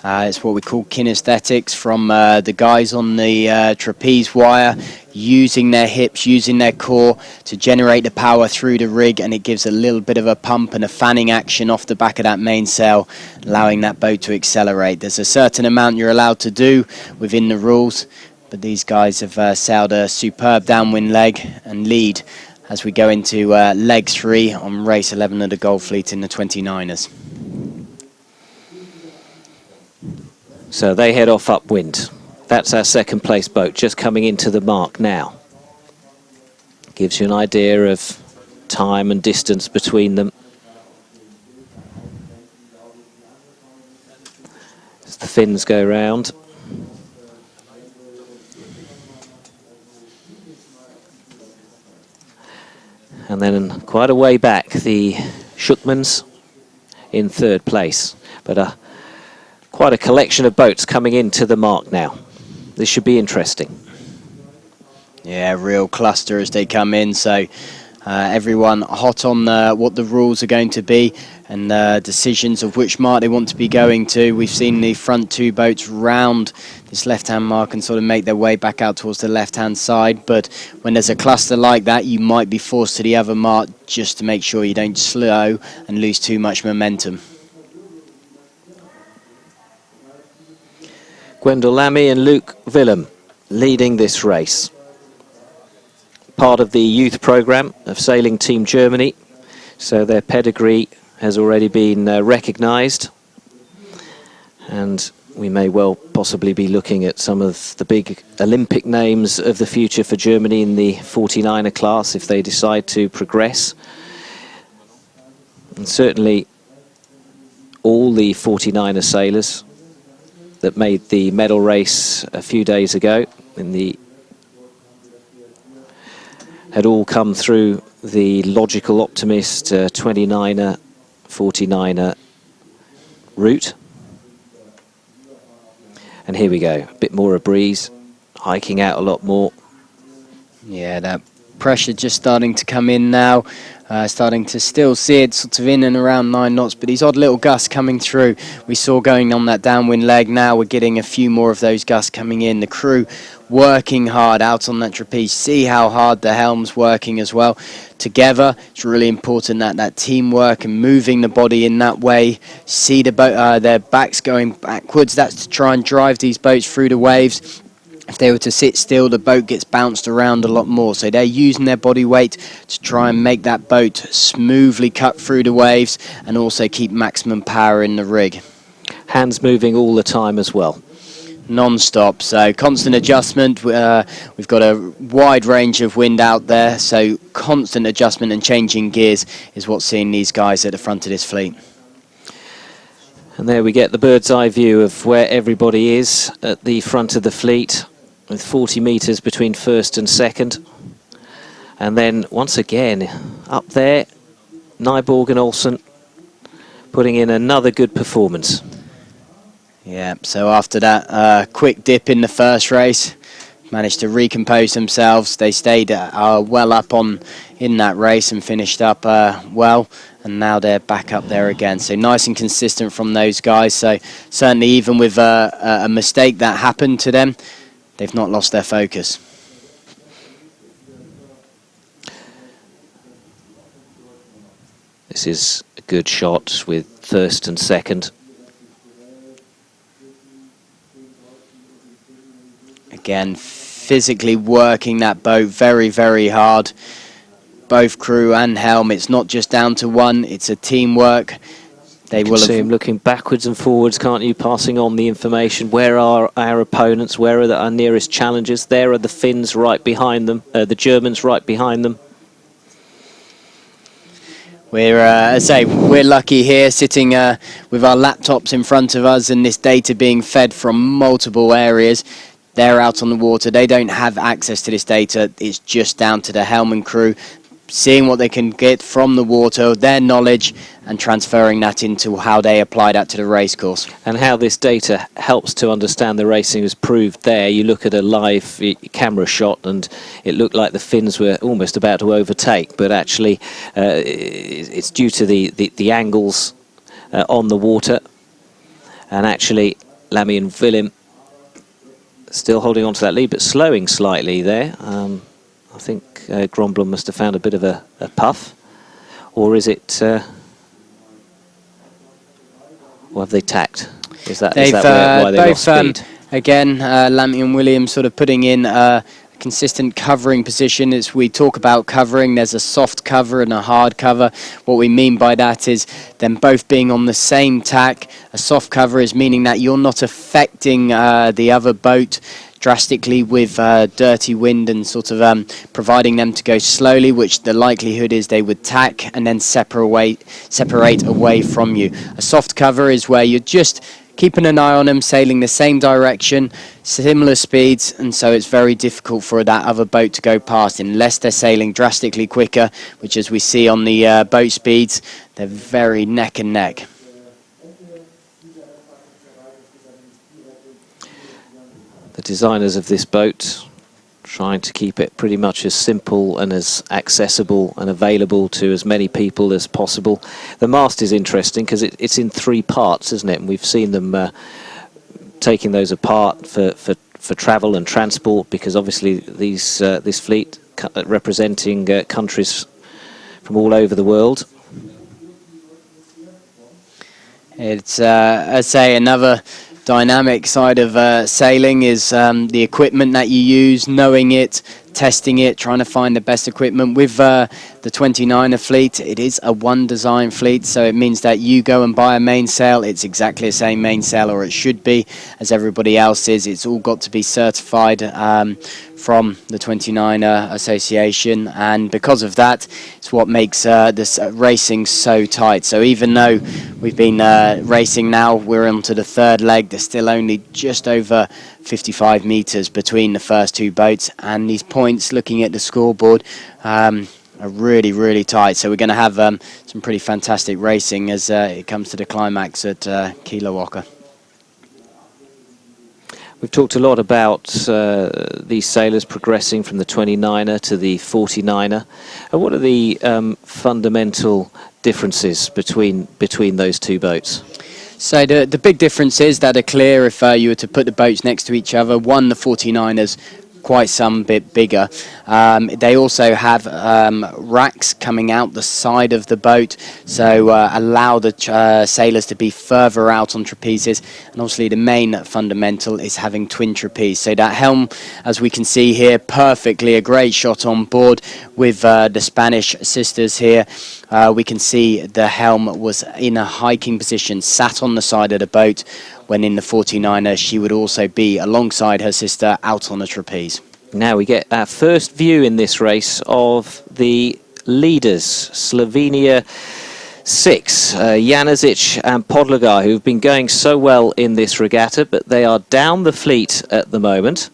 It's what we call kinesthetics from the guys on the trapeze wire, using their hips, using their core to generate the power through the rig, and it gives a little bit of a pump and a fanning action off the back of that mainsail, allowing that boat to accelerate. There's a certain amount you're allowed to do within the rules, but these guys have sailed a superb downwind leg and lead as we go into leg 3 on race 11 of the Gold Fleet in the 29ers. So they head off upwind. That's our second place boat, just coming into the mark now. Gives you an idea of time and distance between them. As the fins go round. And then quite a way back, the Schuckmanns in third place. But quite a collection of boats coming into the mark now. This should be interesting. Yeah, real cluster as they come in. So everyone hot on what the rules are going to be and decisions of which mark they want to be going to. We've seen the front two boats round this left-hand mark and sort of make their way back out towards the left-hand side. But when there's a cluster like that, you might be forced to the other mark just to make sure you don't slow and lose too much momentum. Gwendal Lamé and Luc Willem leading this race. Part of the youth programme of Sailing Team Germany, so their pedigree has already been recognised, and we may well possibly be looking at some of the big Olympic names of the future for Germany in the 49er class if they decide to progress. And certainly all the 49er sailors that made the medal race a few days ago had all come through the logical optimist 29er, 49er route. And here we go, a bit more a breeze, hiking out a lot more. Yeah, that pressure just starting to come in now. Starting to still see it sort of in and around 9 knots, but these odd little gusts coming through. We saw going on that downwind leg. Now we're getting a few more of those gusts coming in. The crew working hard out on that trapeze. See how hard the helm's working as well. Together, it's really important that teamwork and moving the body in that way. See the boat, their backs going backwards. That's to try and drive these boats through the waves. If they were to sit still, the boat gets bounced around a lot more. So they're using their body weight to try and make that boat smoothly cut through the waves and also keep maximum power in the rig. Hands moving all the time as well. non-stop. So constant adjustment. We've got a wide range of wind out there, so constant adjustment and changing gears is what's seeing these guys at the front of this fleet. And there we get the bird's eye view of where everybody is at the front of the fleet, with 40 metres between first and second. And then once again up there, Nyborg and Olsen putting in another good performance. Yeah, so after that quick dip in the first race, managed to recompose themselves. They stayed well up in that race and finished up well, and now they're back up there again. So nice and consistent from those guys. So certainly even with a mistake that happened to them, they've not lost their focus. This is a good shot with first and second. Again, physically working that boat very, very hard. Both crew and helm. It's not just down to one, it's a teamwork. They will see him looking backwards and forwards, can't you? Passing on the information. Where are our opponents? Where are our nearest challengers? There are the Finns right behind them, the Germans right behind them. We're, as I say, we're lucky here, sitting with our laptops in front of us and this data being fed from multiple areas. They're out on the water. They don't have access to this data. It's just down to the helm and crew, seeing what they can get from the water, their knowledge, and transferring that into how they apply that to the race course. And how this data helps to understand the racing is proved there. You look at a live camera shot and it looked like the Finns were almost about to overtake, but actually it's due to the angles on the water. And actually Lammy and Willem still holding on to that lead, but slowing slightly there. I think Gromblom must have found a bit of a puff. Or is it... or have they tacked? Is that why they lost speed? Again, Lammy and Williams sort of putting in a consistent covering position. As we talk about covering, there's a soft cover and a hard cover. What we mean by that is them both being on the same tack. A soft cover is meaning that you're not affecting the other boat drastically with dirty wind and sort of providing them to go slowly, which the likelihood is they would tack and then separate away from you. A soft cover is where you're just keeping an eye on them, sailing the same direction, similar speeds, and so it's very difficult for that other boat to go past unless they're sailing drastically quicker, which as we see on the boat speeds, they're very neck and neck. The designers of this boat trying to keep it pretty much as simple and as accessible and available to as many people as possible. The mast is interesting because it's in 3 parts, isn't it? And we've seen them taking those apart for travel and transport, because obviously this fleet representing countries from all over the world. It's, I'd say, another dynamic side of sailing is the equipment that you use, knowing it, testing it, trying to find the best equipment. With the 29er fleet, it is a one design fleet, so it means that you go and buy a mainsail, it's exactly the same mainsail, or it should be, as everybody else is. It's all got to be certified from the 29er Association, and because of that, it's what makes this racing so tight. So even though we've been racing now, we're onto the 3rd leg, there's still only just over 55 meters between the first 2 boats, and these points, looking at the scoreboard, are really, really tight. So we're going to have some pretty fantastic racing as it comes to the climax at Kieler Woche. We've talked a lot about these sailors progressing from the 29er to the 49er. What are the fundamental differences between those 2 boats? So the big differences that are clear if you were to put the boats next to each other. One, the 49ers, quite some bit bigger. They also have racks coming out the side of the boat, so allow the sailors to be further out on trapezes. And obviously the main fundamental is having twin trapeze. So that helm, as we can see here, perfectly a great shot on board with the Spanish sisters here. we can see the helm was in a hiking position, sat on the side of the boat, when in the 49er she would also be alongside her sister out on a trapeze. Now we get our first view in this race of the leaders, Slovenia 6, Janezic and Podlogar, who've been going so well in this regatta, but they are down the fleet at the moment.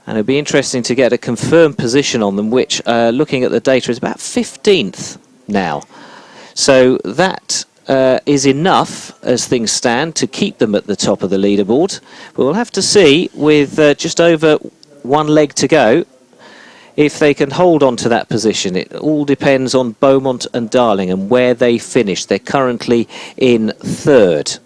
And it'll be interesting to get a confirmed position on them, which, looking at the data, is about 15th now. So that is enough, as things stand, to keep them at the top of the leaderboard. But we'll have to see, with just over one leg to go, if they can hold on to that position. It all depends on Beaumont and Darling and where they finish. They're currently in 3rd.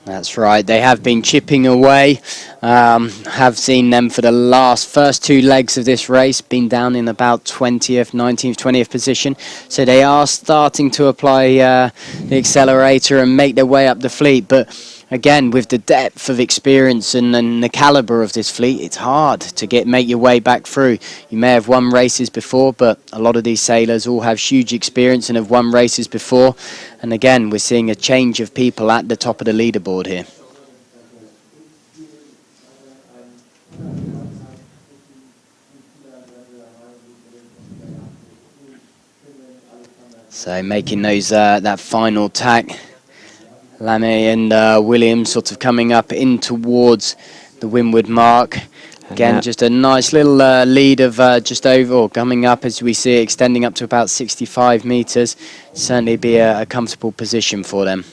That's right, they have been chipping away. Have seen them for the first 2 legs of this race, been down in about 20th, 19th, 20th position. So they are starting to apply the accelerator and make their way up the fleet. But again, with the depth of experience and the caliber of this fleet, it's hard to make your way back through. You may have won races before, but a lot of these sailors all have huge experience and have won races before. And again, we're seeing a change of people at the top of the leaderboard here. So making those that final tack. Lamy and Williams sort of coming up in towards the windward mark. Again, just a nice little lead of just over, or coming up as we see it, extending up to about 65 metres. Certainly be a comfortable position for them.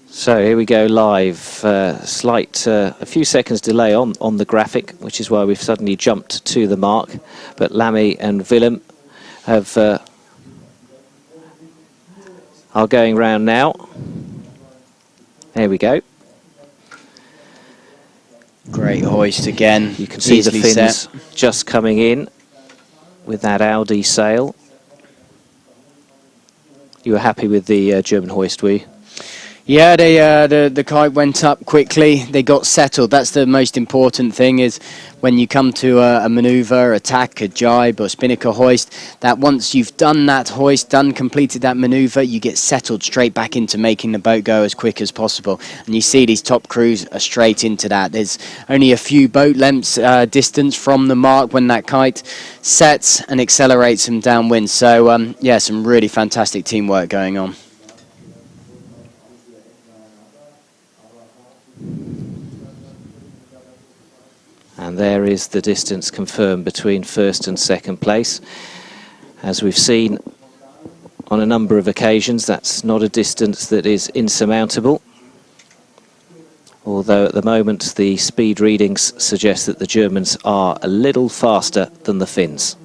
So here we go live. A few seconds delay on the graphic, which is why we've suddenly jumped to the mark. But Lamy and Willem are going round now. There we go. Great hoist again. You can see the fins just coming in with that Audi sail. You were happy with the German hoist, were you? Yeah, the kite went up quickly. They got settled. That's the most important thing, is when you come to a manoeuvre, a tack, a jibe or spinnaker hoist, that once you've done that hoist, completed that manoeuvre, you get settled straight back into making the boat go as quick as possible. And you see these top crews are straight into that. There's only a few boat lengths distance from the mark when that kite sets and accelerates them downwind. So, yeah, some really fantastic teamwork going on. And there is the distance confirmed between 1st and 2nd place. As we've seen on a number of occasions, that's not a distance that is insurmountable. Although at the moment the speed readings suggest that the Germans are a little faster than the Finns.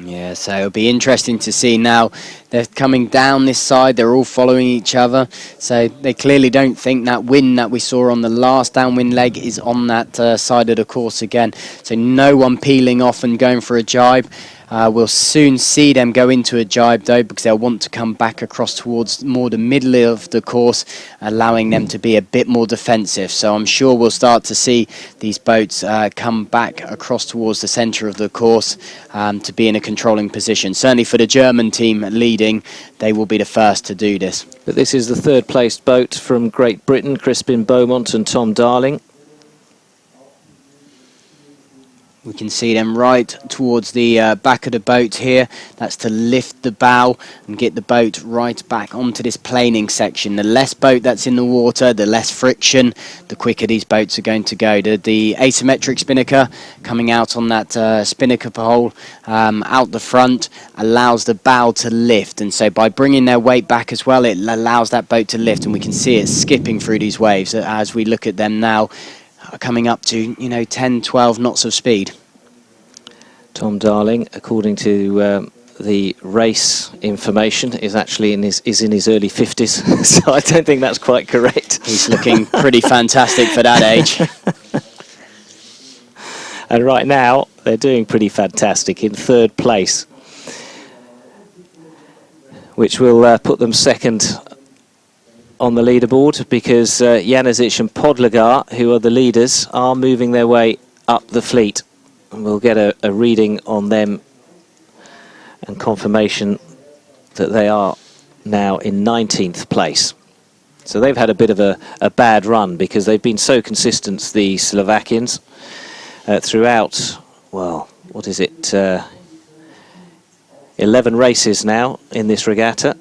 Yeah, so it'll be interesting to see now. They're coming down this side, they're all following each other. So they clearly don't think that wind that we saw on the last downwind leg is on that side of the course again. So no one peeling off and going for a jibe. We'll soon see them go into a jibe though, because they'll want to come back across towards more the middle of the course, allowing them to be a bit more defensive. So I'm sure we'll start to see these boats come back across towards the centre of the course to be in a controlling position. Certainly for the German team leading, they will be the first to do this. But this is the 3rd placed boat from Great Britain, Crispin Beaumont and Tom Darling. We can see them right towards the back of the boat here. That's to lift the bow and get the boat right back onto this planing section. The less boat that's in the water, the less friction, the quicker these boats are going to go. The asymmetric spinnaker coming out on that spinnaker pole out the front allows the bow to lift. And so by bringing their weight back as well, it allows that boat to lift. And we can see it skipping through these waves as we look at them now, coming up to 10, 12 knots of speed. Tom Darling, according to the race information, is actually in his early 50s, so I don't think that's quite correct. He's looking pretty fantastic for that age. And right now, they're doing pretty fantastic in 3rd place, which will put them 2nd on the leaderboard, because Janezic and Podlogar, who are the leaders, are moving their way up the fleet. And we'll get a reading on them and confirmation that they are now in 19th place. So they've had a bit of a bad run because they've been so consistent, the Slovakians, throughout, well, what is it, 11 races now in this regatta.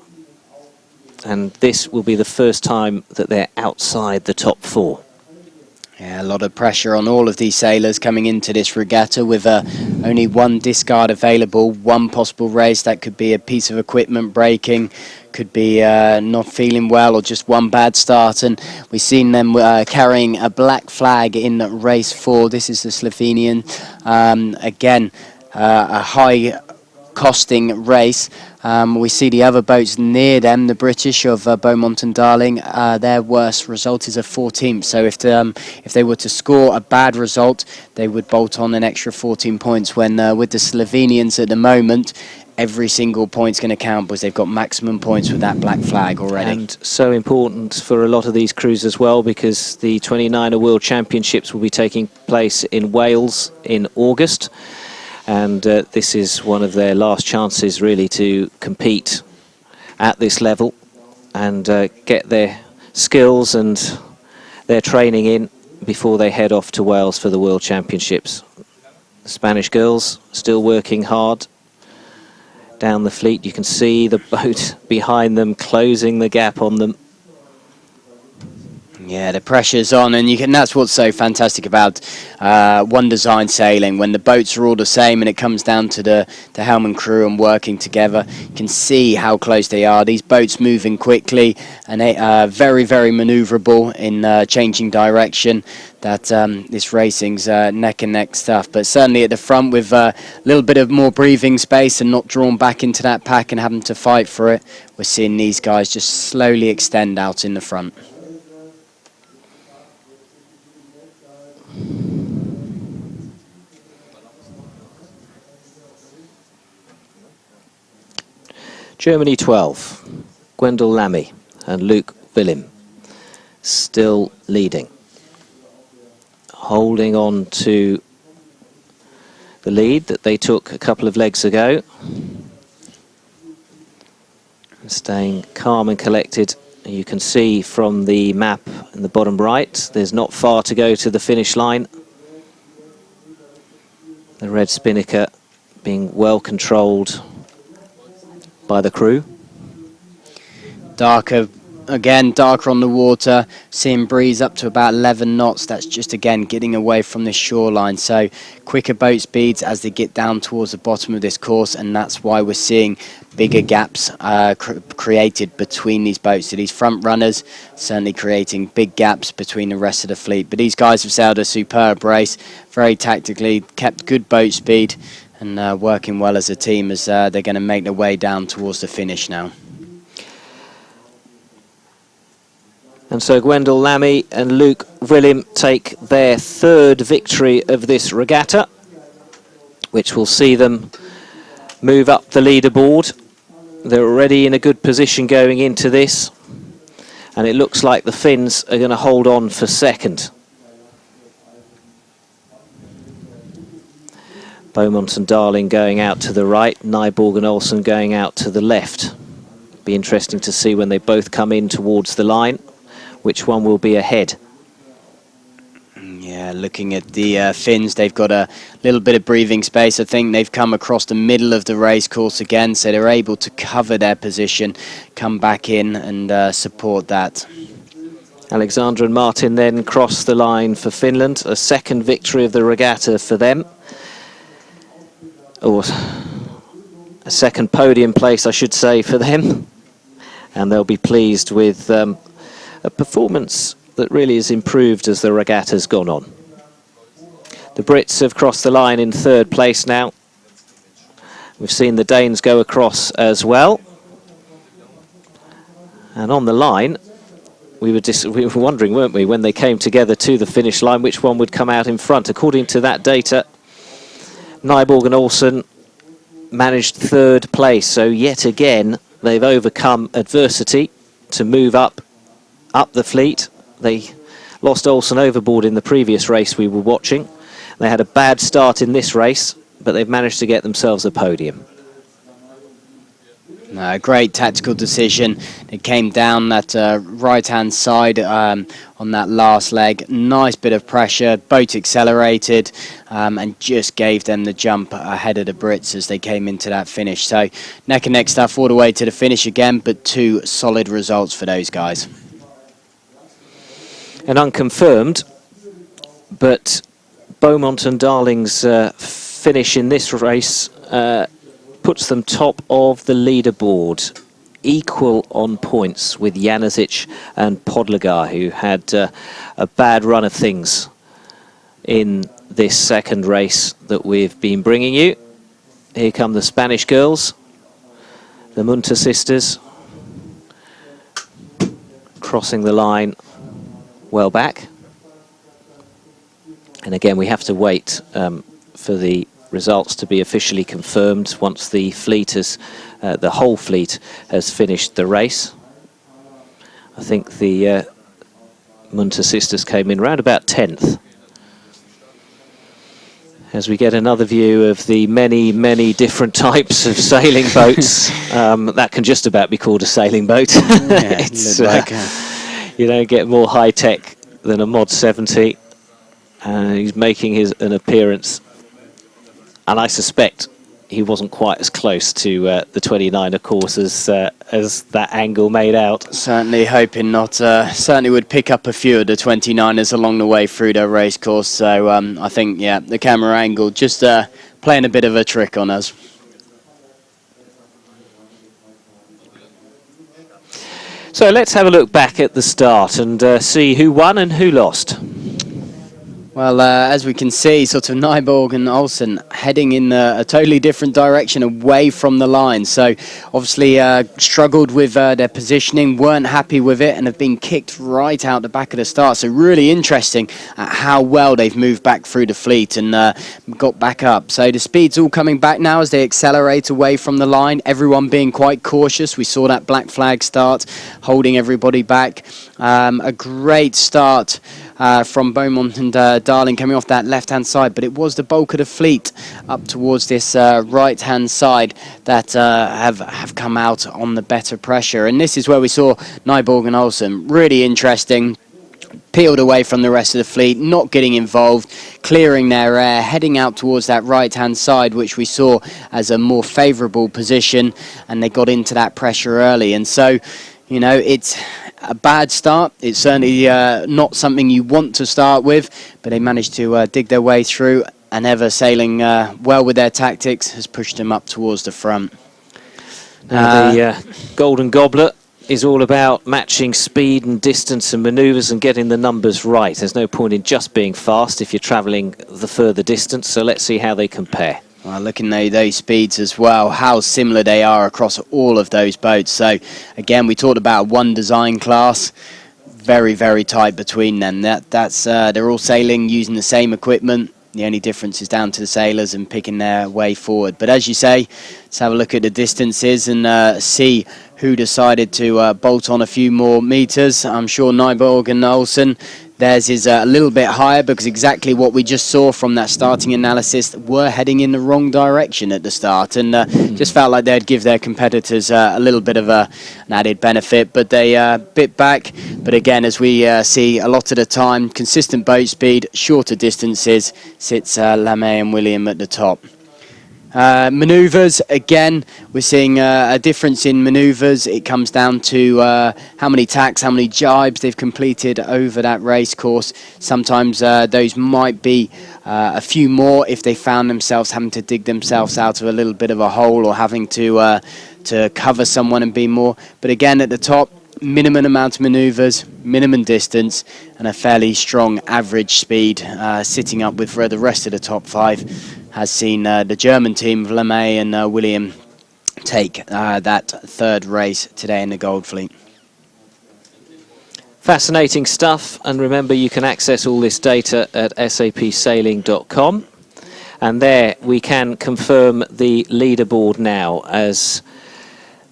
And this will be the first time that they're outside the top 4. Yeah, a lot of pressure on all of these sailors coming into this regatta with only one discard available, one possible race. That could be a piece of equipment breaking, could be not feeling well, or just one bad start. And we've seen them carrying a black flag in race 4. This is the Slovenian. Again, a high costing race. We see the other boats near them, the British of Beaumont and Darling, their worst result is a 14th. So if they were to score a bad result, they would bolt on an extra 14 points, when with the Slovenians at the moment, every single point's going to count because they've got maximum points with that black flag already. And so important for a lot of these crews as well, because the 29er World Championships will be taking place in Wales in August. And this is one of their last chances really to compete at this level and get their skills and their training in before they head off to Wales for the World Championships. The Spanish girls still working hard down the fleet. You can see the boat behind them closing the gap on them. Yeah, the pressure's on, and that's what's so fantastic about one design sailing. When the boats are all the same and it comes down to the helm and crew and working together, you can see how close they are. These boats moving quickly and they are very, very manoeuvrable in changing direction. That this racing's neck and neck stuff, but certainly at the front with a little bit of more breathing space and not drawn back into that pack and having to fight for it, we're seeing these guys just slowly extend out in the front. Germany 12, Gwendal Lamy and Luke Willem still leading. Holding on to the lead that they took a couple of legs ago. And staying calm and collected. You can see from the map in the bottom right, there's not far to go to the finish line. The red spinnaker being well controlled by the crew. Darker on the water, seeing breeze up to about 11 knots. That's just again getting away from the shoreline, so quicker boat speeds as they get down towards the bottom of this course, and that's why we're seeing bigger gaps created between these boats. So these front runners certainly creating big gaps between the rest of the fleet, but these guys have sailed a superb race, very tactically, kept good boat speed and working well as a team as they're going to make their way down towards the finish now. And so Gwendal Lamy and Luke Willem take their third victory of this regatta, which will see them move up the leaderboard. They're already in a good position going into this, and it looks like the Finns are going to hold on for second. Beaumont and Darling going out to the right, Nyborg and Olsen going out to the left. Be interesting to see when they both come in towards the line, which one will be ahead. Yeah, looking at the Finns, they've got a little bit of breathing space. I think they've come across the middle of the race course again, so they're able to cover their position, come back in and support that. Alexandra and Martin then cross the line for Finland, a second victory of the regatta for them. Or a second podium place, I should say, for them. And they'll be pleased with a performance that really has improved as the regatta's gone on. The Brits have crossed the line in third place now. We've seen the Danes go across as well. And on the line, we were wondering, weren't we, when they came together to the finish line, which one would come out in front. According to that data, Nyborg and Olsen managed third place. So yet again, they've overcome adversity to move up the fleet. They lost Olsen overboard in the previous race we were watching. They had a bad start in this race, but they've managed to get themselves a podium. Great tactical decision. It came down that right-hand side on that last leg. Nice bit of pressure. Boat accelerated and just gave them the jump ahead of the Brits as they came into that finish. So neck and neck stuff all the way to the finish again, but 2 solid results for those guys. And unconfirmed, but Beaumont and Darling's finish in this race puts them top of the leaderboard, equal on points with Janasic and Podlegar, who had a bad run of things in this second race that we've been bringing you. Here come the Spanish girls, the Munter sisters, crossing the line well back. And again, we have to wait for the results to be officially confirmed once the fleet has, the whole fleet has finished the race. I think the Munter sisters came in round about 10th. As we get another view of the many, many different types of sailing boats, that can just about be called a sailing boat. It's, you don't get more high tech than a Mod 70. He's making an appearance. And I suspect he wasn't quite as close to the 29, of course, as that angle made out. Certainly hoping not. Certainly would pick up a few of the 29ers along the way through their race course. So I think, yeah, the camera angle just playing a bit of a trick on us. So let's have a look back at the start and see who won and who lost. Well, as we can see, sort of Nyborg and Olsen heading in a totally different direction away from the line. So obviously struggled with their positioning, weren't happy with it, and have been kicked right out the back of the start. So really interesting at how well they've moved back through the fleet and got back up. So the speed's all coming back now as they accelerate away from the line. Everyone being quite cautious. We saw that black flag start, holding everybody back. A great start from Beaumont and Darling coming off that left-hand side, but it was the bulk of the fleet up towards this right-hand side that have come out on the better pressure. And this is where we saw Nyborg and Olsen. Really interesting. Peeled away from the rest of the fleet, not getting involved, clearing their air, heading out towards that right-hand side, which we saw as a more favourable position, and they got into that pressure early. And so, you know, it's a bad start. It's certainly not something you want to start with, but they managed to dig their way through, and Ever sailing well with their tactics has pushed them up towards the front. Now the Golden Goblet is all about matching speed and distance and manoeuvres and getting the numbers right. There's no point in just being fast if you're travelling the further distance, so let's see how they compare. Well, looking at those speeds as well, how similar they are across all of those boats. So again, we talked about one design class, very, very tight between them. That's they're all sailing using the same equipment. The only difference is down to the sailors and picking their way forward. But as you say, let's have a look at the distances and see who decided to bolt on a few more meters. I'm sure Nyborg and Olsen, theirs is a little bit higher because exactly what we just saw from that starting analysis, were heading in the wrong direction at the start, and just felt like they'd give their competitors a little bit of an added benefit, but they bit back. But again, as we see a lot of the time, consistent boat speed, shorter distances, sits Lamé and William at the top. Manoeuvres, again, we're seeing a difference in manoeuvres. It comes down to how many tacks, how many jibes they've completed over that race course. Sometimes those might be a few more if they found themselves having to dig themselves out of a little bit of a hole or having to cover someone and be more. But again, at the top, minimum amount of manoeuvres, minimum distance, and a fairly strong average speed sitting up with the rest of the top five. Has seen the German team of Lamé and William take that third race today in the Gold Fleet. Fascinating stuff, and remember you can access all this data at sapsailing.com, and there we can confirm the leaderboard now as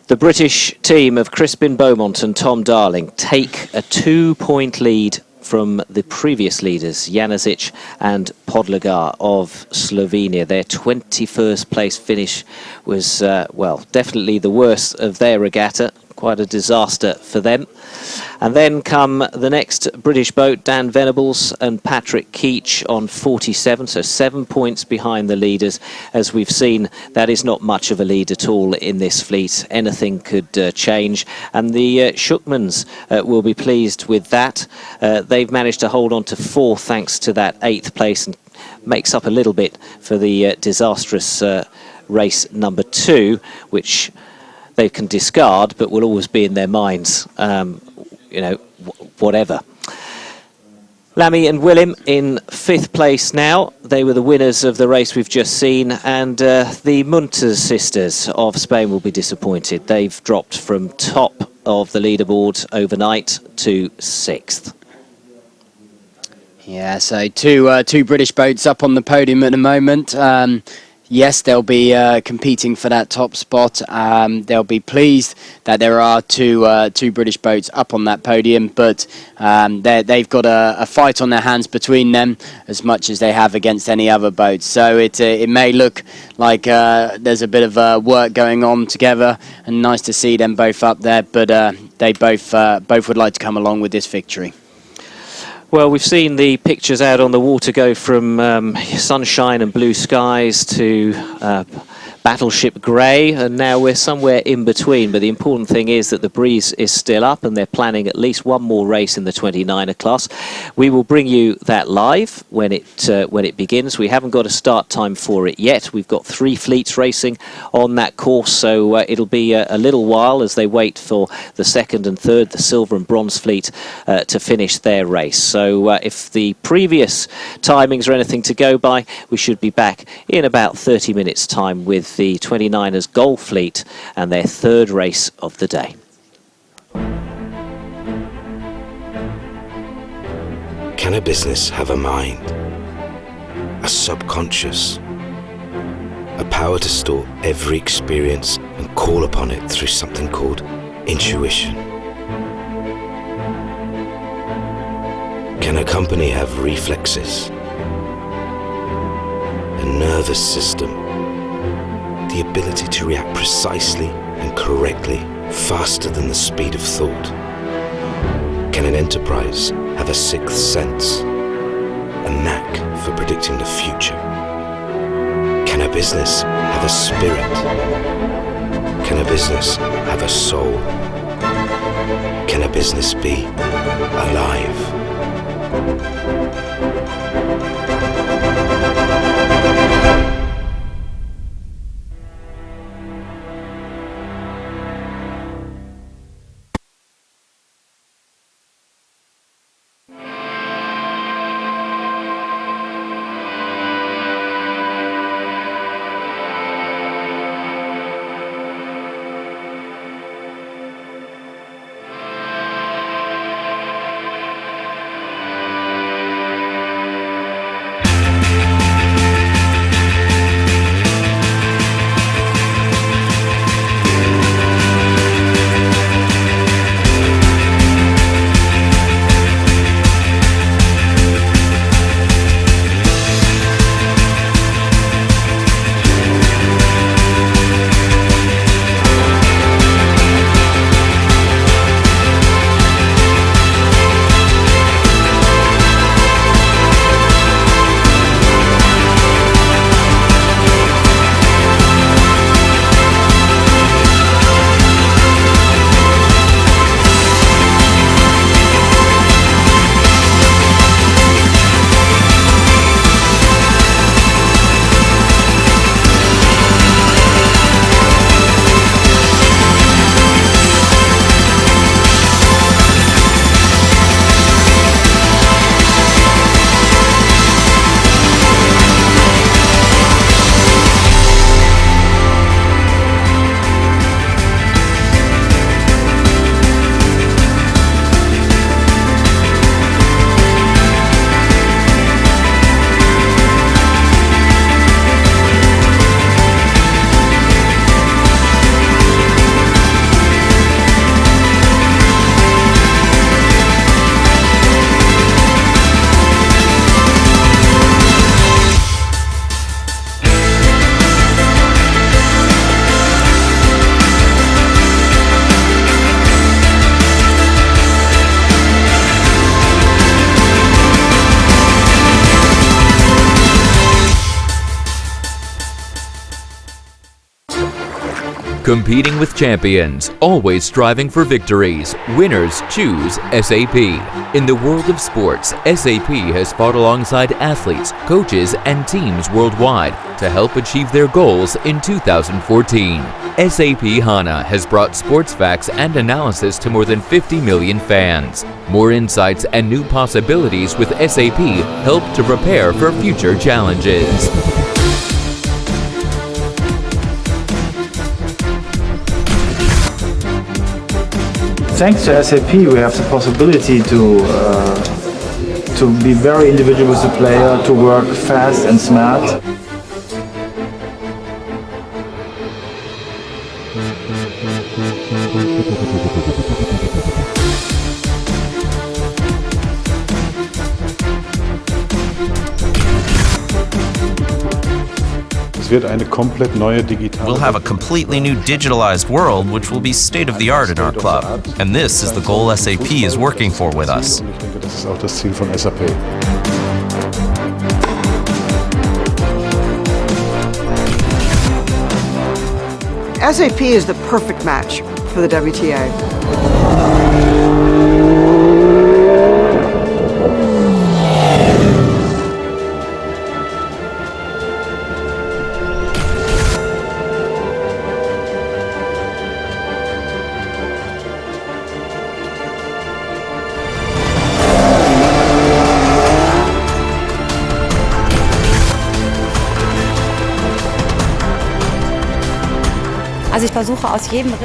the British team of Crispin Beaumont and Tom Darling take a 2-point lead from the previous leaders, Janasic and Podlegar of Slovenia. Their 21st place finish was, well, definitely the worst of their regatta. Quite a disaster for them. And then come the next British boat, Dan Venables and Patrick Keach on 47, so 7 points behind the leaders. As we've seen, that is not much of a lead at all in this fleet. Anything could change, and the Shookmans will be pleased with that. They've managed to hold on to 4th thanks to that 8th place, and makes up a little bit for the disastrous race number 2, which they can discard, but will always be in their minds, you know, whatever. Lammy and Willem in 5th place now. They were the winners of the race we've just seen, and the Munters sisters of Spain will be disappointed. They've dropped from top of the leaderboard overnight to 6th. Yeah, so two British boats up on the podium at the moment. Yes, they'll be competing for that top spot. They'll be pleased that there are two British boats up on that podium, but they've got a fight on their hands between them as much as they have against any other boats. So it may look like there's a bit of work going on together, and nice to see them both up there, but they both would like to come along with this victory. Well, we've seen the pictures out on the water go from sunshine and blue skies to battleship grey, and now we're somewhere in between. But the important thing is that the breeze is still up, and they're planning at least one more race in the 29er class. We will bring you that live when it begins. We haven't got a start time for it yet. We've got 3 fleets racing on that course, so it'll be a little while as they wait for the 2nd and 3rd, the silver and bronze fleet, to finish their race. So if the previous timings are anything to go by, we should be back in about 30 minutes' time with the 29ers Gold Fleet and their 3rd race of the day. Can a business have a mind, a subconscious, a power to store every experience and call upon it through something called intuition? Can a company have reflexes, a nervous system, the ability to react precisely and correctly, faster than the speed of thought? Can an enterprise have a 6th sense, a knack for predicting the future? Can a business have a spirit? Can a business have a soul? Can a business be alive? Competing with champions, always striving for victories, winners choose SAP. In the world of sports, SAP has fought alongside athletes, coaches, and teams worldwide to help achieve their goals in 2014. SAP HANA has brought sports facts and analysis to more than 50 million fans. More insights and new possibilities with SAP help to prepare for future challenges. Thanks to SAP, we have the possibility to be very individual with the player, to work fast and smart. We'll have a completely new digitalized world which will be state-of-the-art in our club. And this is the goal SAP is working for with us. Das ist auch das Ziel von SAP. SAP is the perfect match for the WTA.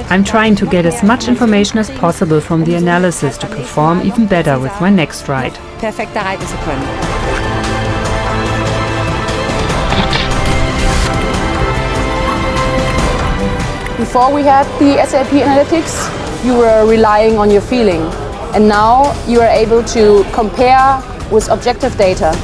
I'm trying to get as much information as possible from the analysis to perform even better with my next ride. Perfekter reiten zu können. Before we had the SAP Analytics, you were relying on your feeling. And now you are able to compare with objective data.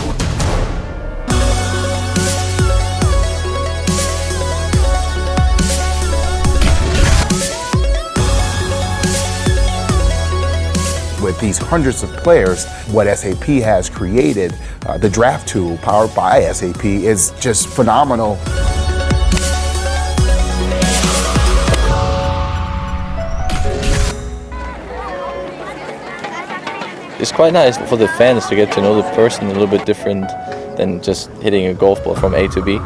With these hundreds of players, what SAP has created, the draft tool powered by SAP, is just phenomenal. It's quite nice for the fans to get to know the person a little bit different than just hitting a golf ball from A to B.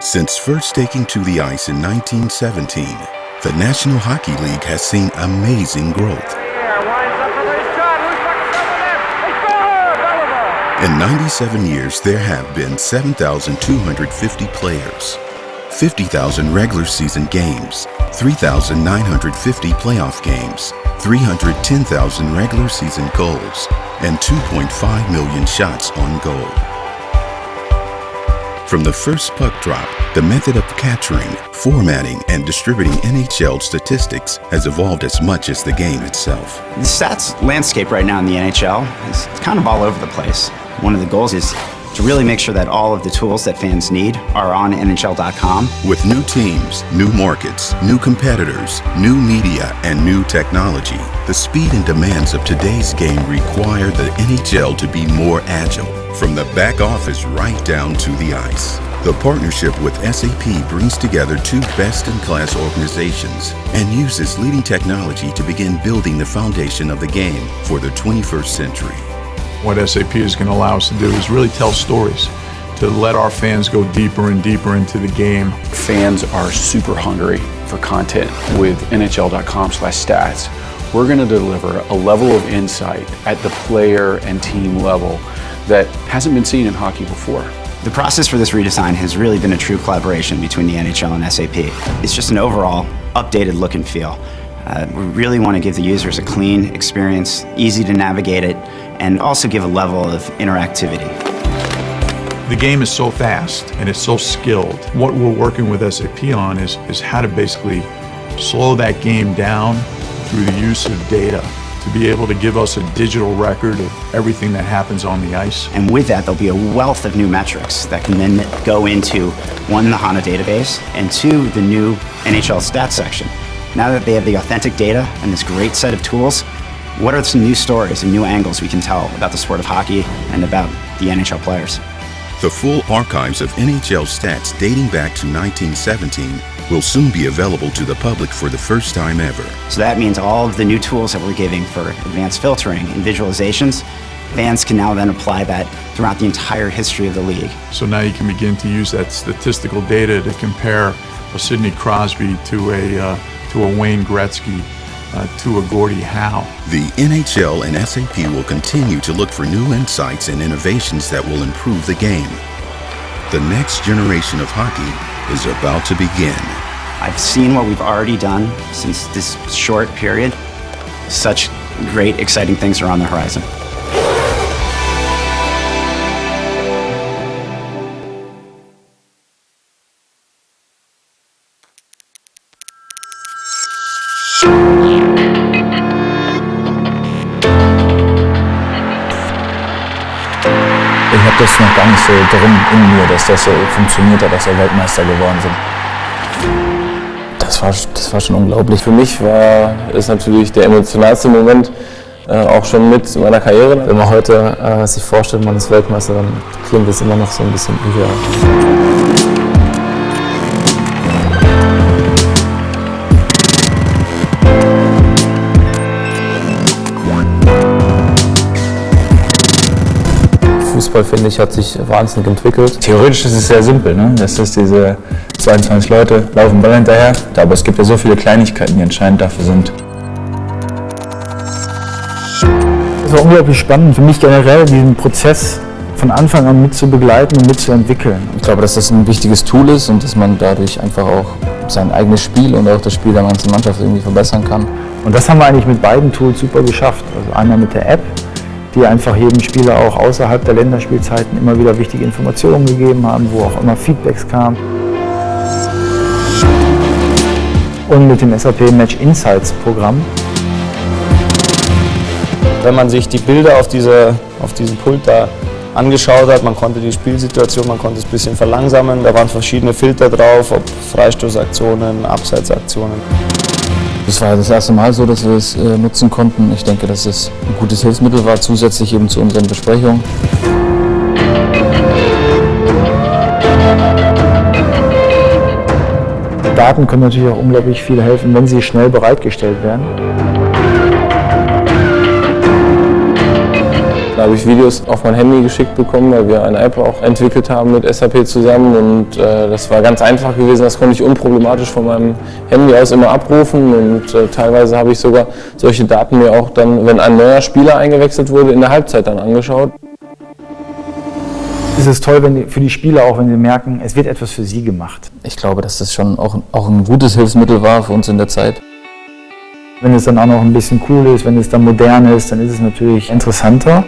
Since first taking to the ice in 1917, the National Hockey League has seen amazing growth. In 97 years, there have been 7,250 players, 50,000 regular season games, 3,950 playoff games, 310,000 regular season goals, and 2.5 million shots on goal. From the first puck drop, the method of capturing, formatting, and distributing NHL statistics has evolved as much as the game itself. The stats landscape right now in the NHL is kind of all over the place. One of the goals is to really make sure that all of the tools that fans need are on NHL.com. With new teams, new markets, new competitors, new media, and new technology, the speed and demands of today's game require the NHL to be more agile, from the back office right down to the ice. The partnership with SAP brings together two best-in-class organizations and uses leading technology to begin building the foundation of the game for the 21st century. What SAP is going to allow us to do is really tell stories, to let our fans go deeper and deeper into the game. Fans are super hungry for content. With NHL.com/stats, we're going to deliver a level of insight at the player and team level that hasn't been seen in hockey before. The process for this redesign has really been a true collaboration between the NHL and SAP. It's just an overall updated look and feel. We really want to give the users a clean experience, easy to navigate it, and also give a level of interactivity. The game is so fast and it's so skilled. What we're working with SAP on is how to basically slow that game down through the use of data to be able to give us a digital record of everything that happens on the ice. And with that, there'll be a wealth of new metrics that can then go into, one, the HANA database, and two, the new NHL stats section. Now that they have the authentic data and this great set of tools, what are some new stories and new angles we can tell about the sport of hockey and about the NHL players? The full archives of NHL stats dating back to 1917 will soon be available to the public for the first time ever. So that means all of the new tools that we're giving for advanced filtering and visualizations, fans can now then apply that throughout the entire history of the league. So now you can begin to use that statistical data to compare a Sidney Crosby to a Wayne Gretzky, to a Gordie Howe. The NHL and SAP will continue to look for new insights and innovations that will improve the game. The next generation of hockey is about to begin. I've seen what we've already done since this short period. Such great, exciting things are on the horizon. Ich habe das noch gar nicht so drin in mir, dass das so funktioniert hat, dass wir Weltmeister geworden sind. Das war schon unglaublich. Für mich war es natürlich der emotionalste Moment, auch schon mit meiner Karriere. Wenn man heute sich vorstellt, man ist Weltmeister, dann klingt es immer noch so ein bisschen irreal. Fußball, finde ich, hat sich wahnsinnig entwickelt. Theoretisch ist es sehr simpel, ne? Das ist diese 22 Leute laufen Ball hinterher, aber es gibt ja so viele Kleinigkeiten, die entscheidend dafür sind. Es war unglaublich spannend für mich generell, diesen Prozess von Anfang an mit zu begleiten und mitzuentwickeln. Ich glaube, dass das ein wichtiges Tool ist und dass man dadurch einfach auch sein eigenes Spiel und auch das Spiel der ganzen Mannschaft irgendwie verbessern kann. Und das haben wir eigentlich mit beiden Tools super geschafft. Also einmal mit der App, die einfach jedem Spieler auch außerhalb der Länderspielzeiten immer wieder wichtige Informationen gegeben haben, wo auch immer Feedbacks kamen. Und mit dem SAP Match Insights Programm. Wenn man sich die Bilder auf diesem Pult da angeschaut hat, man konnte die Spielsituation, man konnte es ein bisschen verlangsamen, da waren verschiedene Filter drauf, ob Freistoßaktionen, Abseitsaktionen. Das war das erste Mal so, dass wir es nutzen konnten. Ich denke, dass es ein gutes Hilfsmittel war, zusätzlich eben zu unseren Besprechungen. Daten können natürlich auch unglaublich viel helfen, wenn sie schnell bereitgestellt werden. Da habe ich Videos auf mein Handy geschickt bekommen, weil wir eine App auch entwickelt haben mit SAP zusammen und das war ganz einfach gewesen, das konnte ich unproblematisch von meinem Handy aus immer abrufen und teilweise habe ich sogar solche Daten mir auch dann, wenn ein neuer Spieler eingewechselt wurde, in der Halbzeit dann angeschaut. Es ist toll für die Spieler auch, wenn sie merken, es wird etwas für sie gemacht. Ich glaube, dass das schon auch ein gutes Hilfsmittel war für uns in der Zeit. Wenn es dann auch noch ein bisschen cool ist, wenn es dann modern ist, dann ist es natürlich interessanter.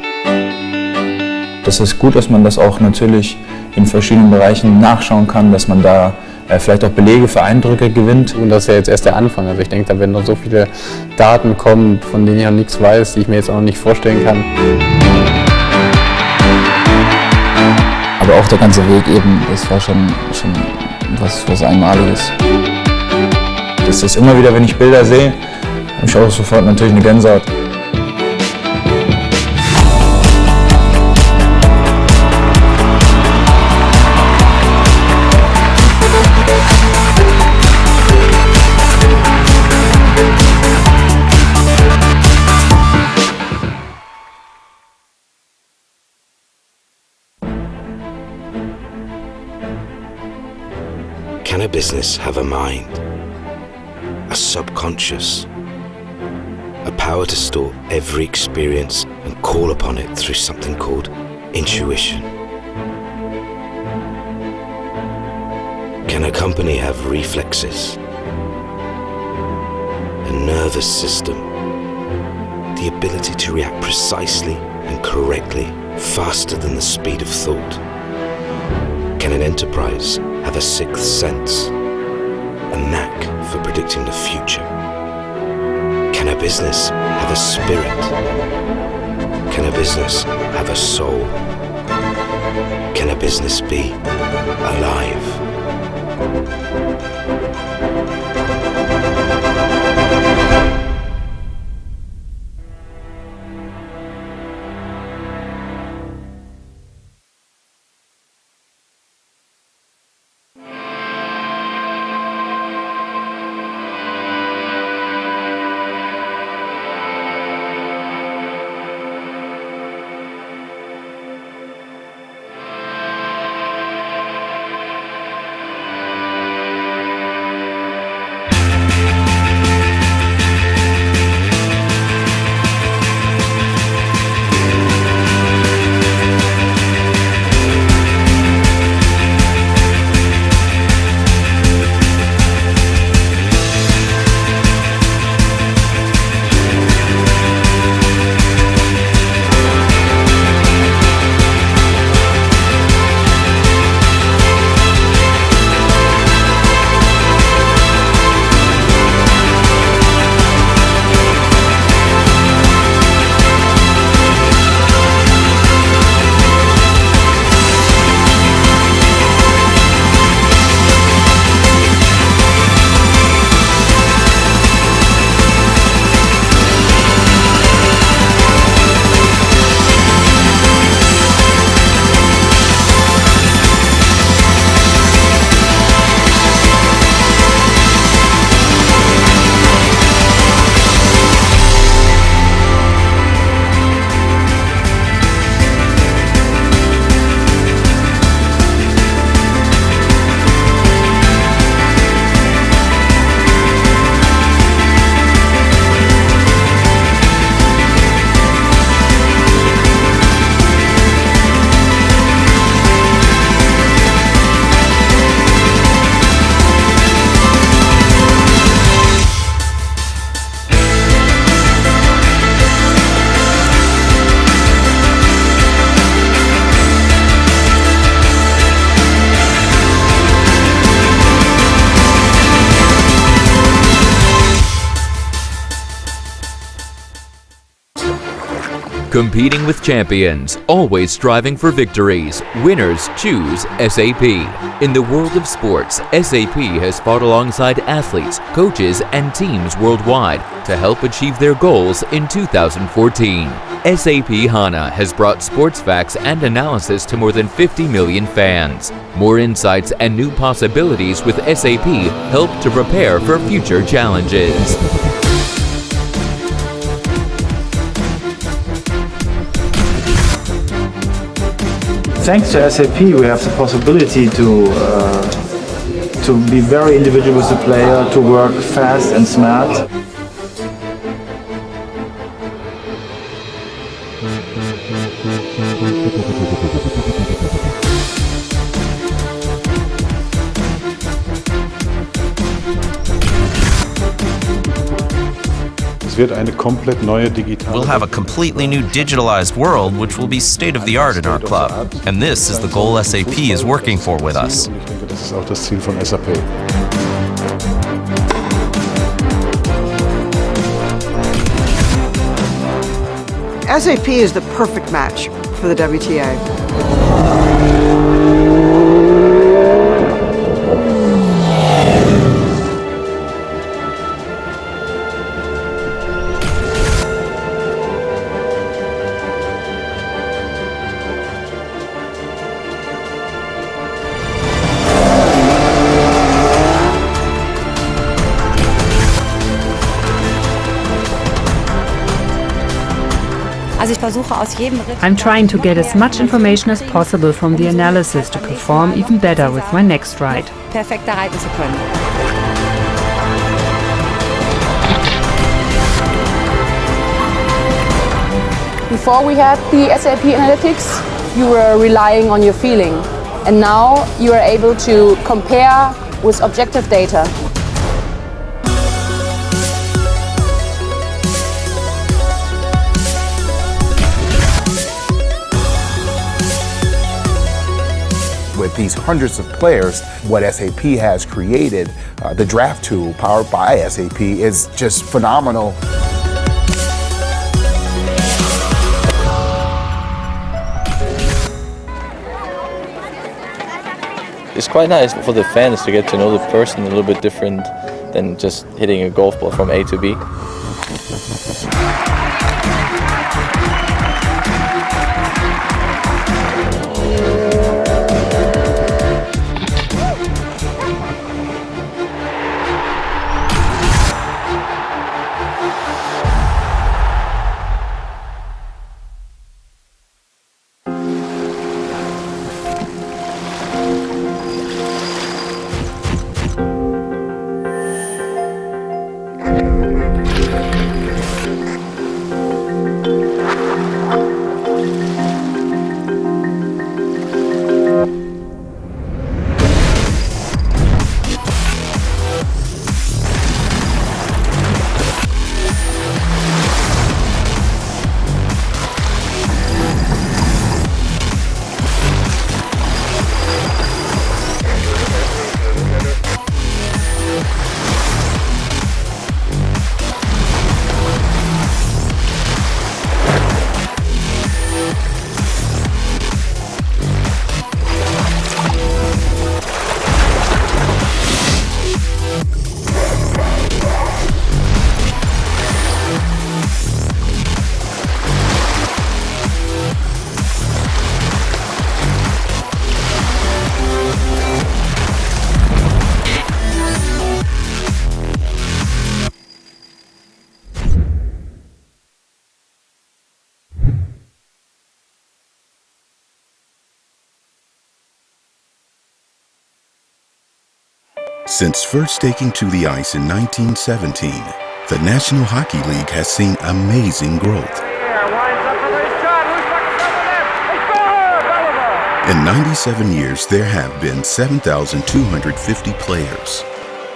Das ist gut, dass man das auch natürlich in verschiedenen Bereichen nachschauen kann, dass man da vielleicht auch Belege für Eindrücke gewinnt. Und das ist ja jetzt erst der Anfang. Also ich denke, da werden noch so viele Daten kommen, von denen ich noch nichts weiß, die ich mir jetzt auch noch nicht vorstellen kann. Aber auch der ganze Weg eben, das war schon was Einmaliges. Das ist immer wieder, wenn ich Bilder sehe, habe ich auch sofort natürlich eine Gänsehaut. Can a business have a mind, a subconscious, a power to store every experience and call upon it through something called intuition? Can a company have reflexes, a nervous system, the ability to react precisely and correctly, faster than the speed of thought? Can an enterprise have a sixth sense, a knack for predicting the future? Can a business have a spirit? Can a business have a soul? Can a business be alive? Competing with champions, always striving for victories, winners choose SAP. In the world of sports, SAP has fought alongside athletes, coaches, and teams worldwide to help achieve their goals in 2014. SAP HANA has brought sports facts and analysis to more than 50 million fans. More insights and new possibilities with SAP help to prepare for future challenges. Thanks to SAP, we have the possibility to be very individual with the player, to work fast and smart. We'll have a completely new digitalized world which will be state of the art in our club. And this is the goal SAP is working for with us. Das ist auch das Ziel von SAP. SAP is the perfect match for the WTA. I'm trying to get as much information as possible from the analysis to perform even better with my next ride. Perfekter reiten zu können. Before we had the SAP Analytics, you were relying on your feeling. And now you are able to compare with objective data. With these hundreds of players, what SAP has created, the draft tool powered by SAP, is just phenomenal. It's quite nice for the fans to get to know the person a little bit different than just hitting a golf ball from A to B. Since first taking to the ice in 1917, the National Hockey League has seen amazing growth. In 97 years, there have been 7,250 players,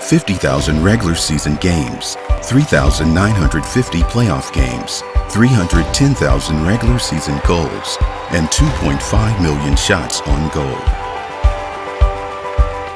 50,000 regular season games, 3,950 playoff games, 310,000 regular season goals, and 2.5 million shots on goal.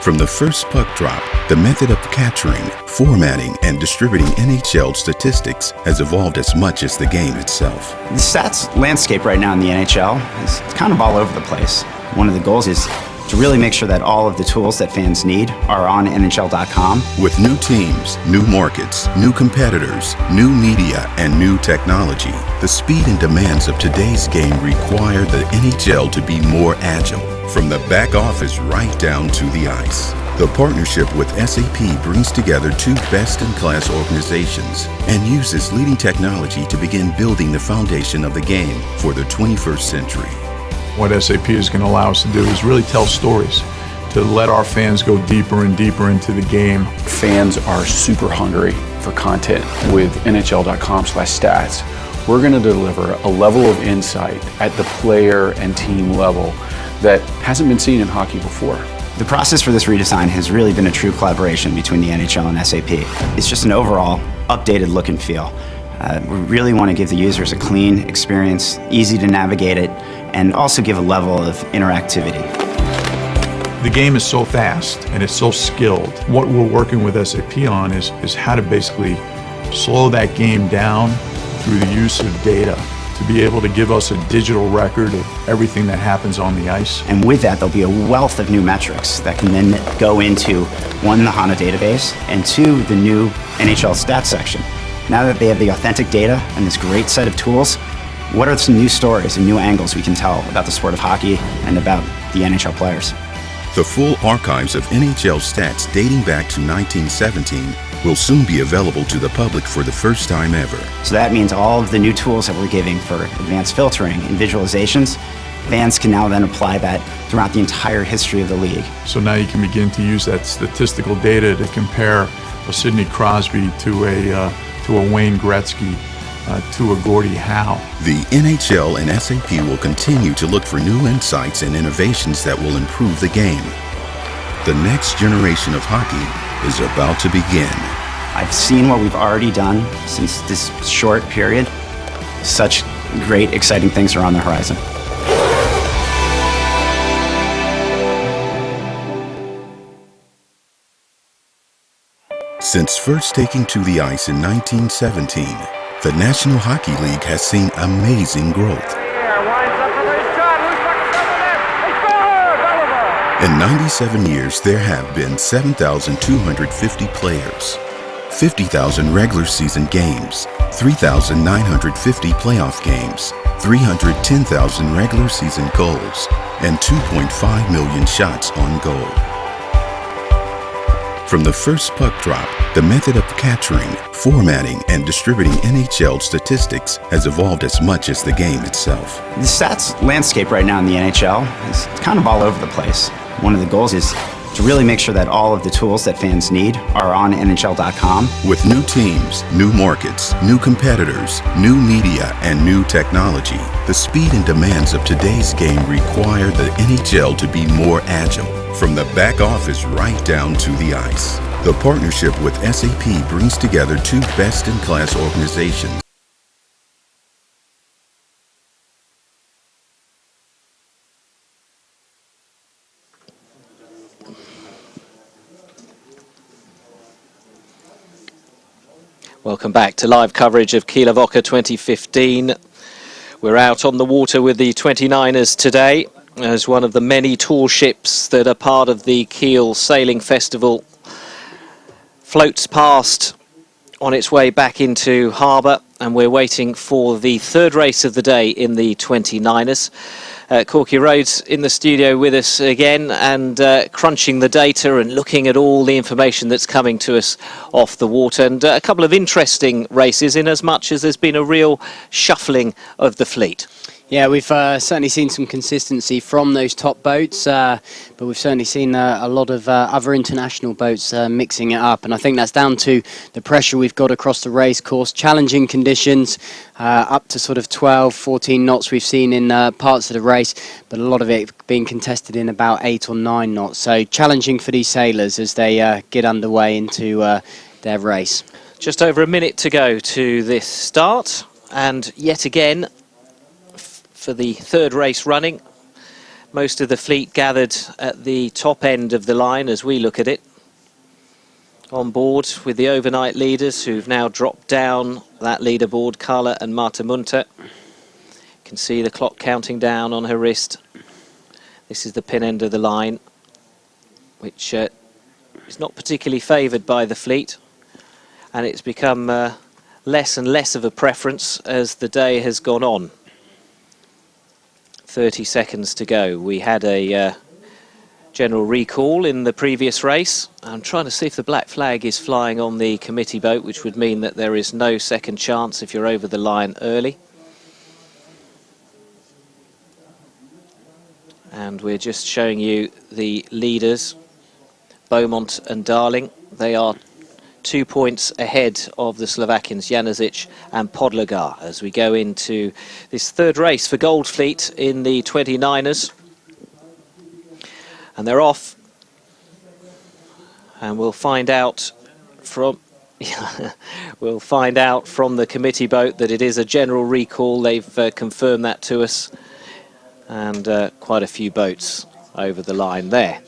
From the first puck drop, the method of capturing, formatting, and distributing NHL statistics has evolved as much as the game itself. The stats landscape right now in the NHL is kind of all over the place. One of the goals is to really make sure that all of the tools that fans need are on NHL.com. With new teams, new markets, new competitors, new media, and new technology, the speed and demands of today's game require the NHL to be more agile, from the back office right down to the ice. The partnership with SAP brings together two best-in-class organizations and uses leading technology to begin building the foundation of the game for the 21st century. What SAP is going to allow us to do is really tell stories, to let our fans go deeper and deeper into the game. Fans are super hungry for content. With NHL.com/stats, we're going to deliver a level of insight at the player and team level that hasn't been seen in hockey before. The process for this redesign has really been a true collaboration between the NHL and SAP. It's just an overall updated look and feel. We really want to give the users a clean experience, easy to navigate it, and also give a level of interactivity. The game is so fast and it's so skilled. What we're working with SAP on is how to basically slow that game down through the use of data to be able to give us a digital record of everything that happens on the ice. And with that, there'll be a wealth of new metrics that can then go into, one, the HANA database, and two, the new NHL stats section. Now that they have the authentic data and this great set of tools, what are some new stories and new angles we can tell about the sport of hockey and about the NHL players? The full archives of NHL stats dating back to 1917 will soon be available to the public for the first time ever. So that means all of the new tools that we're giving for advanced filtering and visualizations, fans can now then apply that throughout the entire history of the league. So now you can begin to use that statistical data to compare a Sidney Crosby to a Wayne Gretzky, to a Gordie Howe. The NHL and SAP will continue to look for new insights and innovations that will improve the game. The next generation of hockey is about to begin. I've seen what we've already done since this short period. Such great, exciting things are on the horizon. Since first taking to the ice in 1917, the National Hockey League has seen amazing growth. In 97 years, there have been 7,250 players, 50,000 regular season games, 3,950 playoff games, 310,000 regular season goals, and 2.5 million shots on goal. From the first puck drop, the method of capturing, formatting, and distributing NHL statistics has evolved as much as the game itself. The stats landscape right now in the NHL is kind of all over the place. One of the goals is to really make sure that all of the tools that fans need are on NHL.com. With new teams, new markets, new competitors, new media, and new technology, the speed and demands of today's game require the NHL to be more agile, from the back office right down to the ice. The partnership with SAP brings together two best-in-class organizations. Welcome back to live coverage of Kieler Woche 2015. We're out on the water with the 29ers today as one of the many tall ships that are part of the Kiel Sailing Festival floats past on its way back into harbour, and we're waiting for the third race of the day in the 29ers. Corky Rhodes in the studio with us again, and crunching the data and looking at all the information that's coming to us off the water, and a couple of interesting races in as much as there's been a real shuffling of the fleet. Yeah, we've certainly seen some consistency from those top boats, but we've certainly seen a lot of other international boats mixing it up, and I think that's down to the pressure we've got across the race course, challenging conditions, up to sort of 12, 14 knots we've seen in parts of the race, but a lot of it being contested in about 8 or 9 knots, so challenging for these sailors as they get underway into their race. Just over a minute to go to this start, and yet again, for the third race running, most of the fleet gathered at the top end of the line as we look at it. On board with the overnight leaders who've now dropped down that leaderboard, Carla and Marta Munter. You can see the clock counting down on her wrist. This is the pin end of the line, which is not particularly favoured by the fleet, and it's become less and less of a preference as the day has gone on. 30 seconds to go. We had a general recall in the previous race. I'm trying to see if the black flag is flying on the committee boat, which would mean that there is no second chance if you're over the line early. And we're just showing you the leaders, Beaumont and Darling. They are 2 points ahead of the Slovakians Januzic and Podlogar as we go into this third race for Goldfleet in the 29ers. And they're off, and we'll find out from We'll find out from the committee boat that it is a general recall. They've confirmed that to us, and quite a few boats over the line there.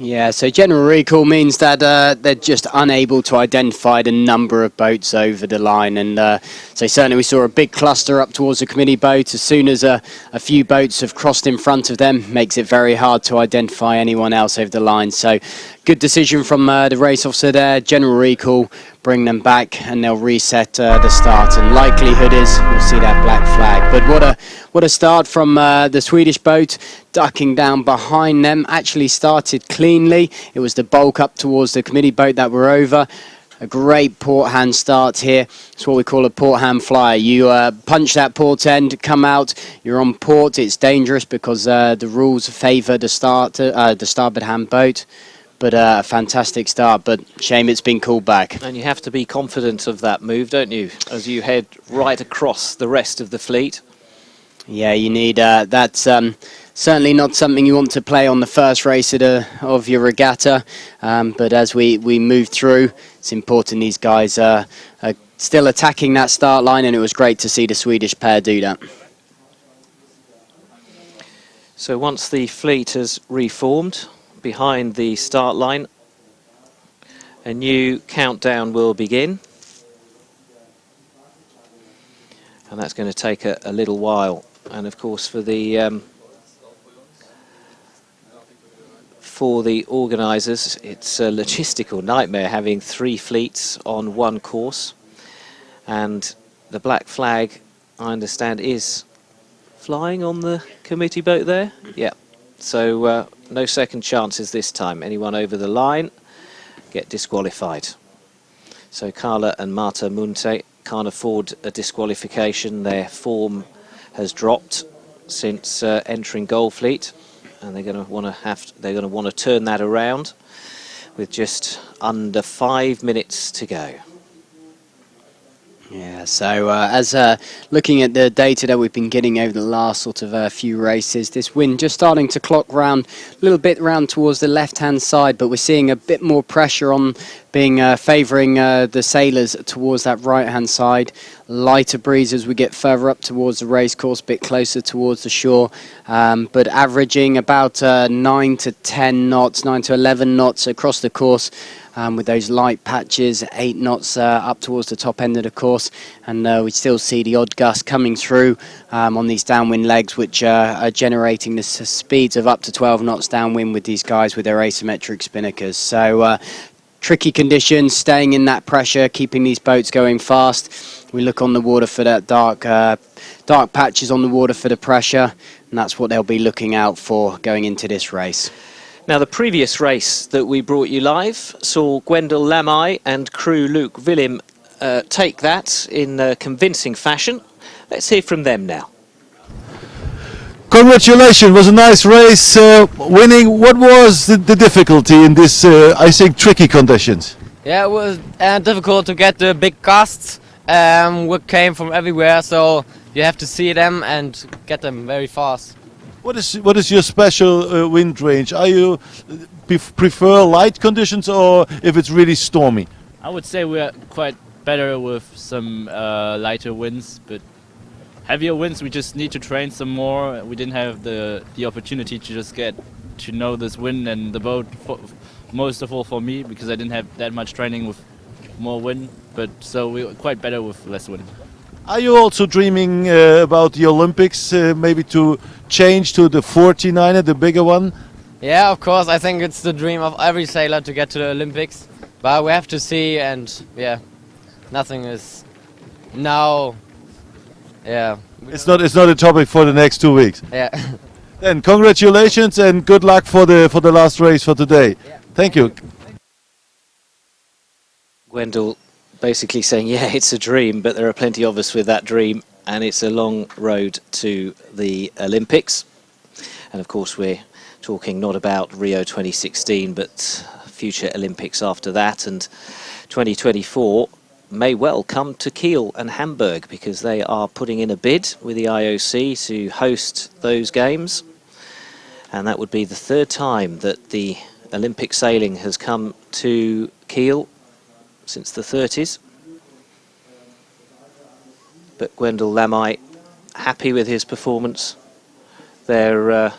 Yeah, so general recall means that they're just unable to identify the number of boats over the line, and so certainly we saw a big cluster up towards the committee boat. As soon as a few boats have crossed in front of them, makes it very hard to identify anyone else over the line. So good decision from the race officer there, general recall, bring them back and they'll reset the start, and likelihood is we'll see that black flag. But what a start from the Swedish boat, ducking down behind them, actually started cleanly. It was the bulk up towards the committee boat that were over. A great port hand start here. It's what we call a port hand flyer. You punch that port end, come out, you're on port. It's dangerous because the rules favour the starboard hand boat. But a fantastic start, but shame it's been called back. And you have to be confident of that move, don't you, as you head right across the rest of the fleet? Yeah, you need that's certainly not something you want to play on the first race of your regatta. But as we move through, it's important these guys are still attacking that start line, and it was great to see the Swedish pair do that. So once the fleet has reformed behind the start line, a new countdown will begin, and that's going to take a little while. And of course for the organisers, it's a logistical nightmare having 3 fleets on one course, and the black flag, I understand, is flying on the committee boat there. Yeah, so no second chances this time. Anyone over the line get disqualified. So Carla and Marta Munte can't afford a disqualification. Their form has dropped since entering Gold Fleet, and they're going to want to turn that around with just under 5 minutes to go. Yeah, so as looking at the data that we've been getting over the last sort of few races, this wind just starting to clock round a little bit round towards the left-hand side, but we're seeing a bit more pressure on being favouring the sailors towards that right-hand side. Lighter breeze as we get further up towards the race course, a bit closer towards the shore, but averaging about 9 to 10 knots, 9 to 11 knots across the course. With those light patches, 8 knots up towards the top end of the course, and we still see the odd gust coming through on these downwind legs, which are generating the speeds of up to 12 knots downwind with these guys with their asymmetric spinnakers. So tricky conditions, staying in that pressure, keeping these boats going fast. We look on the water for that dark patches on the water for the pressure, and that's what they'll be looking out for going into this race. Now, the previous race that we brought you live saw Gwendal Lamai and crew Luke Willem take that in convincing fashion. Let's hear from them now. Congratulations, it was a nice race, winning. What was the difficulty in this, I think, tricky conditions? Yeah, it was difficult to get the big gusts, which came from everywhere, so you have to see them and get them very fast. What is your special wind range? Are you prefer light conditions or if it's really stormy? I would say we're quite better with some lighter winds, but heavier winds we just need to train some more. We didn't have the opportunity to just get to know this wind and the boat, most of all for me, because I didn't have that much training with more wind, but so we're quite better with less wind. Are you also dreaming about the Olympics, maybe to change to the 49er, the bigger one? Yeah, of course. I think it's the dream of every sailor to get to the Olympics. But we have to see, and yeah, nothing is now. Yeah. It's not a topic for the next 2 weeks. Yeah. Then congratulations and good luck for the last race for today. Yeah. Thank you. Gwendal basically saying, yeah, it's a dream, but there are plenty of us with that dream, and it's a long road to the Olympics. And of course we're talking not about Rio 2016, but future Olympics after that, and 2024 may well come to Kiel and Hamburg, because they are putting in a bid with the IOC to host those games, and that would be the 3rd time that the Olympic sailing has come to Kiel since the 30s. But Gwendol Lamai happy with his performance. They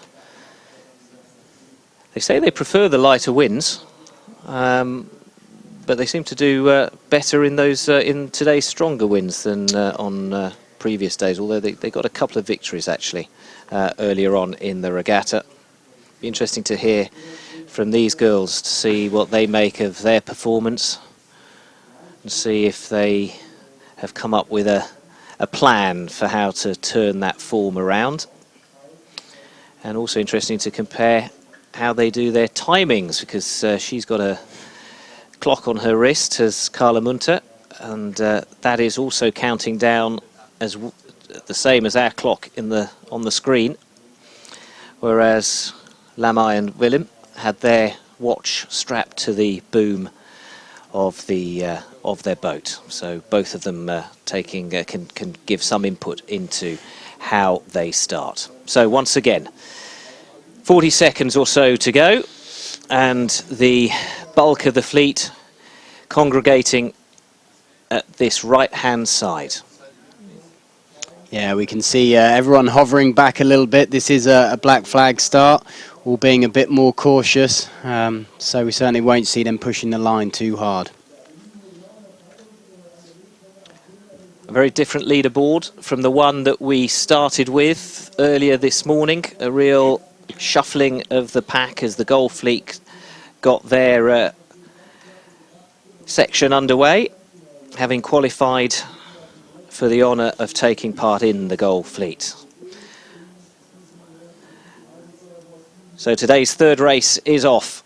say they prefer the lighter winds, but they seem to do better in those in today's stronger winds than on previous days, although they got a couple of victories actually earlier on in the regatta. Be interesting to hear from these girls to see what they make of their performance and see if they have come up with a plan for how to turn that form around. And also interesting to compare how they do their timings, because she's got a clock on her wrist as Carla Munter, and that is also counting down as the same as our clock on the screen, whereas Lamai and Willem had their watch strapped to the boom of their boat. So both of them can give some input into how they start. So once again, 40 seconds or so to go, and the bulk of the fleet congregating at this right-hand side. Yeah, we can see everyone hovering back a little bit. This is a black flag start, all being a bit more cautious, so we certainly won't see them pushing the line too hard. A very different leaderboard from the one that we started with earlier this morning. A real shuffling of the pack as the Gold Fleet got their section underway, having qualified for the honour of taking part in the Gold Fleet. So today's third race is off,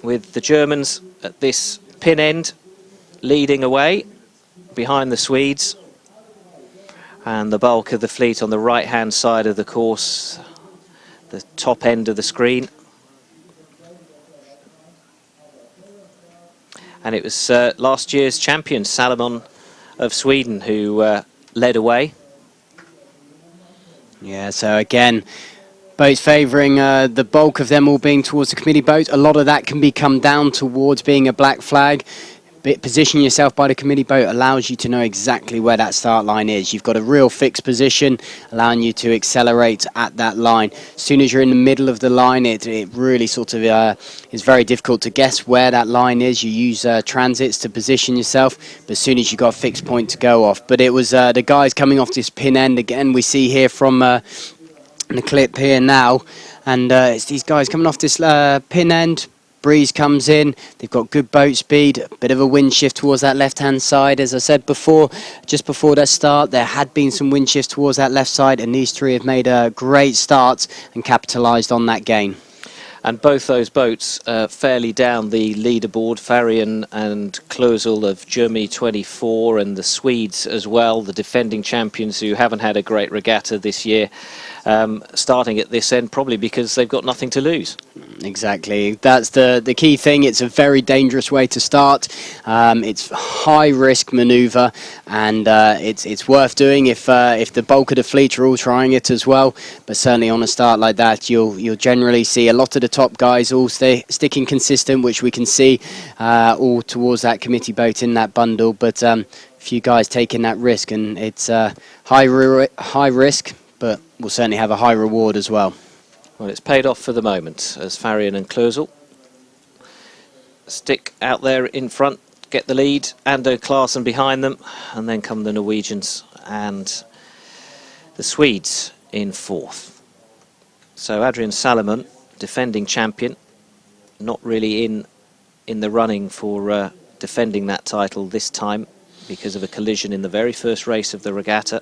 with the Germans at this pin end leading away behind the Swedes, and the bulk of the fleet on the right-hand side of the course, the top end of the screen. And it was last year's champion, Salomon of Sweden, who led away. Yeah, so again, boats favouring the bulk of them all being towards the committee boat. A lot of that can come down towards being a black flag. Position yourself by the committee boat allows you to know exactly where that start line is. You've got a real fixed position, allowing you to accelerate at that line. As soon as you're in the middle of the line, it really sort of is very difficult to guess where that line is. You use transits to position yourself, but as soon as you've got a fixed point to go off. But it was the guys coming off this pin end, again, we see here from the clip here now, and it's these guys coming off this pin end. Breeze comes in, they've got good boat speed, a bit of a wind shift towards that left-hand side. As I said before, just before their start, there had been some wind shift towards that left side, and these three have made a great start and capitalised on that gain. And both those boats fairly down the leaderboard, Farian and Klösel of Germany 24, and the Swedes as well, the defending champions who haven't had a great regatta this year, starting at this end probably because they've got nothing to lose. Exactly, that's the key thing. It's a very dangerous way to start. It's high risk manoeuvre, and it's worth doing if the bulk of the fleet are all trying it as well. But certainly on a start like that, you'll generally see a lot of the top guys all sticking consistent, which we can see all towards that committee boat in that bundle. But a few guys taking that risk, and it's high risk, but we'll certainly have a high reward as well. Well, it's paid off for the moment as Farian and Klösel stick out there in front, get the lead, Ando Klaasen behind them, and then come the Norwegians and the Swedes in fourth. So Adrian Salomon, defending champion, not really in the running for defending that title this time because of a collision in the very first race of the regatta.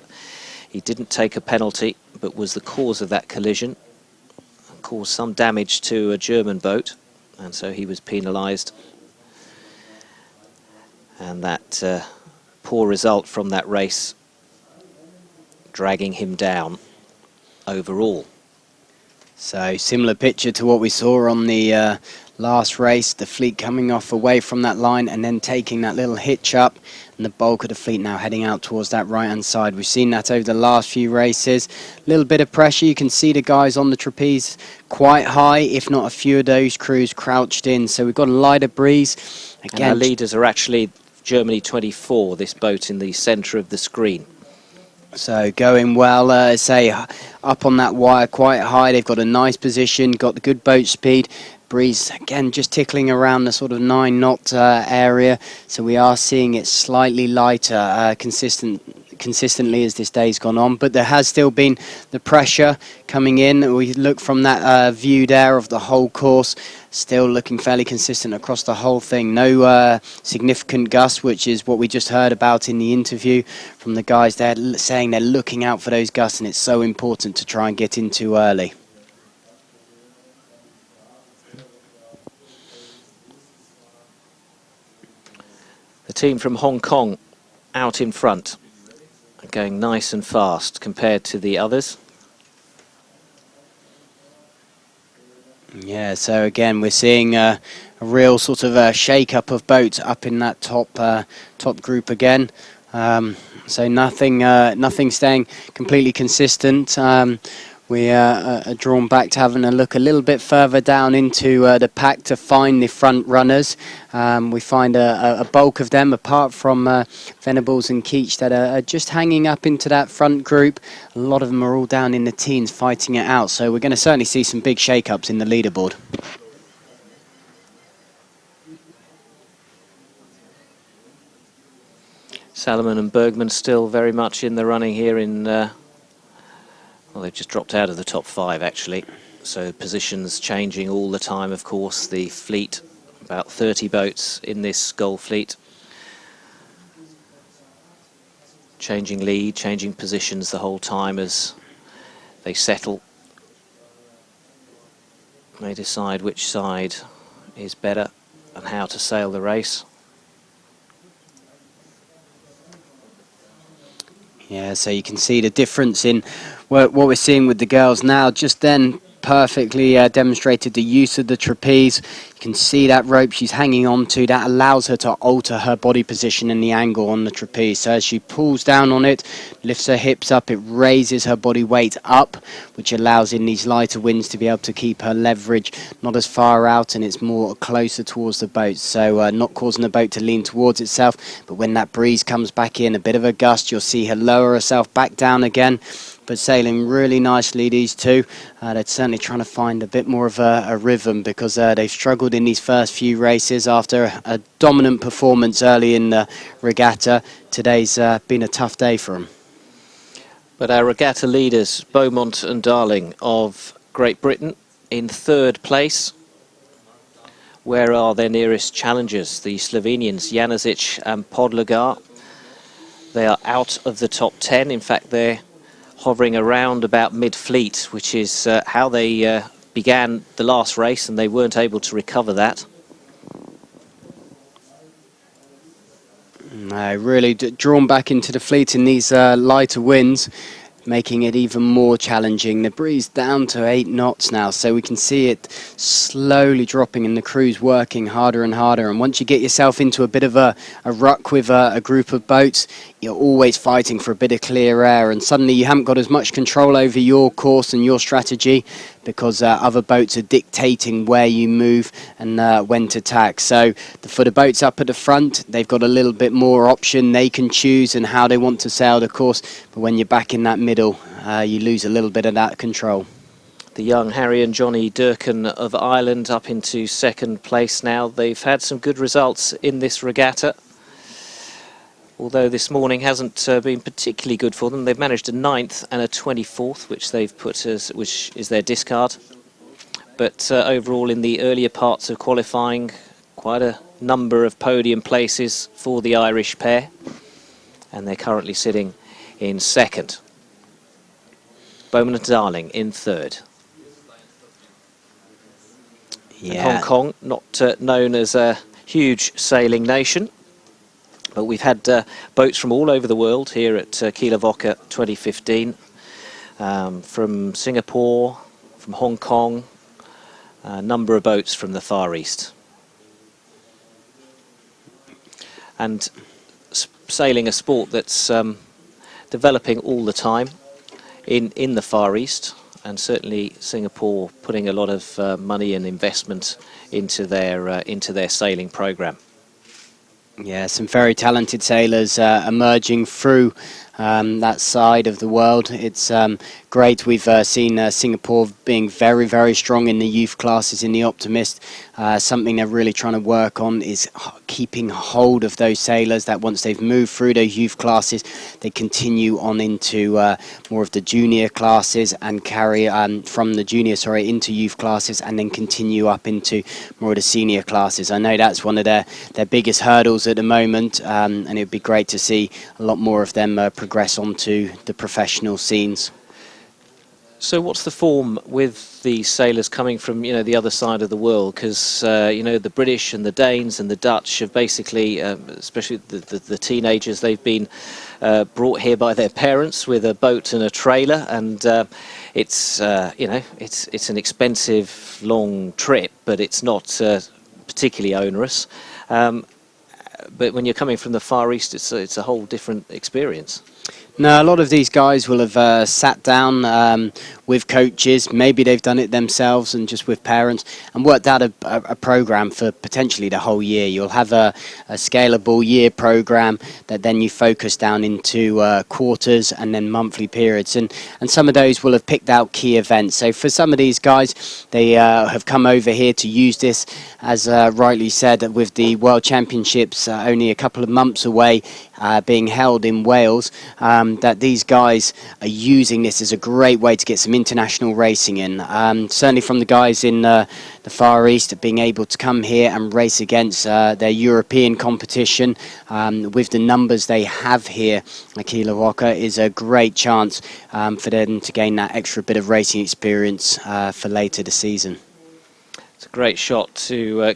He didn't take a penalty, but was the cause of that collision, caused some damage to a German boat, and so he was penalised. And that poor result from that race dragging him down overall. So similar picture to what we saw on the last race. The fleet coming off away from that line and then taking that little hitch up, and the bulk of the fleet now heading out towards that right-hand side. We've seen that over the last few races. A little bit of pressure. You can see the guys on the trapeze quite high, if not a few of those crews crouched in. So we've got a lighter breeze. And our leaders are actually Germany 24, this boat in the centre of the screen. So going well, say up on that wire quite high. They've got a nice position, got the good boat speed. Breeze again just tickling around the sort of 9 knot area. So we are seeing it slightly lighter, consistently as this day's gone on. But there has still been the pressure coming in. We look from that view there of the whole course. Still looking fairly consistent across the whole thing. No significant gusts, which is what we just heard about in the interview from the guys there, saying they're looking out for those gusts, and it's so important to try and get in too early. The team from Hong Kong out in front, going nice and fast compared to the others. Yeah, so again we're seeing a real sort of shake-up of boats up in that top group again. So nothing staying completely consistent. We are drawn back to having a look a little bit further down into the pack to find the front runners. We find a bulk of them, apart from Venables and Keach, that are just hanging up into that front group. A lot of them are all down in the teens fighting it out. So we're going to certainly see some big shake-ups in the leaderboard. Salomon and Bergman still very much in the running here in... well, they've just dropped out of the top 5, actually. So positions changing all the time, of course. The fleet, about 30 boats in this Gold fleet. Changing lead, changing positions the whole time as they settle. They decide which side is better and how to sail the race. Yeah, so you can see the difference in what we're seeing with the girls now. Just then perfectly demonstrated the use of the trapeze. You can see that rope she's hanging on to. That allows her to alter her body position and the angle on the trapeze. So as she pulls down on it, lifts her hips up, it raises her body weight up, which allows in these lighter winds to be able to keep her leverage not as far out, and it's more closer towards the boat. So not causing the boat to lean towards itself, but when that breeze comes back in, a bit of a gust, you'll see her lower herself back down again. But sailing really nicely, these two. They're certainly trying to find a bit more of a rhythm, because they've struggled in these first few races after a dominant performance early in the regatta. Today's been a tough day for them. But our regatta leaders, Beaumont and Darling of Great Britain, in 3rd place. Where are their nearest challengers? The Slovenians, Janasic and Podlogar. They are out of the top 10. In fact, they're hovering around about mid-fleet, which is how they began the last race, and they weren't able to recover that. Really drawn back into the fleet in these lighter winds, making it even more challenging. The breeze down to 8 knots now, so we can see it slowly dropping and the crew's working harder and harder. And once you get yourself into a bit of a ruck with a group of boats, you're always fighting for a bit of clear air, and suddenly you haven't got as much control over your course and your strategy, because other boats are dictating where you move and when to tack. So for the boats up at the front, they've got a little bit more option. They can choose and how they want to sail the course, but when you're back in that middle, you lose a little bit of that control. The young Harry and Johnny Durkin of Ireland up into 2nd place now. They've had some good results in this regatta, although this morning hasn't been particularly good for them. They've managed a 9th and a 24th, which they've put as, which is their discard. But overall, in the earlier parts of qualifying, quite a number of podium places for the Irish pair, and they're currently sitting in 2nd. Bowman and Darling in 3rd. Yeah. And Hong Kong, not known as a huge sailing nation, but we've had boats from all over the world here at Kieler Woche 2015, from Singapore, from Hong Kong, number of boats from the Far East. And sailing a sport that's developing all the time in the Far East, and certainly Singapore putting a lot of money and investment into their sailing program. Yeah, some very talented sailors emerging through that side of the world. It's great. We've seen Singapore being very, very strong in the youth classes in the Optimist. Something they're really trying to work on is keeping hold of those sailors, that once they've moved through those youth classes, they continue on into more of the junior classes and carry from the junior, into youth classes, and then continue up into more of the senior classes. I know that's one of their biggest hurdles at the moment, and it would be great to see a lot more of them progress onto the professional scenes. So what's the form with the sailors coming from, the other side of the world? Because, the British and the Danes and the Dutch have basically, especially the teenagers, they've been brought here by their parents with a boat and a trailer, and it's an expensive, long trip, but it's not particularly onerous. But when you're coming from the Far East, it's a whole different experience. No, a lot of these guys will have sat down with coaches. Maybe they've done it themselves and just with parents, and worked out a program for potentially the whole year. You'll have a scalable year program that then you focus down into quarters and then monthly periods. And some of those will have picked out key events. So for some of these guys, they have come over here to use this, as rightly said, with the World Championships only a couple of months away, being held in Wales, that these guys are using this as a great way to get some international racing in. Certainly from the guys in the Far East, being able to come here and race against their European competition with the numbers they have here at Kieler Woche is a great chance for them to gain that extra bit of racing experience for later this season. It's a great shot to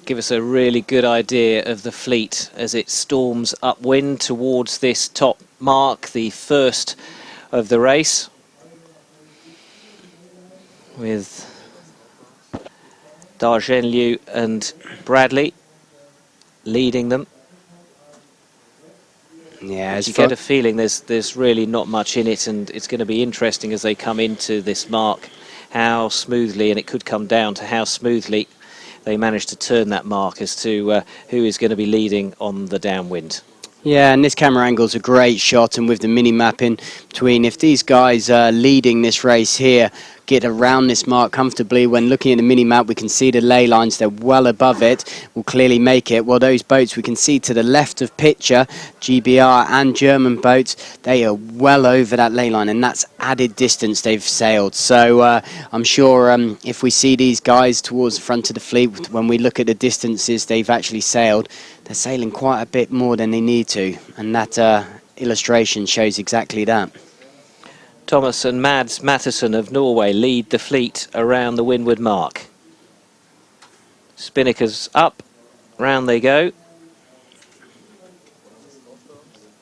give us a really good idea of the fleet as it storms upwind towards this top mark, the first of the race, with Dargenliu and Bradley leading them. Yeah, you get a feeling there's really not much in it, and it's going to be interesting as they come into this mark how smoothly, and it could come down to how smoothly they manage to turn that mark as to who is going to be leading on the downwind. Yeah, and this camera angle is a great shot, and with the mini-map in between, if these guys are leading this race here, get around this mark comfortably, when looking at the mini-map we can see the ley lines, they're well above it, will clearly make it. Well, those boats we can see to the left of picture, GBR and German boats, they are well over that ley line, and that's added distance they've sailed. So I'm sure if we see these guys towards the front of the fleet, when we look at the distances they've actually sailed, they're sailing quite a bit more than they need to, and that illustration shows exactly that. Thomas and Mads Matteson of Norway lead the fleet around the windward mark. Spinnakers up, round they go.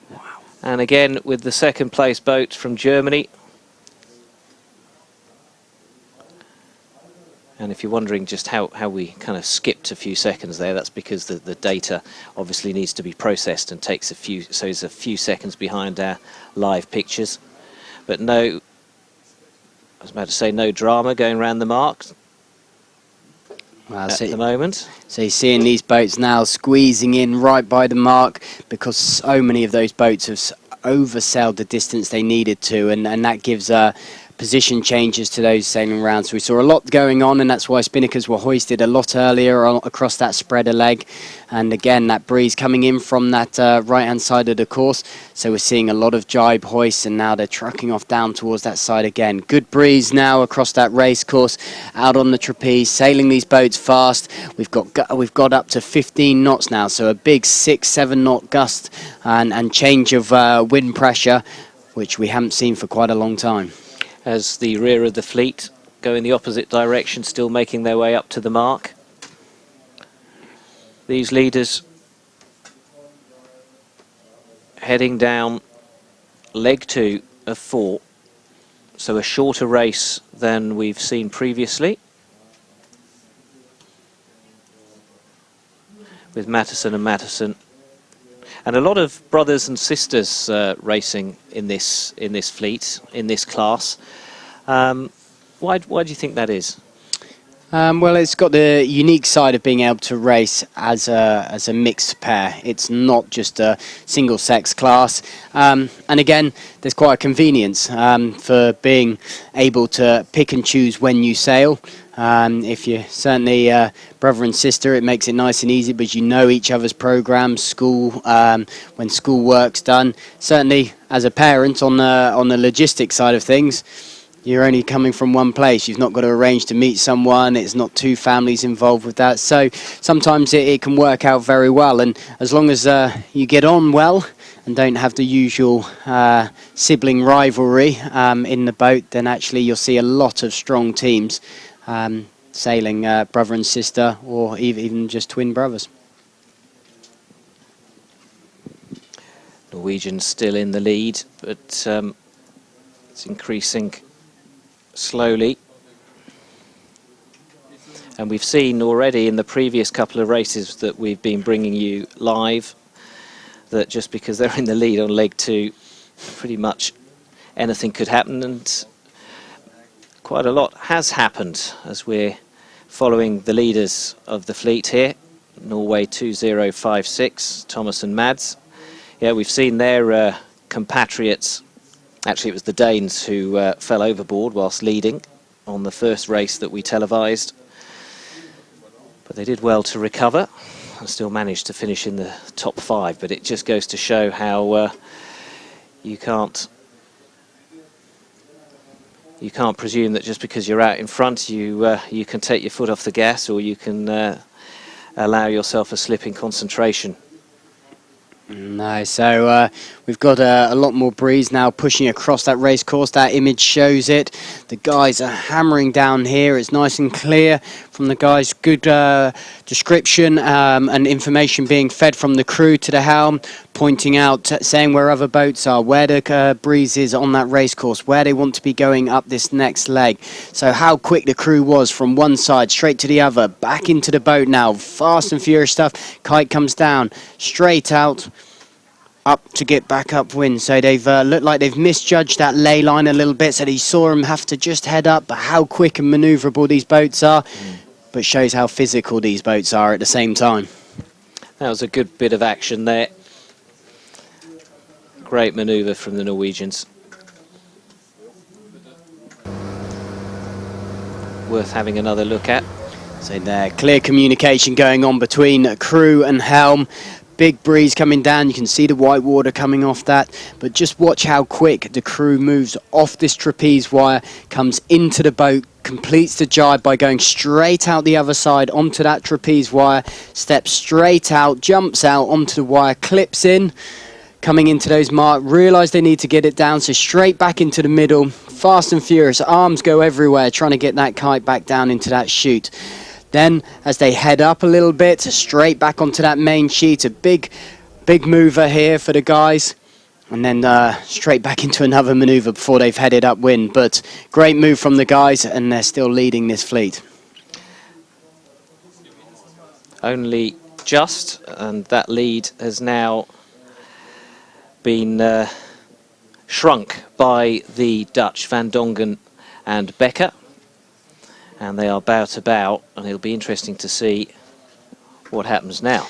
Wow. And again with the second place boat from Germany. And if you're wondering just how we kind of skipped a few seconds there, that's because the data obviously needs to be processed and takes so it's a few seconds behind our live pictures. But no, I was about to say no drama going around the mark at the moment. So you're seeing these boats now squeezing in right by the mark, because so many of those boats have oversailed the distance they needed to, and that gives position changes to those sailing around. So we saw a lot going on, and that's why spinnakers were hoisted a lot earlier across that spreader leg. And again, that breeze coming in from that right-hand side of the course. So we're seeing a lot of jibe hoists, and now they're trucking off down towards that side again. Good breeze now across that race course, out on the trapeze, sailing these boats fast. We've got up to 15 knots now, so a big 6-7 knot gust and change of wind pressure, which we haven't seen for quite a long time. As the rear of the fleet go in the opposite direction, still making their way up to the mark. These leaders heading down leg 2 of 4, so a shorter race than we've seen previously. with Matteson and Matteson. And a lot of brothers and sisters racing in this fleet, in this class. Why do you think that is? Well, it's got the unique side of being able to race as a mixed pair. It's not just a single-sex class. And again, there's quite a convenience for being able to pick and choose when you sail. If you're certainly brother and sister, it makes it nice and easy, but you know each other's programs, school, when school work's done. Certainly, as a parent, on the logistics side of things, you're only coming from one place. You've not got to arrange to meet someone. It's not two families involved with that. So sometimes it can work out very well. And as long as you get on well and don't have the usual sibling rivalry in the boat, then actually you'll see a lot of strong teams sailing brother and sister, or even just twin brothers. Norwegians still in the lead, but it's increasing slowly. And we've seen already in the previous couple of races that we've been bringing you live that just because they're in the lead on leg 2, pretty much anything could happen, and quite a lot has happened as we're following the leaders of the fleet here. Norway 2056, Thomas and Mads. Yeah, we've seen their compatriots. Actually, it was the Danes who fell overboard whilst leading on the first race that we televised. But they did well to recover and still managed to finish in the top 5. But it just goes to show how you can't presume that just because you're out in front, you can take your foot off the gas, or you can allow yourself a slip in concentration. No, so we've got a lot more breeze now pushing across that race course. That image shows it. The guys are hammering down here. It's nice and clear from the guys. Good description and information being fed from the crew to the helm, pointing out, saying where other boats are, where the breeze is on that race course, where they want to be going up this next leg. So how quick the crew was from one side straight to the other, back into the boat now. Fast and furious stuff. Kite comes down, straight out, up to get back upwind. So they've looked like they've misjudged that ley line a little bit, so they saw them have to just head up. But how quick and manoeuvrable these boats are, but shows how physical these boats are at the same time. That was a good bit of action there. Great manoeuvre from the Norwegians. Worth having another look at. So there, clear communication going on between crew and helm. Big breeze coming down, you can see the white water coming off that, but just watch how quick the crew moves off this trapeze wire, comes into the boat, completes the jibe by going straight out the other side onto that trapeze wire, steps straight out, jumps out onto the wire, clips in, coming into those marks, realise they need to get it down, so straight back into the middle, fast and furious, arms go everywhere, trying to get that kite back down into that chute. Then, as they head up a little bit, straight back onto that main sheet, a big mover here for the guys. And then straight back into another manoeuvre before they've headed upwind. But great move from the guys, and they're still leading this fleet. Only just, and that lead has now been shrunk by the Dutch Van Dongen and Becker. And they are bow to bow, and it'll be interesting to see what happens now.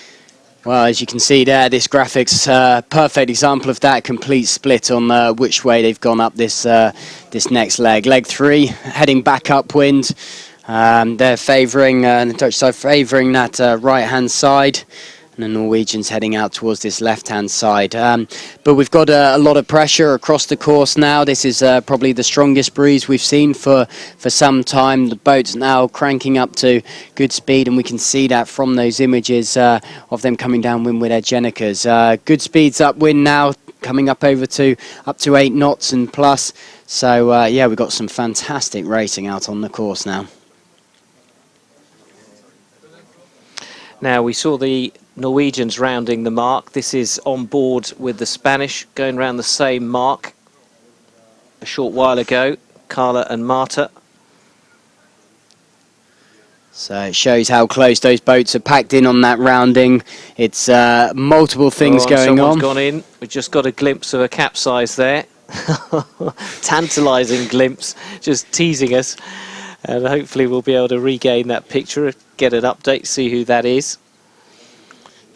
Well, as you can see there, this graphic's perfect example of that complete split on which way they've gone up this this next leg. Leg 3, heading back upwind. They're favouring, the Dutch side favouring that right-hand side. And the Norwegians heading out towards this left-hand side. But we've got a lot of pressure across the course now. This is probably the strongest breeze we've seen for some time. The boat's now cranking up to good speed, and we can see that from those images of them coming downwind with their Jenicas. Good speeds upwind now, coming up to 8 knots and plus. So, yeah, we've got some fantastic racing out on the course now. Now, we saw the Norwegians rounding the mark. This is on board with the Spanish, going round the same mark a short while ago, Carla and Marta. So it shows how close those boats are packed in on that rounding. It's multiple things going Someone's on. gone in. We just got a glimpse of a capsize there. Tantalising glimpse, just teasing us. And hopefully we'll be able to regain that picture, get an update, see who that is.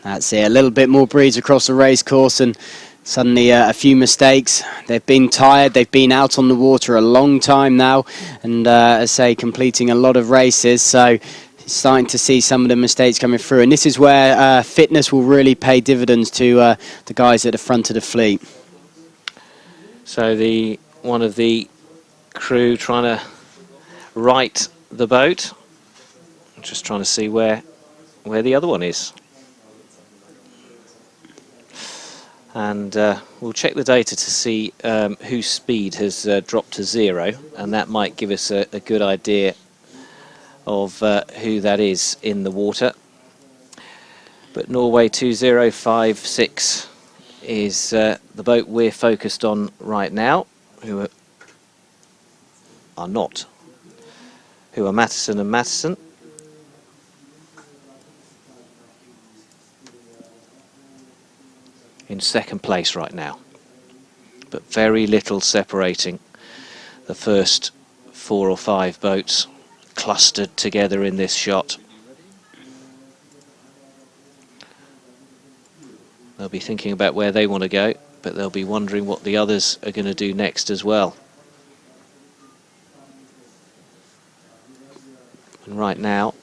That's it, a little bit more breeze across the race course and suddenly a few mistakes. They've been tired, they've been out on the water a long time now, and as I say, completing a lot of races, so starting to see some of the mistakes coming through. And this is where fitness will really pay dividends to the guys at the front of the fleet. So one of the crew trying to right the boat. I'm just trying to see where the other one is. And we'll check the data to see whose speed has dropped to 0, and that might give us a good idea of who that is in the water. But Norway 2056 is the boat we're focused on right now, who are Matteson and Matteson. In second place right now, but very little separating the first 4 or 5 boats clustered together in this shot. They'll be thinking about where they want to go, but they'll be wondering what the others are going to do next as well. And right now,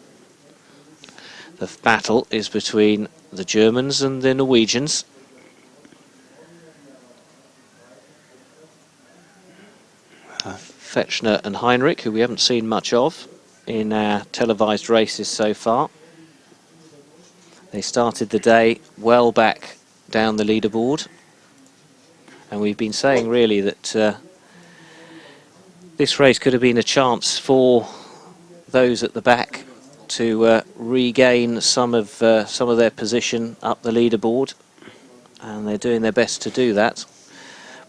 the battle is between the Germans and the Norwegians. Fechner and Heinrich, who we haven't seen much of in our televised races so far. They started the day well back down the leaderboard, and we've been saying really that this race could have been a chance for those at the back to regain some of their position up the leaderboard, and they're doing their best to do that.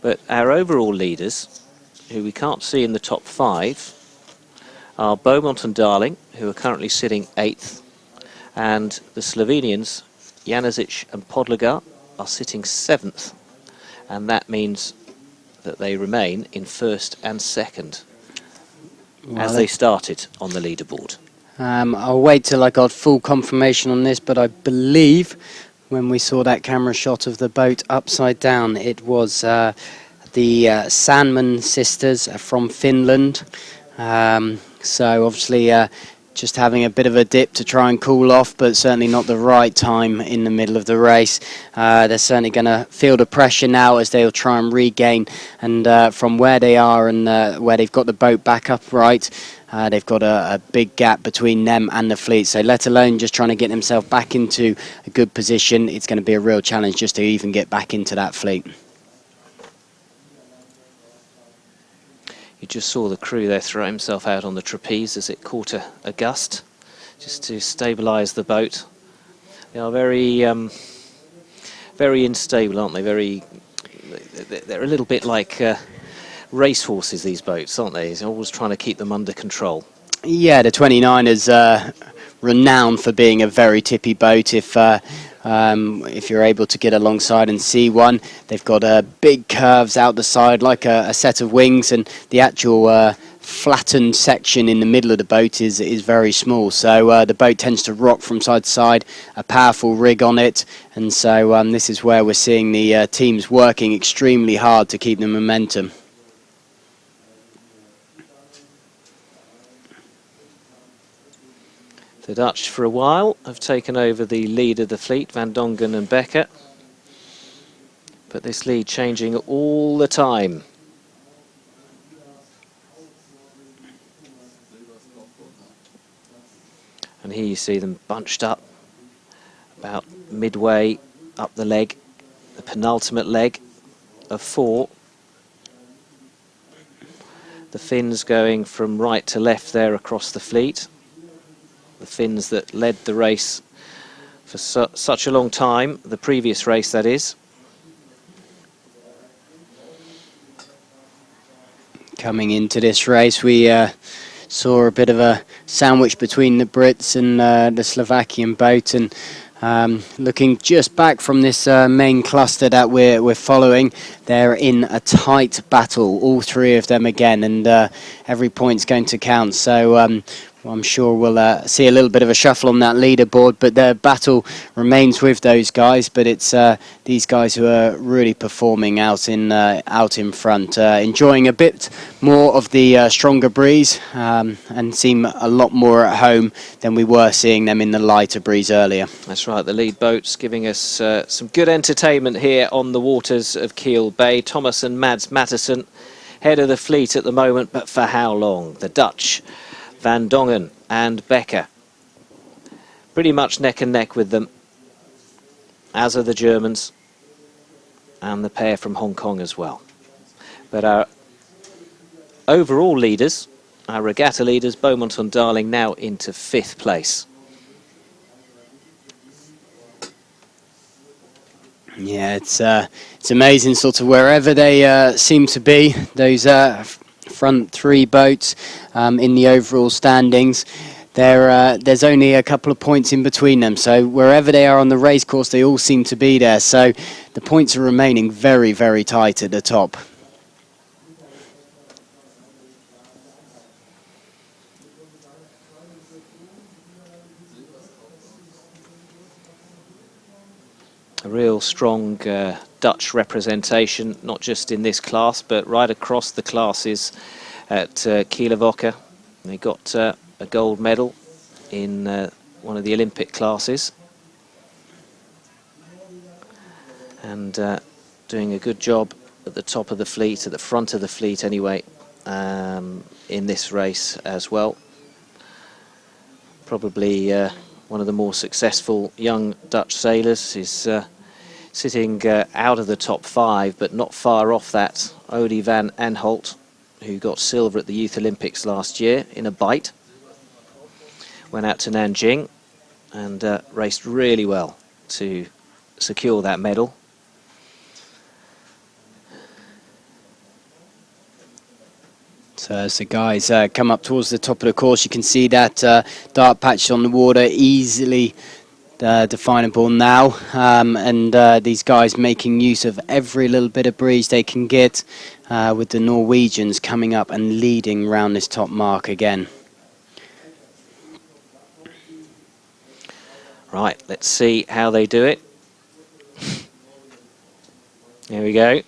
But our overall leaders, who we can't see in the top 5, are Beaumont and Darling, who are currently sitting 8th, and the Slovenians, Janasic and Podlogar, are sitting 7th, and that means that they remain in 1st and 2nd, as they started on the leaderboard. I'll wait till I got full confirmation on this, but I believe when we saw that camera shot of the boat upside down, it was the Sandman sisters from Finland. So obviously just having a bit of a dip to try and cool off, but certainly not the right time in the middle of the race. They're certainly going to feel the pressure now as they'll try and regain, and from where they are and where they've got the boat back upright, they've got a big gap between them and the fleet. So let alone just trying to get themselves back into a good position, it's going to be a real challenge just to even get back into that fleet. You just saw the crew there throw himself out on the trapeze as it caught a gust, just to stabilise the boat. They are very unstable, aren't they? They're a little bit like racehorses, these boats, aren't they? He's always trying to keep them under control. Yeah, the 29 is renowned for being a very tippy boat. If you're able to get alongside and see one, they've got big curves out the side like a set of wings, and the actual flattened section in the middle of the boat is very small. So the boat tends to rock from side to side, a powerful rig on it, and so this is where we're seeing the teams working extremely hard to keep the momentum. The Dutch, for a while, have taken over the lead of the fleet, Van Dongen and Becker. But this lead changing all the time. And here you see them bunched up about midway up the leg, the penultimate leg of 4. The Finns going from right to left there across the fleet. The Finns that led the race for such a long time, the previous race that is. Coming into this race, we saw a bit of a sandwich between the Brits and the Slovakian boat, and looking just back from this main cluster that we're following, they're in a tight battle, all three of them again, and every point's going to count. So I'm sure we'll see a little bit of a shuffle on that leaderboard, but the battle remains with those guys. But it's these guys who are really performing out in front, enjoying a bit more of the stronger breeze, and seem a lot more at home than we were seeing them in the lighter breeze earlier. That's right, the lead boat's giving us some good entertainment here on the waters of Kiel Bay. Thomas and Mads Matteson, head of the fleet at the moment, but for how long? The Dutch, Van Dongen and Becker, pretty much neck and neck with them, as are the Germans and the pair from Hong Kong as well. But our overall leaders, our regatta leaders, Beaumont and Darling, now into 5th place. Yeah, it's amazing sort of wherever they seem to be, those front 3 boats in the overall standings. There's only a couple of points in between them, so wherever they are on the race course, they all seem to be there. So the points are remaining very, very tight at the top. A real strong Dutch representation, not just in this class, but right across the classes at Kieler Woche. They got a gold medal in one of the Olympic classes. And doing a good job at the top of the fleet, at the front of the fleet anyway, in this race as well. Probably one of the more successful young Dutch sailors is sitting out of the top 5, but not far off that. Odie van Aanholt, who got silver at the Youth Olympics last year in a bite. Went out to Nanjing and raced really well to secure that medal. So as the guys come up towards the top of the course, you can see that dark patch on the water easily definable now, and these guys making use of every little bit of breeze they can get, with the Norwegians coming up and leading round this top mark again. Right, let's see how they do it. Here we go.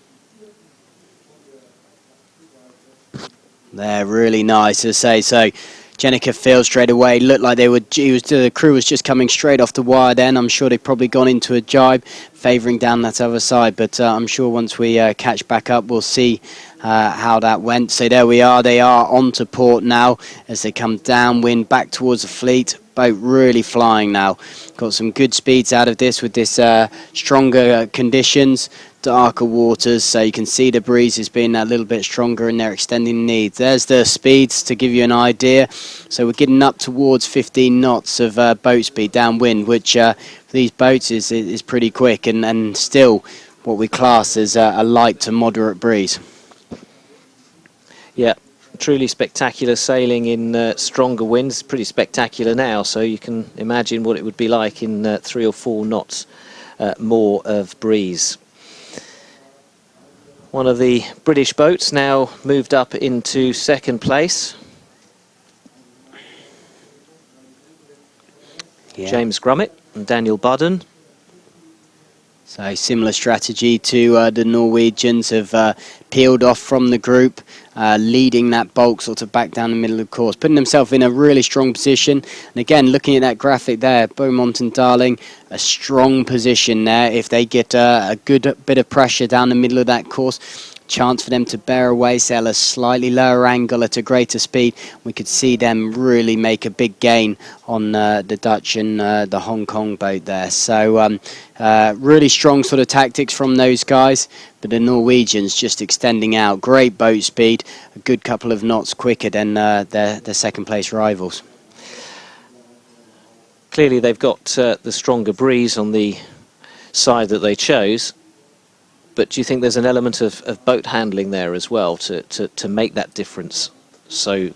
They're really nice, as I say. So Jenica failed straight away. Looked like the crew was just coming straight off the wire then. I'm sure they've probably gone into a jibe, favouring down that other side. But I'm sure once we catch back up, we'll see how that went. So there we are. They are onto port now as they come downwind back towards the fleet. Boat really flying now. Got some good speeds out of this with this stronger conditions, darker waters, so you can see the breeze has been a little bit stronger and they're extending leads. There's the speeds to give you an idea. So we're getting up towards 15 knots of boat speed downwind, which for these boats is pretty quick, and still what we class as a light to moderate breeze. Yeah, truly spectacular sailing in stronger winds. Pretty spectacular now, so you can imagine what it would be like in 3 or 4 knots more of breeze. One of the British boats now moved up into 2nd place. Yeah. James Grummett and Daniel Budden. So similar strategy to the Norwegians, have peeled off from the group, leading that bulk sort of back down the middle of the course, putting themselves in a really strong position. And again, looking at that graphic there, Beaumont and Darling, a strong position there. If they get a good bit of pressure down the middle of that course, chance for them to bear away, sail a slightly lower angle at a greater speed. We could see them really make a big gain on the Dutch and the Hong Kong boat there. So really strong sort of tactics from those guys, but the Norwegians just extending out. Great boat speed, a good couple of knots quicker than their 2nd place rivals. Clearly they've got the stronger breeze on the side that they chose. But do you think there's an element of boat handling there as well to make that difference so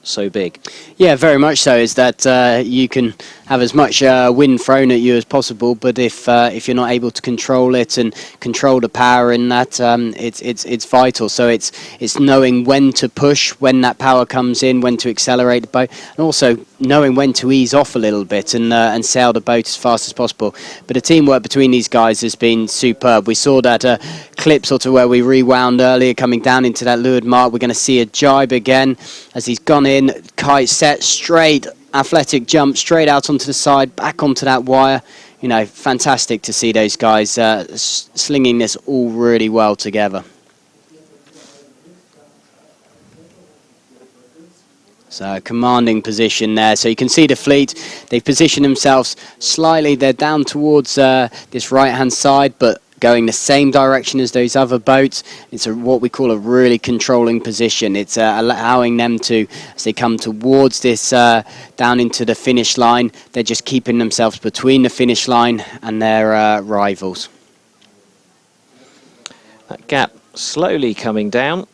so big. Yeah, very much so. Is that you can have as much wind thrown at you as possible, but if you're not able to control it and control the power in that, it's vital. So it's knowing when to push, when that power comes in, when to accelerate the boat, and also knowing when to ease off a little bit and sail the boat as fast as possible. But the teamwork between these guys has been superb. We saw that clip sort of where we rewound earlier, coming down into that leeward mark. We're going to see a jibe again as he's gone in, kite set straight, athletic jump straight out onto the side, back onto that wire. You know, fantastic to see those guys slinging this all really well together. So commanding position there. So you can see the fleet. They've positioned themselves slightly. They're down towards this right-hand side, but going the same direction as those other boats. It's what we call a really controlling position. It's allowing them to, as they come towards this down into the finish line, they're just keeping themselves between the finish line and their rivals. That gap slowly coming down.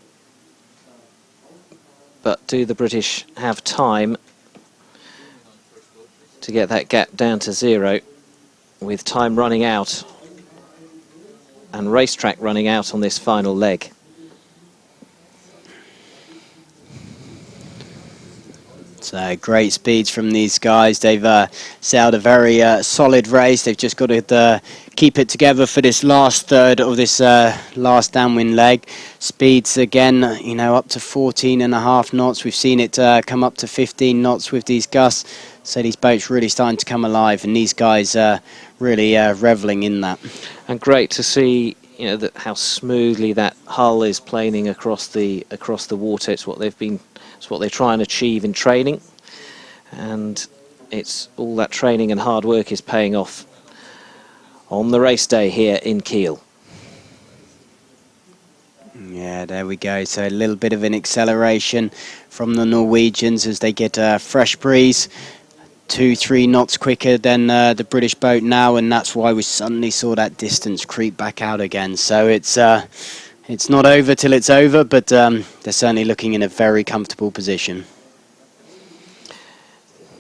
But do the British have time to get that gap down to 0 with time running out and racetrack running out on this final leg? So great speeds from these guys. They've sailed a very solid race. They've just got to keep it together for this last third of this last downwind leg. Speeds again, you know, up to 14.5 knots. We've seen it come up to 15 knots with these gusts. So these boats really starting to come alive, and these guys really reveling in that. And great to see, you know, that how smoothly that hull is planing across the water. It's what they try and achieve in training, and it's all that training and hard work is paying off on the race day here in Kiel. Yeah, there we go. So a little bit of an acceleration from the Norwegians as they get a fresh breeze, 2-3 knots quicker than the British boat now, and that's why we suddenly saw that distance creep back out again. So it's not over till it's over, but they're certainly looking in a very comfortable position.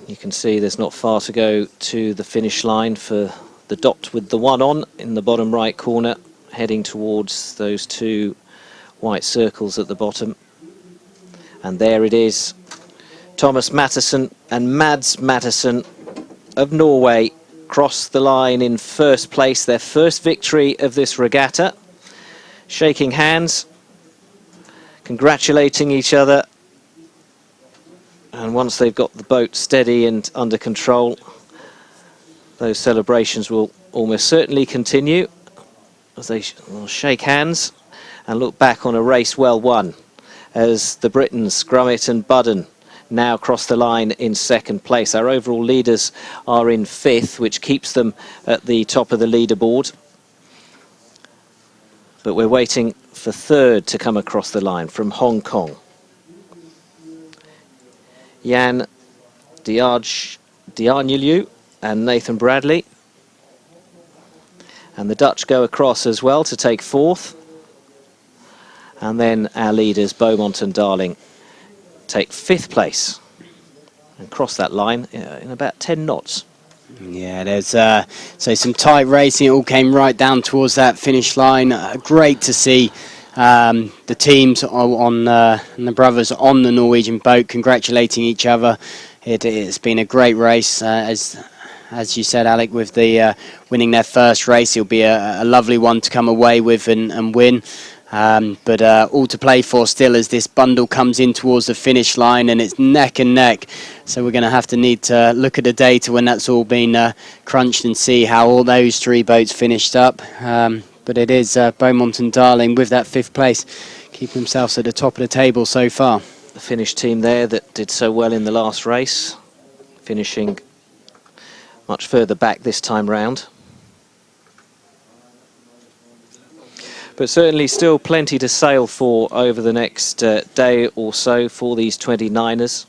You can see there's not far to go to the finish line for the dot with the 1 on in the bottom right corner, heading towards those 2 white circles at the bottom. And there it is. Thomas Matteson and Mads Matteson of Norway cross the line in first place, their first victory of this regatta. Shaking hands, congratulating each other, and once they've got the boat steady and under control, those celebrations will almost certainly continue as they will shake hands and look back on a race well won, as the Britons, Grummett and Budden, now cross the line in second place. Our overall leaders are in 5th, which keeps them at the top of the leaderboard. But we're waiting for 3rd to come across the line from Hong Kong. Jan Diarnilu and Nathan Bradley. And the Dutch go across as well to take 4th. And then our leaders, Beaumont and Darling, take 5th place and cross that line in about 10 knots. Yeah, there's so some tight racing. It all came right down towards that finish line. Great to see the teams on and the brothers on the Norwegian boat congratulating each other. It's been a great race, as you said, Alec, with the winning their first race. It'll be a lovely one to come away with and win. But all to play for still as this bundle comes in towards the finish line, and it's neck and neck. So we're going to need to look at the data when that's all been crunched and see how all those 3 boats finished up. But it is Beaumont and Darling with that 5th place, keep themselves at the top of the table so far. The Finnish team there that did so well in the last race, finishing much further back this time round. But certainly still plenty to sail for over the next day or so for these 29ers.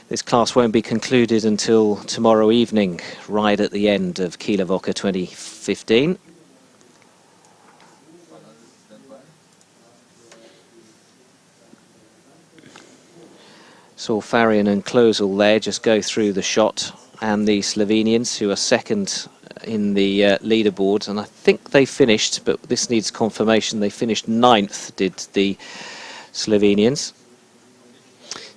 This class won't be concluded until tomorrow evening, right at the end of Kieler Woche 2015. Saw Farian and Klösel there just go through the shot, and the Slovenians, who are second in the leaderboard, and I think they finished, but this needs confirmation, they finished 9th, did the Slovenians.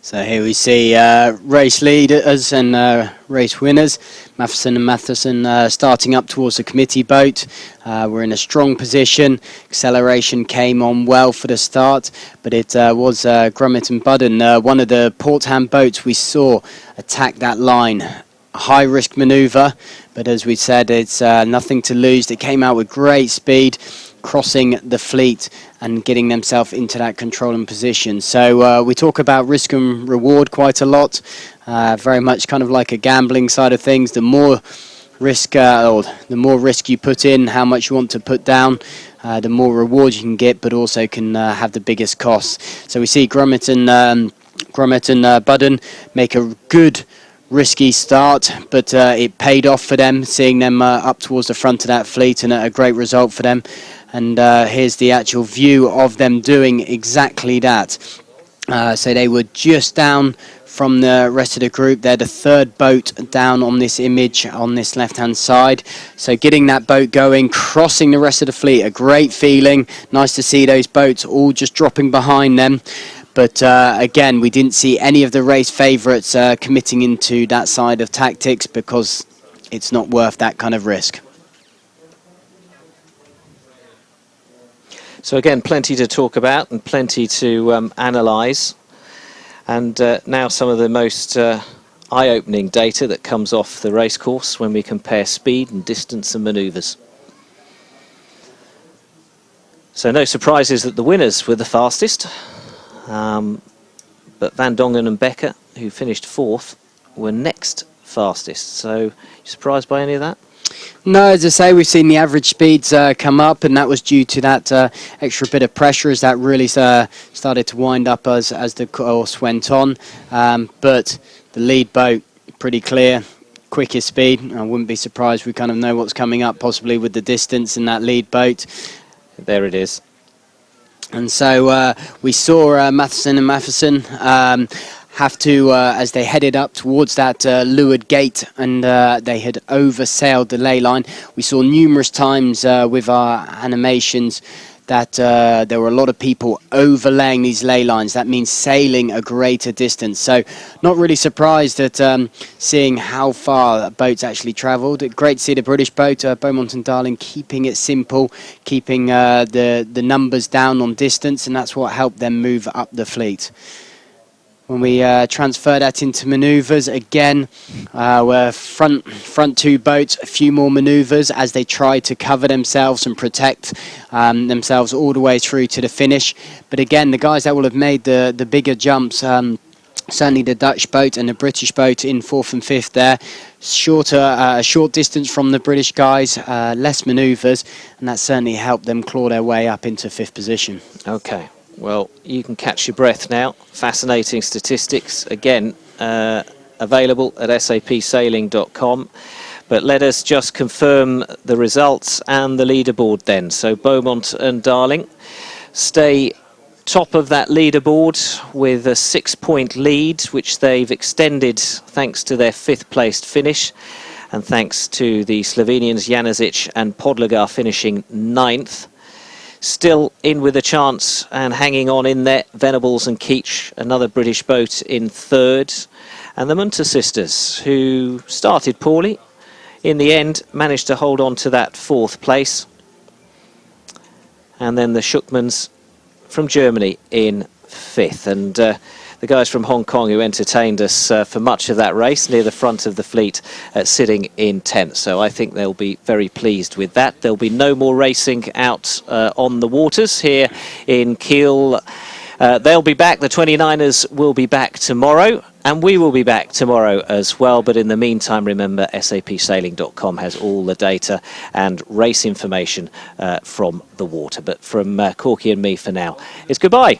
So here we see race leaders and race winners. Matheson and Matheson starting up towards the committee boat. We're in a strong position. Acceleration came on well for the start, but it was Grummet and Budden, one of the port-hand boats we saw attack that line. A high-risk manoeuvre, but as we said, it's nothing to lose. They came out with great speed, crossing the fleet and getting themselves into that controlling position. So we talk about risk and reward quite a lot, very much kind of like a gambling side of things. The more risk or the more risk you put in, how much you want to put down, the more reward you can get, but also can have the biggest costs. So we see Grummet and Budden make a good risky start, but it paid off for them, seeing them up towards the front of that fleet, and a great result for them. And here's the actual view of them doing exactly that. So they were just down from the rest of the group. They're the third boat down on this image on this left-hand side. So getting that boat going, crossing the rest of the fleet, a great feeling. Nice to see those boats all just dropping behind them. But again, we didn't see any of the race favourites committing into that side of tactics because it's not worth that kind of risk. So again, plenty to talk about and plenty to analyse. And now some of the most eye-opening data that comes off the racecourse when we compare speed and distance and manoeuvres. So no surprises that the winners were the fastest. But Van Dongen and Becker, who finished 4th, were next fastest. So, you surprised by any of that? No, as I say, we've seen the average speeds come up, and that was due to that extra bit of pressure as that really started to wind up as the course went on. But the lead boat, pretty clear, quickest speed. I wouldn't be surprised. We kind of know what's coming up, possibly with the distance in that lead boat. There it is. And so we saw Matheson and Matheson have to, as they headed up towards that leeward gate, and they had oversailed the ley line. We saw numerous times with our animations that there were a lot of people overlaying these ley lines. That means sailing a greater distance. So not really surprised at seeing how far boats actually travelled. Great to see the British boat, Beaumont and Darling, keeping it simple, keeping the numbers down on distance, and that's what helped them move up the fleet. When we transfer that into manoeuvres, again, we're front two boats, a few more manoeuvres as they try to cover themselves and protect themselves all the way through to the finish. But again, the guys that will have made the bigger jumps, certainly the Dutch boat and the British boat in 4th and 5th there, short distance from the British guys, less manoeuvres, and that certainly helped them claw their way up into 5th position. Okay. Well, you can catch your breath now. Fascinating statistics, again, available at sapsailing.com. But let us just confirm the results and the leaderboard then. So Beaumont and Darling stay top of that leaderboard with a 6-point lead, which they've extended thanks to their 5th placed finish. And thanks to the Slovenians Janasic and Podlegar finishing 9th. Still in with a chance and hanging on in there, Venables and Keach, another British boat, in 3rd. And the Munter sisters, who started poorly, in the end managed to hold on to that 4th place. And then the Schuckmans from Germany in 5th. And the guys from Hong Kong who entertained us for much of that race near the front of the fleet sitting in 10th. So I think they'll be very pleased with that. There'll be no more racing out on the waters here in Kiel. They'll be back. The 29ers will be back tomorrow, and we will be back tomorrow as well. But in the meantime, remember, sapsailing.com has all the data and race information from the water. But from Corky and me for now, it's goodbye.